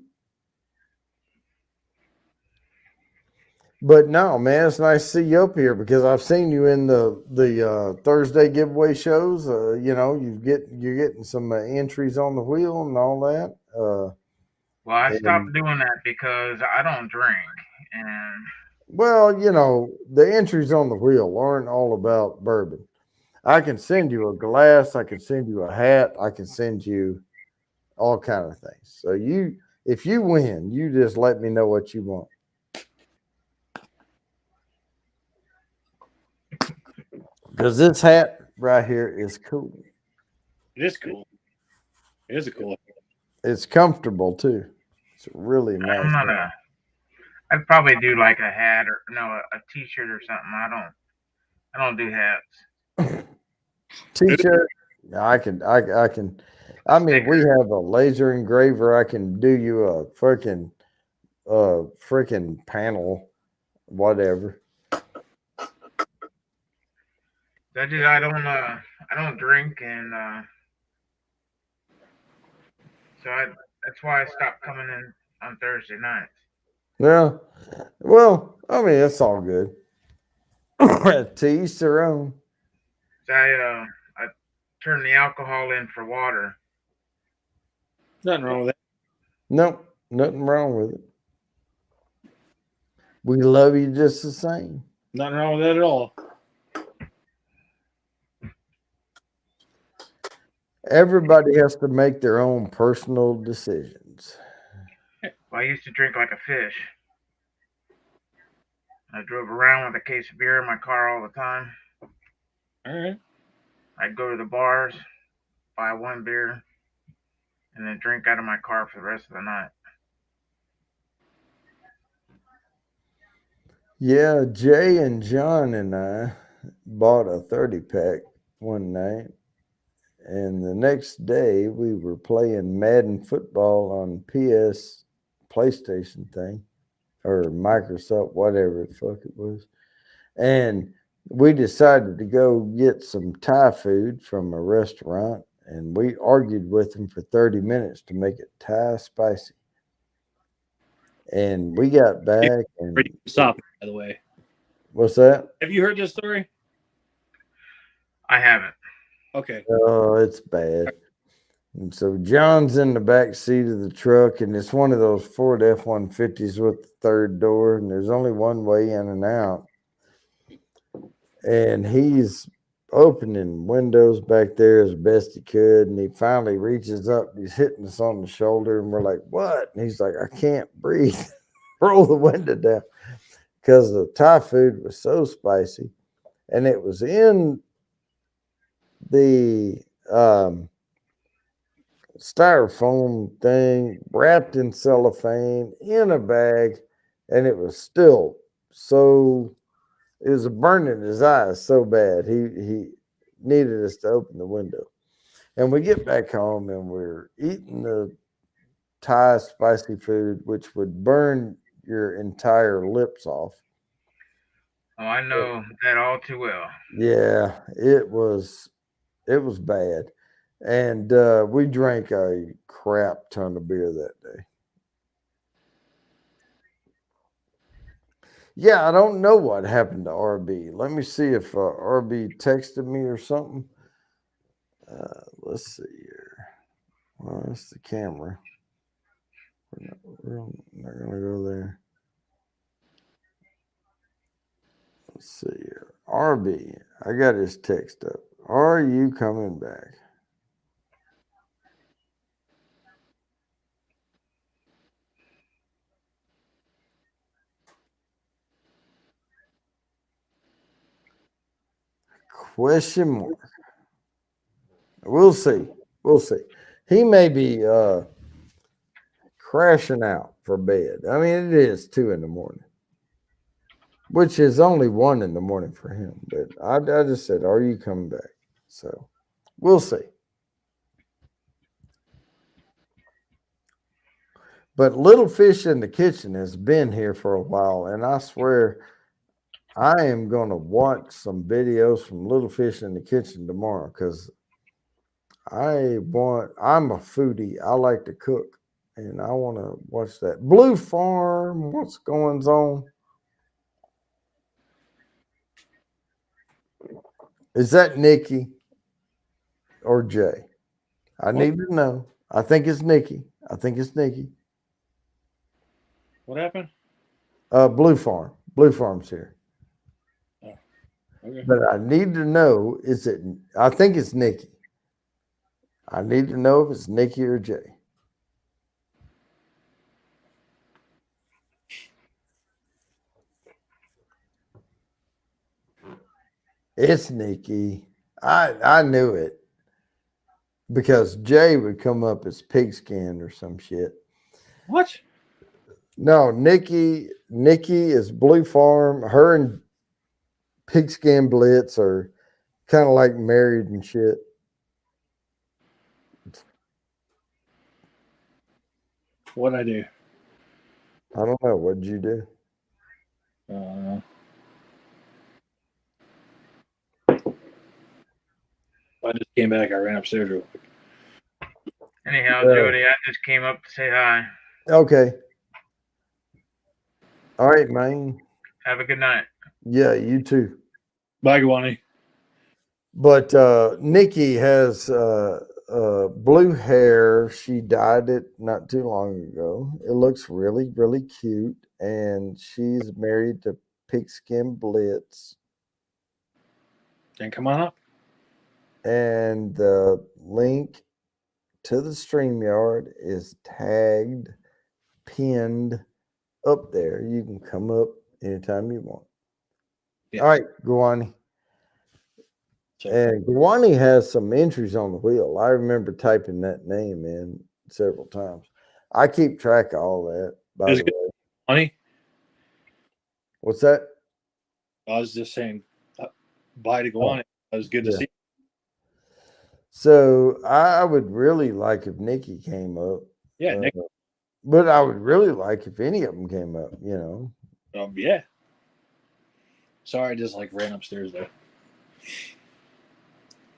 But no, man, it's nice to see you up here because I've seen you in the Thursday giveaway shows. You're getting some entries on the wheel and all that. Well, I stopped doing that because I don't drink, and Well, the entries on the wheel aren't all about bourbon. I can send you a glass, I can send you a hat, I can send you all kind of things. So if you win, you just let me know what you want. Because this hat right here is cool. It is cool. It is a cool. It's comfortable too. It's really nice. I'm not I'd probably do like a hat or a T-shirt or something. I don't do hats. T-shirt. I can. I mean, we have a laser engraver. I can do you a freaking panel, whatever. I don't drink, and so that's why I stopped coming in on Thursday nights. Yeah. Well, I mean, it's all good. To each their own. So I turn the alcohol in for water. Nothing wrong with that. Nope, nothing wrong with it. We love you just the same. Nothing wrong with that at all. Everybody has to make their own personal decisions. Well, I used to drink like a fish. I drove around with a case of beer in my car all the time. All right. I'd go to the bars, buy one beer, and then drink out of my car for the rest of the night. Yeah, Jay and John and I bought a 30-pack one night. And the next day we were playing Madden football on PS PlayStation thing or Microsoft, whatever the fuck it was. And we decided to go get some Thai food from a restaurant. And we argued with them for 30 minutes to make it Thai spicy. And we got back and Stop, by the way. What's that? Have you heard this story? I haven't. Okay. Oh, it's bad. And so John's in the back seat of the truck, and it's one of those Ford F-150s with the third door, and there's only one way in and out. And he's opening windows back there as best he could, and he finally reaches up, he's hitting us on the shoulder, and we're like, what? And he's like, I can't breathe. Roll the window down. Because the Thai food was so spicy, and it was in the styrofoam thing wrapped in cellophane in a bag, and it was still so it was burning his eyes so bad he needed us to open the window. And we get back home and we're eating the Thai spicy food, which would burn your entire lips off. Oh, I know that all too well. Yeah, it was bad. And we drank a crap ton of beer that day. Yeah, I don't know what happened to RB. Let me see if RB texted me or something. Let's see here. Well, that's the camera. We're not going to go there. Let's see here. RB, I got his text up. Are you coming back? Question mark. We'll see. We'll see. He may be crashing out for bed. I mean, it is 2 a.m, which is only 1 a.m. for him. But I just said, are you coming back? So we'll see. But Little Fish in the Kitchen has been here for a while, and I swear I am going to watch some videos from Little Fish in the Kitchen tomorrow because I'm a foodie. I like to cook, and I want to watch that. Blue Farm, what's going on? Is that Nikki or Jay? I need to know. I think it's Nikki. What happened? Blue Farm. Blue Farm's here. Oh, okay. But I need to know, I think it's Nikki. I need to know if it's Nikki or Jay. It's Nikki. I knew it because Jay would come up as pigskin or some shit. What? No, Nikki is Blue Farm. Her and Pigskin Blitz are kind of like married and shit. What'd I do? I don't know. What did you do? I just came back. I ran upstairs real quick. Anyhow, Jody, I just came up to say hi. Okay. All right, man. Have a good night. Yeah, you too. Bye, Guani. But Nikki has blue hair. She dyed it not too long ago. It looks really, really cute. And she's married to Pigskin Blitz. Then come on up. And the link to the StreamYard is tagged, pinned up there. You can come up anytime you want. Yeah. All right, Guani. And Guani has some entries on the wheel. I remember typing that name in several times. I keep track of all that, by the way. Honey? What's that? I was just saying, bye to Guani. That was good to see. So I would really like if Nikki came up. Yeah, Nikki. But I would really like if any of them came up, you know. Yeah. Sorry, I just ran upstairs there.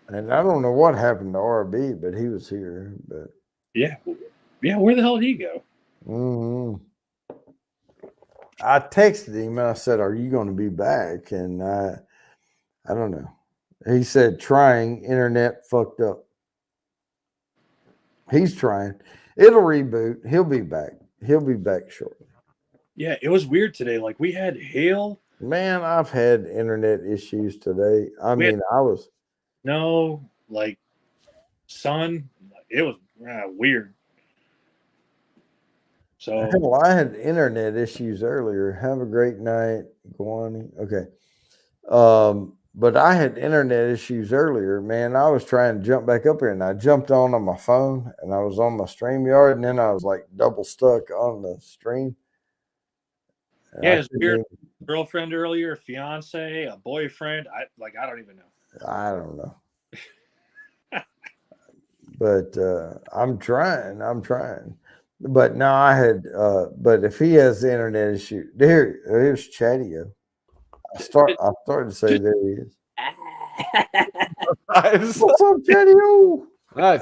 And I don't know what happened to RB, but he was here. But yeah, where the hell did he go? I texted him and I said, "Are you going to be back?" And I don't know. He said, "Trying, internet fucked up." He's trying. It'll reboot. He'll be back. He'll be back shortly. Yeah, it was weird today. We had hail. Man, I've had internet issues today. I mean, sun. It was weird. So hell, I had internet issues earlier. Have a great night, Guani. Okay. But I had internet issues earlier, man. I was trying to jump back up here and I jumped on my phone and I was on my StreamYard and then I was double stuck on the stream. Yeah, it's weird. Girlfriend earlier, fiance, a boyfriend. I don't even know. I don't know. But I'm trying. But no, I had. But if he has the internet issue, here's Chatio. I started to say there he is. What's up, Chatio?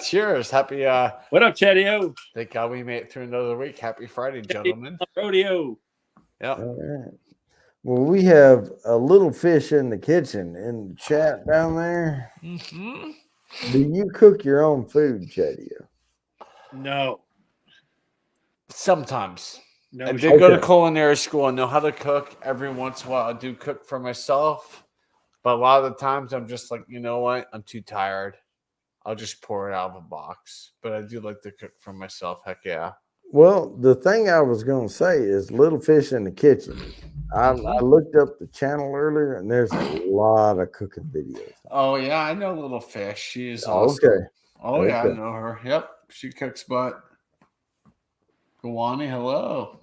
Cheers. Happy What up, Chatio? thank God we made it through another week. Happy Friday, gentlemen. Rodeo. Yep. All right. Well, we have a little fish in the kitchen in the chat down there. Mm-hmm. Do you cook your own food, Chatio? No. Sometimes. No. I did go to Okay. culinary school. I know how to cook. Every once in a while I do cook for myself. But a lot of the times I'm just like, you know what? I'm too tired. I'll just pour it out of a box. But I do like to cook for myself. Heck yeah. Well, the thing I was going to say is Little Fish in the Kitchen. I looked up the channel earlier, and there's a lot of cooking videos. Oh yeah, I know Little Fish. She is awesome. Okay. Oh yeah, I Okay. know her. Yep. She cooks butt. Gawani, hello.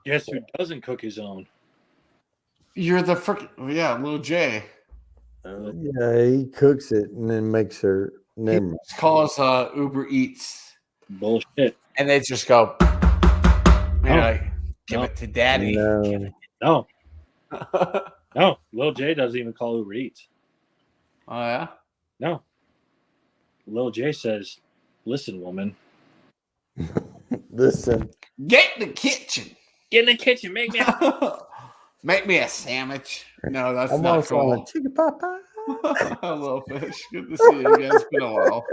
Guess who doesn't cook his own? You're the yeah, Lil J. Yeah, he cooks it and then makes her. He Never mind. calls Uber Eats, Bullshit. and they just go, you No. know, give No. it to daddy. No. No. Oh No. Lil J doesn't even call Uber Eats. yeah. No. Lil J says, "Listen, woman, Listen. Get in the kitchen. get in the kitchen, make me." Make me a sandwich. No, that's I'm not also on a cool. chicken pot pie. Hello, Fish. Good to see you again. It's been a while.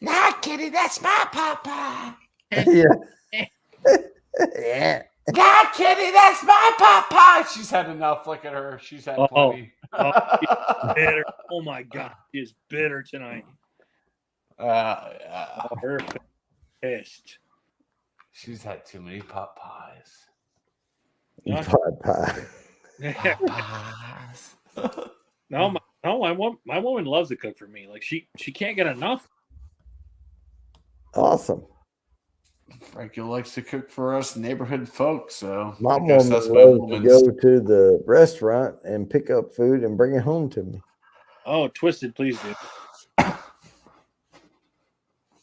Nah, kitty, that's my papa. Yeah. Yeah. Nah, kitty, that's my papa. She's had enough. Look at her. She's had Oh. plenty. Bitter. Oh my god, she is bitter tonight. Yeah. Oh, her pissed. She's had too many pot pies. Pot pie. Pies. No, my woman loves to cook for me. Like she can't get enough. Awesome. Frankie likes to cook for us neighborhood folks, so My I guess woman that's my loves to woman's. go to the restaurant and pick up food and bring it home to me. Oh, Twisted, please do.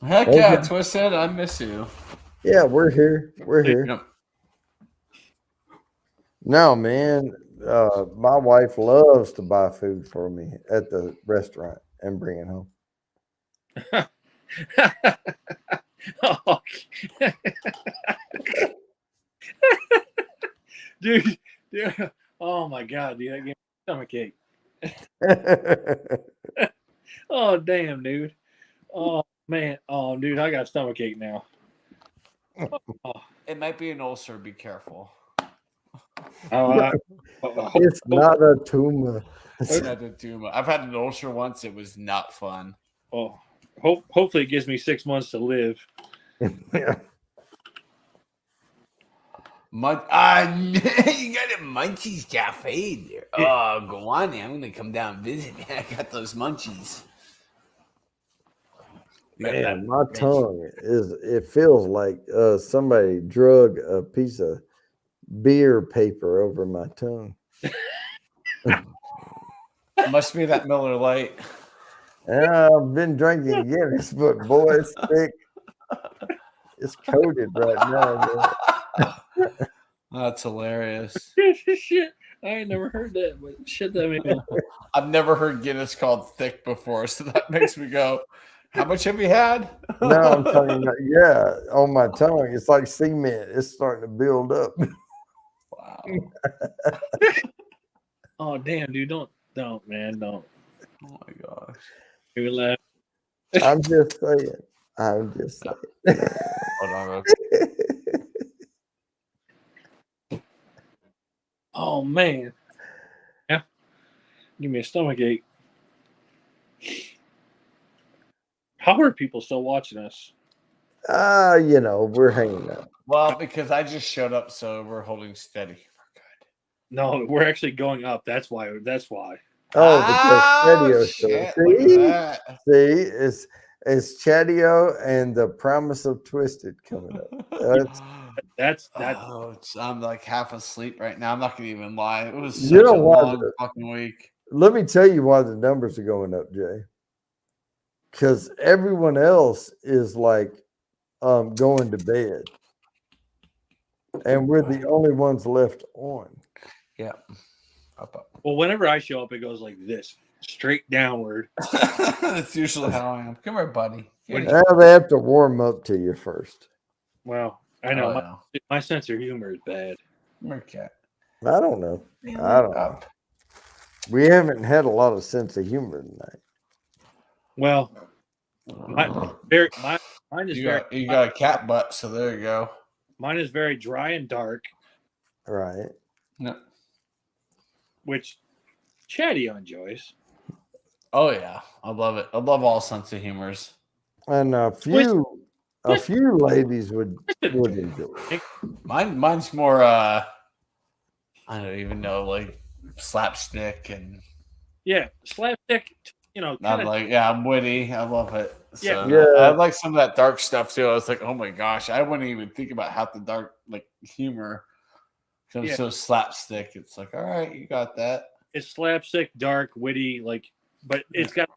Heck Okay. yeah, Twisted, I miss you. Yeah, we're here. We're here. Yep. No, man. My wife loves to buy food for me at the restaurant and bring it home. Oh. dude, oh my god, dude, that gave me stomach ache. Oh damn, dude. Oh man, oh dude, I got a stomach ache now. It might be an ulcer. Be careful. It's not a tumor. It's not a tumor. I've had an ulcer once. It was not fun. Oh, hopefully it gives me 6 months to live. Yeah. You got a Munchies Cafe there. Oh, go on there. I'm gonna come down and visit. I got those munchies. You got Man, that- my tongue it feels like somebody drug a piece of beer paper over my tongue. Must be that Miller Lite. I've been drinking Guinness, but boy, it's thick. It's coated right now. Man. That's hilarious. Shit, I ain't never heard that, but shit, that made me. I've never heard Guinness called thick before, so that makes me go, how much have you had? No, I'm talking about, yeah, on my tongue. It's like cement. It's starting to build up. Wow. Oh damn, dude, don't, man, don't. Oh my gosh. You laugh. I'm just saying. I'm just saying. Hold on, real Oh man, yeah, give me a stomach ache. How are people still watching us? We're hanging out. Well, because I just showed up, so we're holding steady. We're good. No, we're actually going up. That's why. Oh, the Chatio shit, show. look at that. See, it's Chatio and the Promise of Twisted coming up. That's Oh, I'm like half asleep right now. I'm not gonna even lie. It was You such know a what? long fucking week. Let me tell you why the numbers are going up, Jay. because everyone else is like going to bed, and we're the only ones left on. Yeah. Up. Well, whenever I show up, it goes like this, straight downward. That's usually how I am. Come here, buddy. Here. They have to warm up to you first. Well, I know Oh, my sense of humor is bad. Come here, cat. I don't know. I don't know. We haven't had a lot of sense of humor tonight. Well, mine is You got a cat butt, so there you go. mine is very dry and dark, Right. No. which Chatty enjoys. Oh yeah, I love it. I love all sense of humors. And a few ladies would enjoy it. Mine's more I don't even know, like slapstick and Yeah, slapstick. I'm witty. I love it. So, Yeah. I like some of that dark stuff too. I was like, oh my gosh, I wouldn't even think about half the dark like humor. I'm so slapstick. It's like, all right, you got that. It's slapstick, dark, witty, but it's got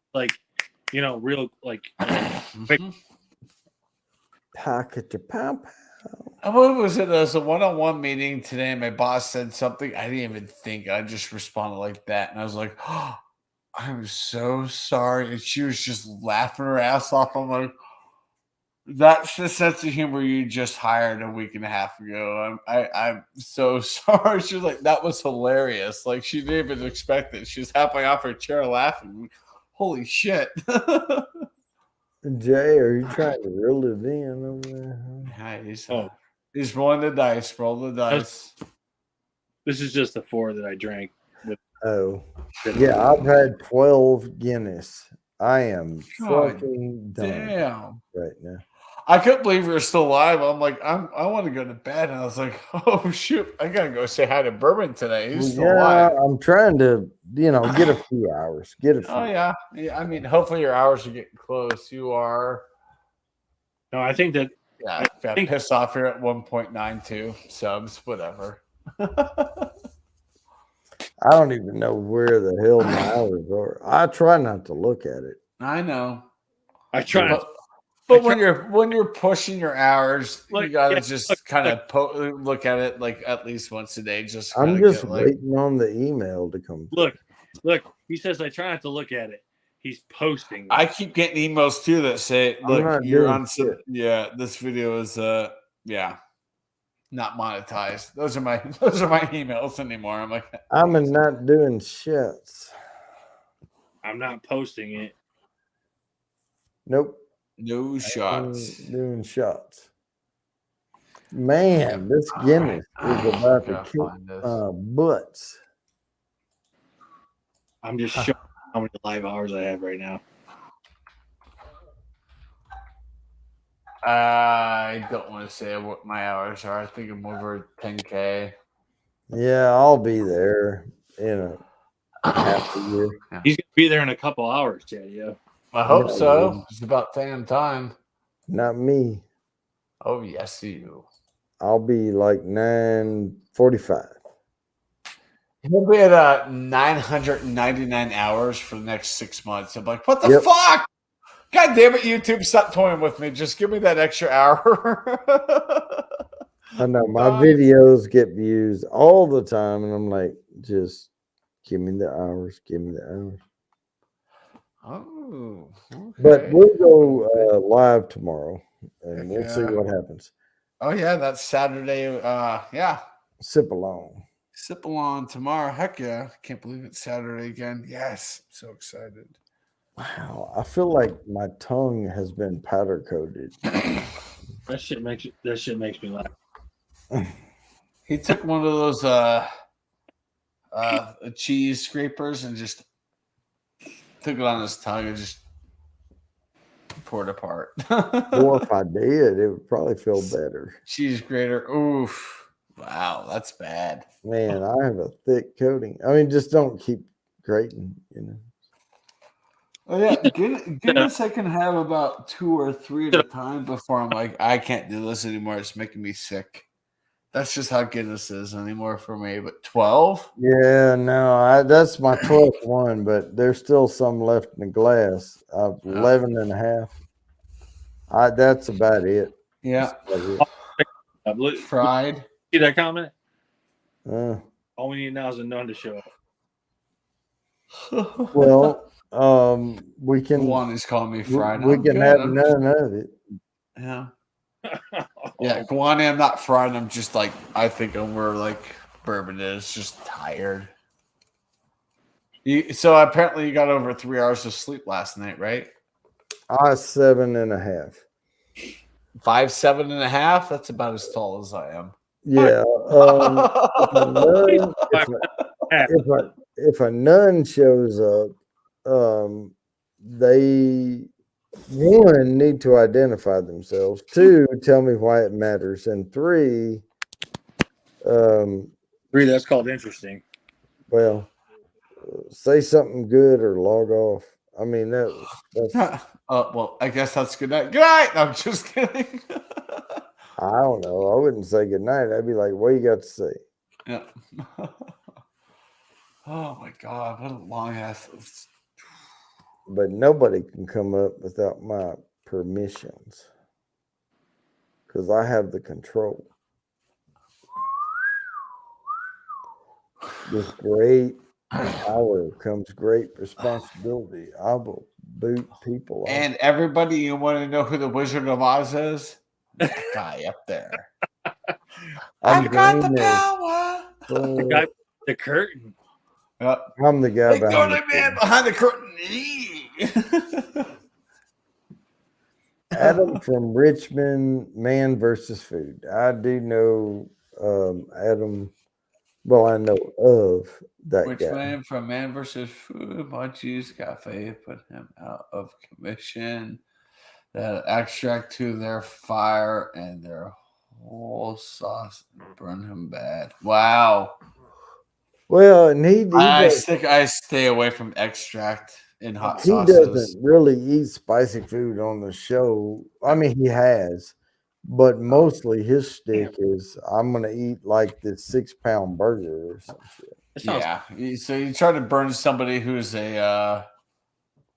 real quick. Pocket your pow. What was it? It was a one-on-one meeting today, and my boss said something. I didn't even think. I just responded like that, and I was like, "Oh, I'm so sorry." And she was just laughing her ass off. I'm like, "That's the sense of humor you just hired a week and a half ago." I'm so sorry. She was like, "That was hilarious." Like she didn't even expect it. She was halfway off her chair laughing. Holy shit! Jay, are you trying to reel it in over there? Hi, he's rolling the dice. Roll the dice. This is just the 4 that I drank. Oh, yeah, I've had 12 Guinness. I am God fucking done Damn. right now. I couldn't believe you were still alive. I'm like, I want to go to bed. And I was like, oh, shoot. I got to go say hi to Bourbon today. He's still alive. I'm trying to, get a few hours. Oh, yeah. I mean, hopefully your hours are getting close. You are. No, I think that. Yeah, got pissed off here at 1.92 subs, whatever. I don't even know where the hell my hours are. I try not to look at it. I know. I try not. But when you're pushing your hours, you gotta just kind of look at it like at least once a day. I'm just waiting on the email to come. Look. He says I try not to look at it. He's posting. I keep getting emails too that say, "Look, you're on." Yeah, this video is not monetized. Those are my emails anymore. I'm like, I'm not doing shits. I'm not posting it. Nope. No shots. Doing shots. Man, this Guinness is about to kick butts. I'm just showing how many live hours I have right now. I don't want to say what my hours are. I think I'm over 10K. Yeah, I'll be there in a half a year. He's gonna be there in a couple hours, Chad. Yeah. I hope so. It's about damn time. Not me. Oh yes, you. I'll be like 9:45. He'll be at 999 hours for the next 6 months. I'm like, what the fuck? God damn it, YouTube, stop toying with me. Just give me that extra hour. I know my videos get views all the time, and I'm like, just give me the hours. Give me the hours. Oh, okay. But we'll go live tomorrow, and we'll see what happens. Oh yeah, that's Saturday. Yeah, sip along. Sip along tomorrow. Heck yeah! Can't believe it's Saturday again. Yes, I'm so excited. Wow, I feel like my tongue has been powder coated. That shit makes me laugh. He took one of those cheese scrapers and just took it on his tongue and just tore it apart. Or if I did, it would probably feel better. Cheese grater. Oof. Wow, that's bad. Man, I have a thick coating. I mean, just don't keep grating, Oh yeah, Guinness I can have about 2 or 3 at a time before I'm like, I can't do this anymore. It's making me sick. That's just how Guinness is anymore for me. But 12? Yeah, no, that's my 12th one, but there's still some left in the glass. 11 and a half. That's about it. Yeah. That's about Fried. See that comment? it. All we need now is a nun to show up. Well, we can One is calling me we, fried. we I'm can good. have I'm none of it. Yeah. Yeah, Guani, I'm not fried. I'm just like, I think I'm where like bourbon is, just tired. So apparently you got over 3 hours of sleep last night, right? 7 and a half. 5, 7.5. That's about as tall as I am. Yeah. If a nun shows up, they one need to identify themselves. 2, tell me why it matters, and 3, 3, that's called interesting. well, say something good or log off. I mean that's Well, I guess that's good night. Good night. I'm just kidding. I don't know. I wouldn't say good night. I'd be like, what you got to say? Yeah. Oh my God, what a long ass. But nobody can come up without my permissions because I have the control. With great power comes great responsibility. I will boot people off. And everybody, you want to know who the Wizard of Oz is? That guy up there. I'm I've got the green power. The guy, the curtain. Yep. I'm the guy Hey, behind go the to man curtain. behind the curtain. Adam from Richmond, Man versus Food. I do know Adam. Well, I know of that Which guy. man from Man vs. Food? Munchies Cafe put him out of commission. That extract to their fire and their whole sauce burn him bad. Wow. Well, and I stay away from extract in hot he sauces. doesn't really eat spicy food on the show. I mean, he has, but mostly his stick is I'm gonna eat like this 6-pound burger or some shit. Yeah. So you try to burn somebody who's a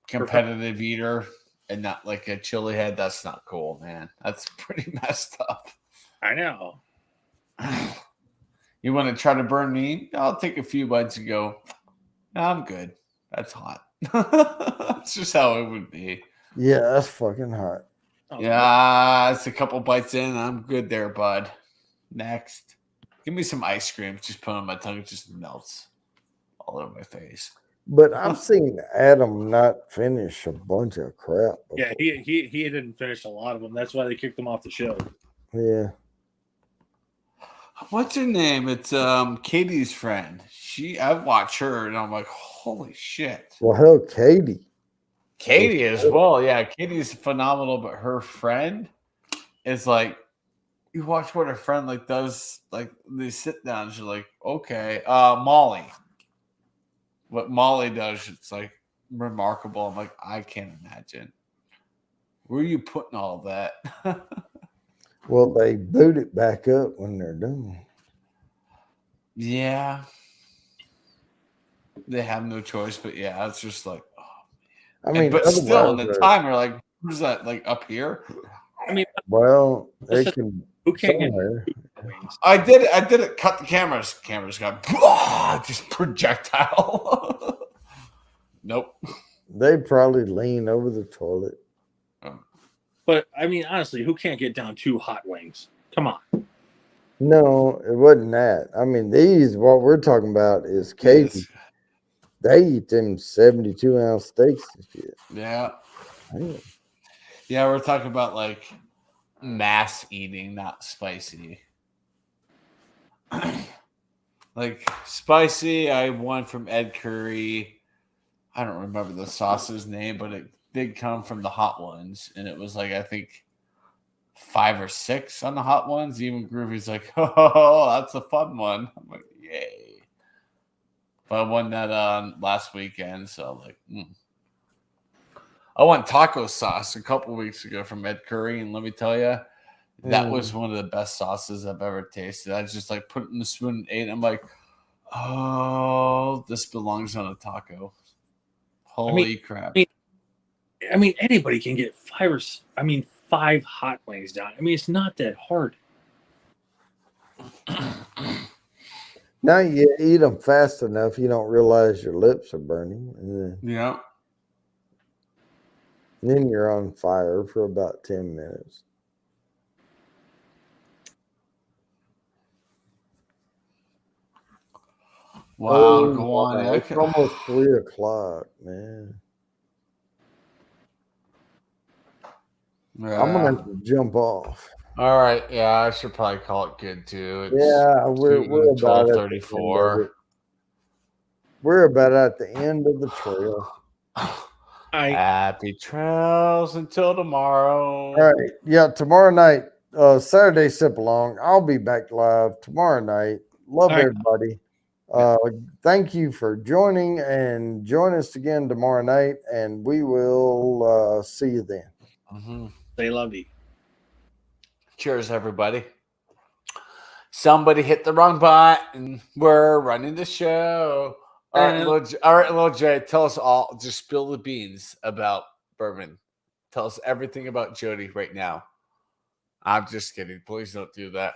competitive eater and not like a chili head. That's not cool, man. That's pretty messed up. I know. You want to try to burn me? I'll take a few bites and go, I'm good. That's hot. That's just how it would be. Yeah, that's fucking hot. Oh, Yeah, it's a couple bites in. I'm good there, bud. Next. Give me some ice cream. Just put it on my tongue. It just melts all over my face. But I've seen Adam not finish a bunch of crap. Yeah, before. he didn't finish a lot of them. That's why they kicked him off the show. Yeah. What's her name? It's Katie's friend. I watch her and I'm like, holy shit. Well, hell, Katie. Katie as well. Yeah, Katie's phenomenal, but her friend is like, you watch what her friend like does, like they sit down. She's like, okay, Molly. What Molly does, it's like remarkable. I'm like, I can't imagine. Where are you putting all that? Well, they boot it back up when they're done. Yeah. They have no choice, but yeah, it's just like, I mean, but still in the otherwise, time, we're like, who's that? Like up here? I mean, well, they can who can't get somewhere. wings? I did it. Cut the cameras. Cameras got just projectile. Nope. They probably lean over the toilet. But I mean, honestly, who can't get down 2 hot wings? Come on. No, it wasn't that. I mean, what we're talking about is Katie. Yes. They eat them 72-ounce steaks and shit. Yeah. Damn. Yeah, we're talking about like mass eating, not spicy. Like spicy, I won from Ed Curry. I don't remember the sauce's name, but it did come from the hot ones, and it was like I think 5 or 6 on the hot ones. Even Groovy's like, "Oh, that's a fun one." I'm like, "Yay!" But I won that last weekend, so like, I won taco sauce a couple weeks ago from Ed Curry, and let me tell you, That was one of the best sauces I've ever tasted. I just like put it in the spoon and ate. And I'm like, oh, this belongs on a taco. Holy crap. I mean, anybody can get 5 hot wings down. I mean, it's not that hard. Now you eat them fast enough, you don't realize your lips are burning. And Yeah. then you're on fire for about 10 minutes. Wow, go on. Wow, it's almost 3 o'clock, man. I'm gonna have to jump off. All right. Yeah, I should probably call it good too. Yeah, we're about at the end of 12:34. it. We're about at the end of the trail. Happy trails until tomorrow. All right. Yeah, tomorrow night, Saturday sip along. I'll be back live tomorrow night. Love All right. everybody. Thank you for joining, and join us again tomorrow night, and we will see you then. Mm-hmm. They love you. Cheers, everybody. Somebody hit the wrong button. We're running the show. All right, little Jay, tell us all. Just spill the beans about bourbon. Tell us everything about Jody right now. I'm just kidding. Please don't do that.